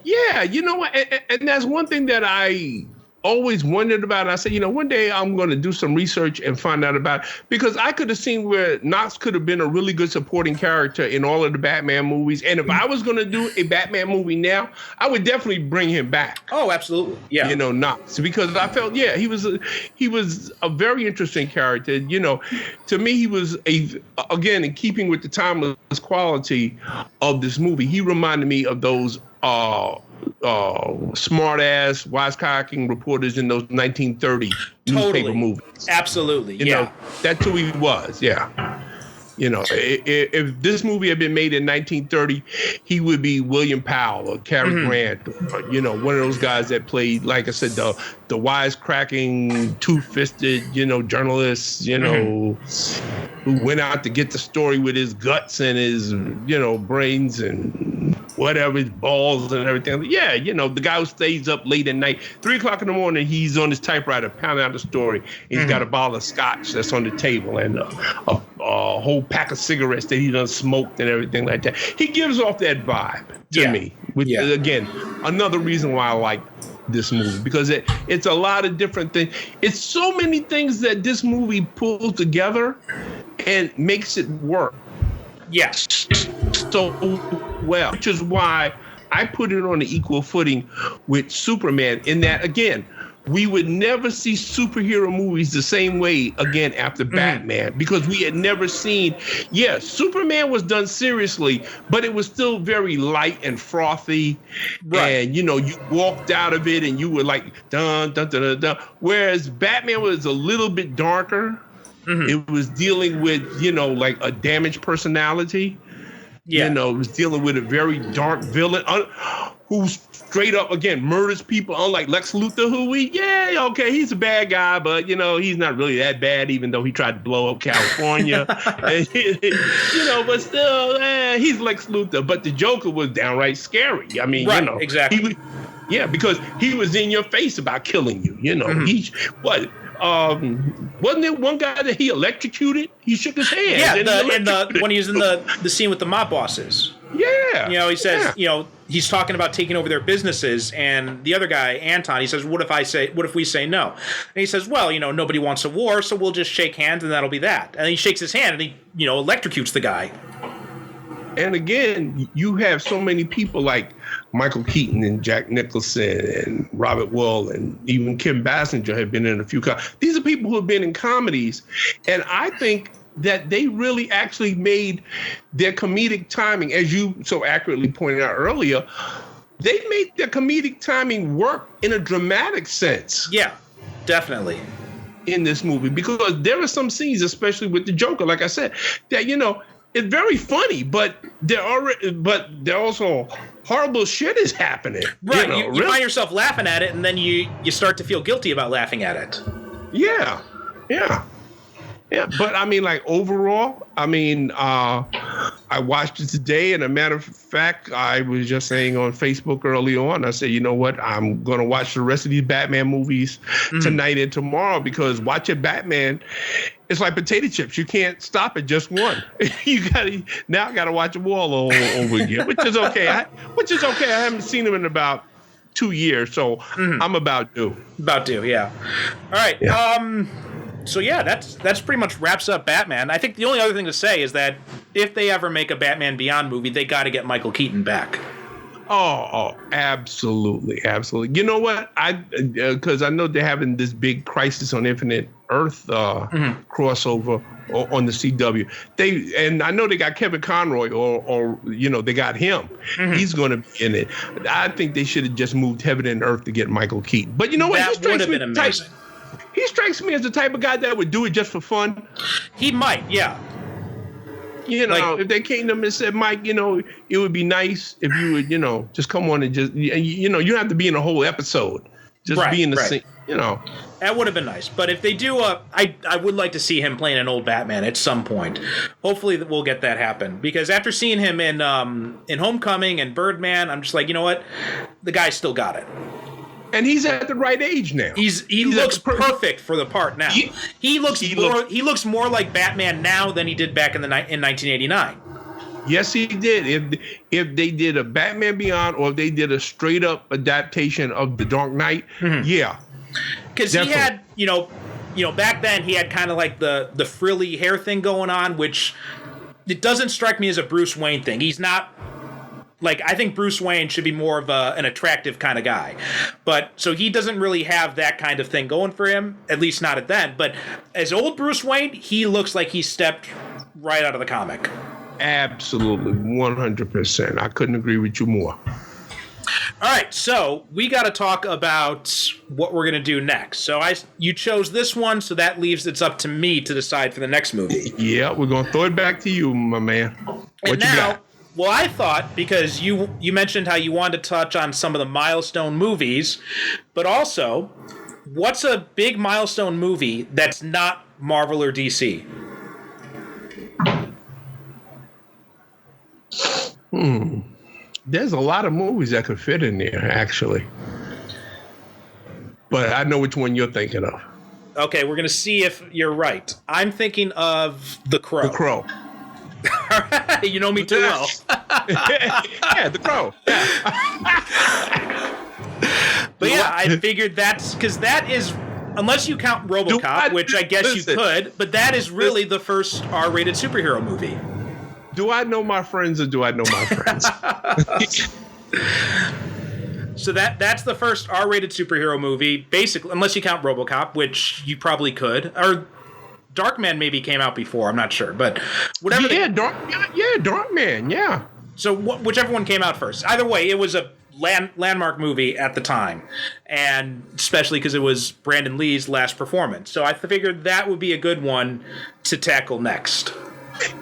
Yeah, you know what? And that's one thing that I always wondered about. I said, one day I'm going to do some research and find out about it, because I could have seen where Knox could have been a really good supporting character in all of the Batman movies. And if I was going to do a Batman movie now, I would definitely bring him back. Oh, absolutely. Yeah. Knox, because I felt, he was a very interesting character. To me, he was again, in keeping with the timeless quality of this movie, he reminded me of those smart-ass, wisecracking reporters in those 1930 newspaper movies. Absolutely, That's who he was, if this movie had been made in 1930, he would be William Powell or Cary Grant, or, one of those guys that played, like I said, the wisecracking, two-fisted, journalists, who went out to get the story with his guts and his, brains and whatever, his balls and everything. Yeah, the guy who stays up late at night, 3 o'clock in the morning, he's on his typewriter pounding out the story. He's got a bottle of scotch that's on the table and a whole pack of cigarettes that he done smoked and everything like that. He gives off that vibe to me. Again, another reason why I like this movie, because it's a lot of different things. It's so many things that this movie pulls together and makes it work. Yes. So well, which is why I put it on an equal footing with Superman, in that, again, we would never see superhero movies the same way again after Batman, because we had never seen, Superman was done seriously, but it was still very light and frothy. Right. And, you walked out of it and you were like, dun, dun, dun, dun, dun. Whereas Batman was a little bit darker. It was dealing with, like a damaged personality. Yeah. You know, was dealing with a very dark villain who's straight up, again, murders people, unlike Lex Luthor, who he's a bad guy, but, you know, he's not really that bad, even though he tried to blow up California. And, you know, but still, he's Lex Luthor. But the Joker was downright scary. I mean, right, you know. exactly. Because he was in your face about killing you, you know. Wasn't there one guy that he electrocuted? He shook his hand. Yeah, when he was in the scene with the mob bosses. Yeah. You know, he says, you know, he's talking about taking over their businesses, and the other guy, Anton, he says, what if we say no? And he says, well, you know, nobody wants a war, so we'll just shake hands and that'll be that. And he shakes his hand and he, you know, electrocutes the guy. And again, you have so many people like Michael Keaton and Jack Nicholson and Robert Wuhl and even Kim Basinger have been in a few. These are people who have been in comedies. And I think that they really actually made their comedic timing, as you so accurately pointed out earlier, they made their comedic timing work in a dramatic sense. Yeah, definitely. In this movie, because there are some scenes, especially with the Joker, like I said, that, you know, it's very funny, but there also horrible shit is happening. Right, you know, you find yourself laughing at it, and then you start to feel guilty about laughing at it. Yeah. But I mean, like overall, I mean, I watched it today, and a matter of fact, I was just saying on Facebook early on, I said, you know what, I'm going to watch the rest of these Batman movies tonight and tomorrow, because watching Batman, it's like potato chips. You can't stop at just one. You gotta watch them all over again, which is okay. I haven't seen them in about 2 years, so I'm about due. Yeah. All right. Yeah. So yeah, that's pretty much wraps up Batman. I think the only other thing to say is that if they ever make a Batman Beyond movie, they got to get Michael Keaton back. Oh, absolutely. You know what? Because I know they're having this big Crisis on Infinite Earth crossover on the CW. And I know they got Kevin Conroy, or you know, they got him. He's going to be in it. I think they should have just moved heaven and earth to get Michael Keaton. But you know what? That would have been amazing. He strikes me as the type of guy that would do it just for fun. He might, yeah. You know, if they came to him and said, Mike, you know, it would be nice if you would, you know, just come on and just, you know, you don't have to be in a whole episode. Just be in the scene, you know. That would have been nice. But if they do, I would like to see him playing an old Batman at some point. Hopefully we'll get that happen. Because after seeing him in Homecoming and Birdman, I'm just like, you know what? The guy's still got it. And he's at the right age now. He looks perfect for the part now. He looks more like Batman now than he did back in 1989. Yes, he did. If they did a Batman Beyond, or if they did a straight up adaptation of The Dark Knight, yeah. Because he had, you know, back then he had kind of like the frilly hair thing going on, which it doesn't strike me as a Bruce Wayne thing. He's not. Like, I think Bruce Wayne should be more of an attractive kind of guy. But, so he doesn't really have that kind of thing going for him, at least not at then. But as old Bruce Wayne, he looks like he stepped right out of the comic. Absolutely, 100%. I couldn't agree with you more. All right, so we got to talk about what we're going to do next. So you chose this one, so that leaves it's up to me to decide for the next movie. Yeah, we're going to throw it back to you, my man. What you got? Well, I thought, because you mentioned how you wanted to touch on some of the milestone movies, but also, what's a big milestone movie that's not Marvel or DC? There's a lot of movies that could fit in there, actually. But I know which one you're thinking of. Okay, we're going to see if you're right. I'm thinking of The Crow. The Crow. All right, you know me too well. Yeah, The Crow. Yeah. But yeah, I figured that's because that is, unless you count RoboCop, which I guess you could, but that is really the first R-rated superhero movie. Do I know my friends, or do I know my friends? So that's the first R-rated superhero movie, basically, unless you count RoboCop, which you probably could, or Darkman maybe came out before. I'm not sure, but whatever. Darkman. Yeah. So whichever one came out first. Either way, it was a landmark movie at the time, and especially because it was Brandon Lee's last performance. So I figured that would be a good one to tackle next.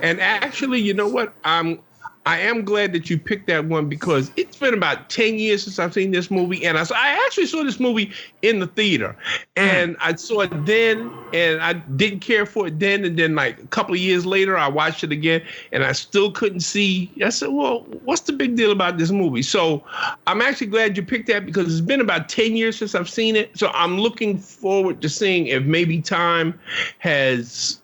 And actually, you know what? I'm I am glad that you picked that one because it's been about 10 years since I've seen this movie. And I actually saw this movie in the theater. And I saw it then, and I didn't care for it then. And then like a couple of years later, I watched it again, and I still couldn't see. I said, well, what's the big deal about this movie? So I'm actually glad you picked that because it's been about 10 years since I've seen it. So I'm looking forward to seeing if maybe time has,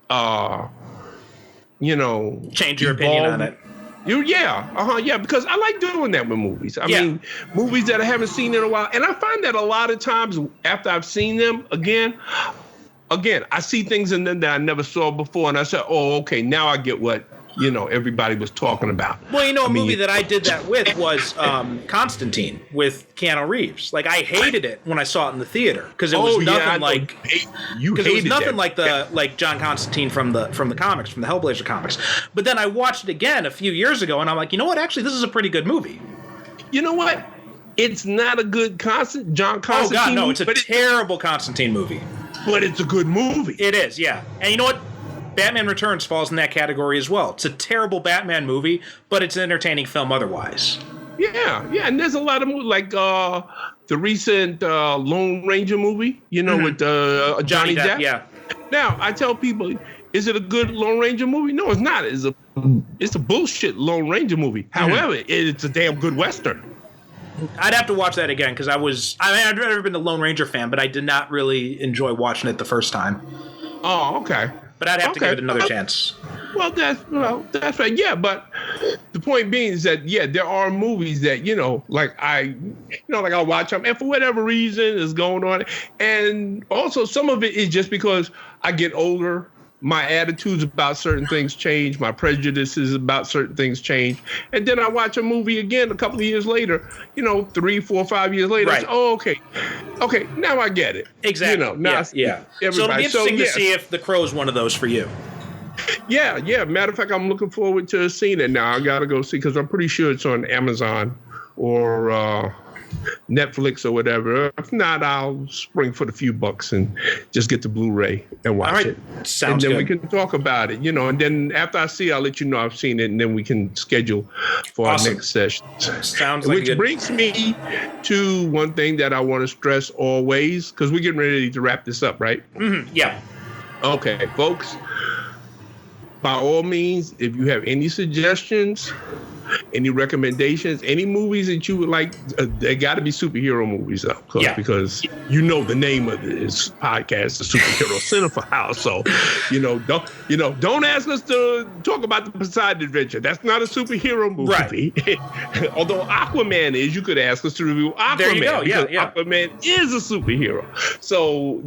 change your opinion on it. Yeah, because I like doing that with movies. I mean, movies that I haven't seen in a while. And I find that a lot of times after I've seen them again, I see things in them that I never saw before. And I said, oh, okay, now I get what, everybody was talking about. Well, movie that I did that with was Constantine with Keanu Reeves. Like, I hated it when I saw it in the theater because it was nothing like like John Constantine from the comics, from the Hellblazer comics. But then I watched it again a few years ago, and I'm like, you know what? Actually, this is a pretty good movie. You know what? It's not a good John Constantine. Oh God, no! It's a terrible Constantine movie. But it's a good movie. It is, yeah. And you know what? Batman Returns falls in that category as well. It's a terrible Batman movie, but it's an entertaining film otherwise. Yeah, and there's a lot of movies like the recent Lone Ranger movie, with Johnny Depp. Yeah. Now I tell people, is it a good Lone Ranger movie? No, it's not. It's a bullshit Lone Ranger movie. However, it's a damn good Western. I'd have to watch that again because I've never been a Lone Ranger fan, but I did not really enjoy watching it the first time. Oh, okay. But I'd have to give it another chance. Well, that's right. Yeah, but the point being is that there are movies that I'll watch them, and for whatever reason is going on, and also some of it is just because I get older. My attitudes about certain things change. My prejudices about certain things change. And then I watch a movie again a couple of years later, 3, 4, 5 years later. Right. I say, oh, okay. Okay, now I get it. Exactly. Yeah. So it'll be interesting to see if The Crow is one of those for you. Yeah. Matter of fact, I'm looking forward to seeing it now. I got to go see because I'm pretty sure it's on Amazon or Netflix or whatever. If not, I'll spring for the few bucks and just get the Blu-ray and watch it. Sounds good. And then we can talk about it, and then after I see it, I'll let you know I've seen it, and then we can schedule for our next session. Sounds like Which brings me to one thing that I want to stress always, because we're getting ready to wrap this up, right? Mm-hmm. Yeah. Okay, folks. By all means, if you have any suggestions, any recommendations, any movies that you would like, they got to be superhero movies, though, because the name of this podcast, the Superhero Cinephile. So, don't ask us to talk about the Poseidon Adventure. That's not a superhero movie. Right. Although Aquaman is, you could ask us to review Aquaman. There you go. Yeah. Aquaman is a superhero. So,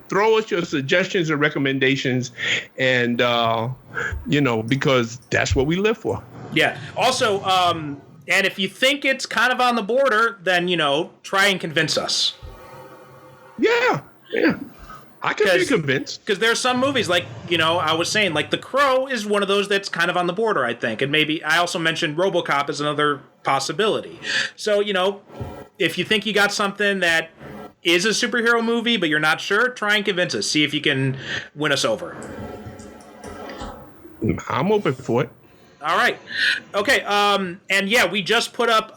throw us your suggestions and recommendations, and because that's what we live for. Yeah. Also, and if you think it's kind of on the border, then, try and convince us. Yeah. I can be convinced. Because there's some movies, like, I was saying, like The Crow is one of those that's kind of on the border, I think. And maybe I also mentioned RoboCop as another possibility. So, if you think you got something that is a superhero movie, but you're not sure, try and convince us. See if you can win us over. I'm open for it. All right. Okay. And yeah, we just put up,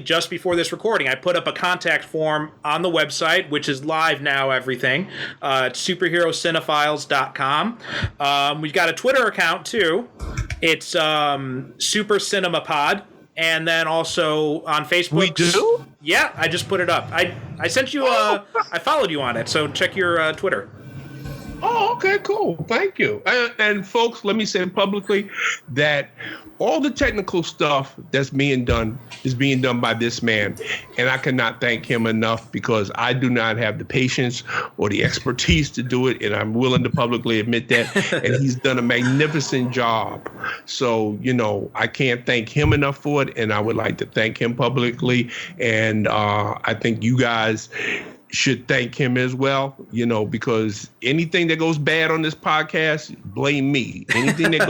just before this recording, I put up a contact form on the website, which is live now, everything. It's superherocinephiles.com. We've got a Twitter account too. It's Super Cinema Pod. And then also on Facebook. We do? Yeah, I just put it up. I sent you, I followed you on it. So check your Twitter. Oh, okay, cool. Thank you. And folks, let me say publicly that all the technical stuff that's being done is being done by this man. And I cannot thank him enough because I do not have the patience or the expertise to do it. And I'm willing to publicly admit that. And he's done a magnificent job. So, I can't thank him enough for it. And I would like to thank him publicly. And I think you guys should thank him as well, because anything that goes bad on this podcast, blame me. Anything that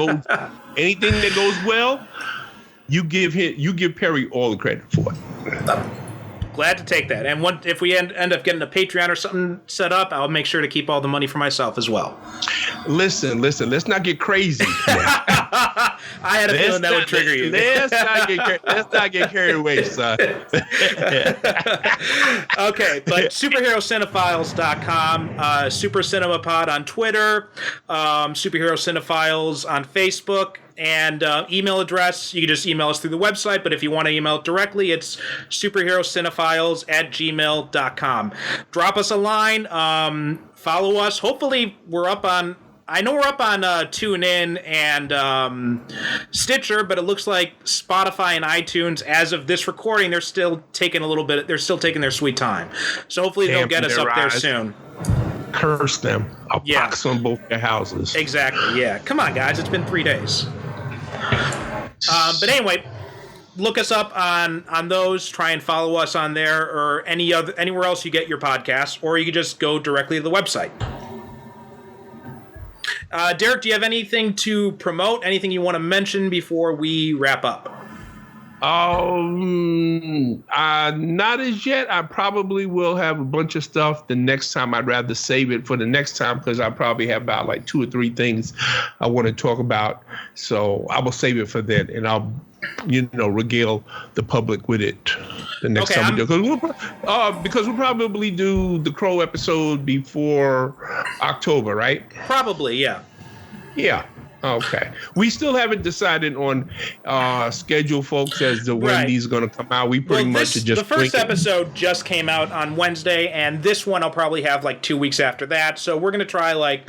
goes well, you give Perry all the credit for it. Glad to take that. And if we end up getting a Patreon or something set up, I'll make sure to keep all the money for myself as well. Listen, let's not get crazy. I had a feeling that would trigger you. Let's not get carried away, son. Okay, but superherocinephiles.com, Super Cinema Pod on Twitter, Superhero Cinephiles on Facebook, and email address, you can just email us through the website, but if you want to email it directly, it's superherocinephiles@gmail.com. Drop us a line, follow us. Hopefully we're up on, I know we're up on TuneIn and Stitcher, but it looks like Spotify and iTunes, as of this recording, they're still taking their sweet time. So hopefully they'll get us up there soon. Curse them. I'll box on both their houses. Exactly, yeah. Come on, guys. It's been 3 days. But anyway, look us up on those. Try and follow us on there or anywhere else you get your podcasts, or you can just go directly to the website. Derrick, do you have anything to promote? Anything you want to mention before we wrap up? Not as yet. I probably will have a bunch of stuff the next time. I'd rather save it for the next time because I probably have about like 2 or 3 things I want to talk about. So I will save it for then, and I'll, regale the public with it the next time we do. Because we'll probably do the Crow episode before October, right? Probably, yeah. Yeah. Okay. We still haven't decided on schedule, folks, as to when these are going to come out. We pretty much are just the first episode just came out on Wednesday, and this one I'll probably have like 2 weeks after that. So we're going to try like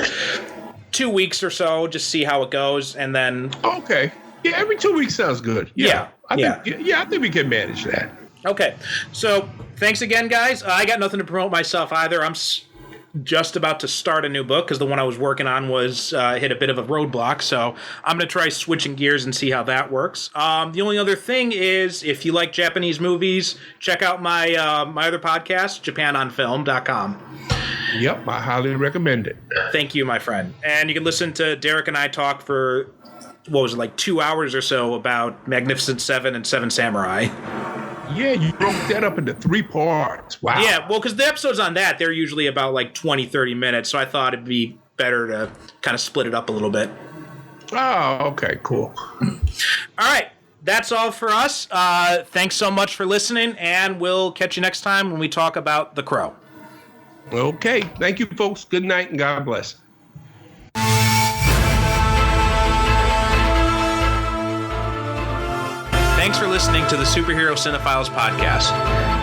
2 weeks or so, just see how it goes, and then... Okay. Yeah, every 2 weeks sounds good. I think we can manage that. Okay. So thanks again, guys. I got nothing to promote myself either. I'm just about to start a new book because the one I was working on was hit a bit of a roadblock, so I'm going to try switching gears and see how that works. The only other thing is, if you like Japanese movies, check out my my other podcast, japanonfilm.com. Yep, I highly recommend it. Thank you, my friend. And you can listen to Derrick and I talk for, what was it, like 2 hours or so about Magnificent Seven and Seven Samurai. Yeah, you broke that up into 3 parts. Wow. Yeah, well, because the episodes on that, they're usually about like 20, 30 minutes, so I thought it'd be better to kind of split it up a little bit. Oh, okay, cool. All right, that's all for us. Thanks so much for listening, and we'll catch you next time when we talk about The Crow. Okay, thank you, folks. Good night, and God bless. Thanks for listening to the Superhero Cinephiles podcast.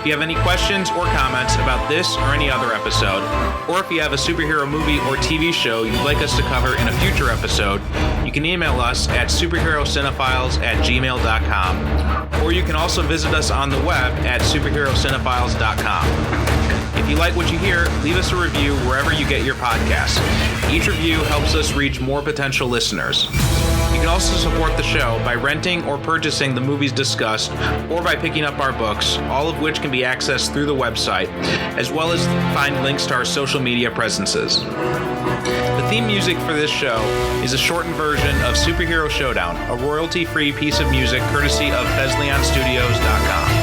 If you have any questions or comments about this or any other episode, or if you have a superhero movie or TV show you'd like us to cover in a future episode, you can email us at superherocinephiles@gmail.com, or you can also visit us on the web at superherocinephiles.com. If you like what you hear, leave us a review wherever you get your podcasts. Each review helps us reach more potential listeners. You can also support the show by renting or purchasing the movies discussed, or by picking up our books, all of which can be accessed through the website, as well as find links to our social media presences. The theme music for this show is a shortened version of Superhero Showdown, a royalty-free piece of music courtesy of BesleonStudios.com.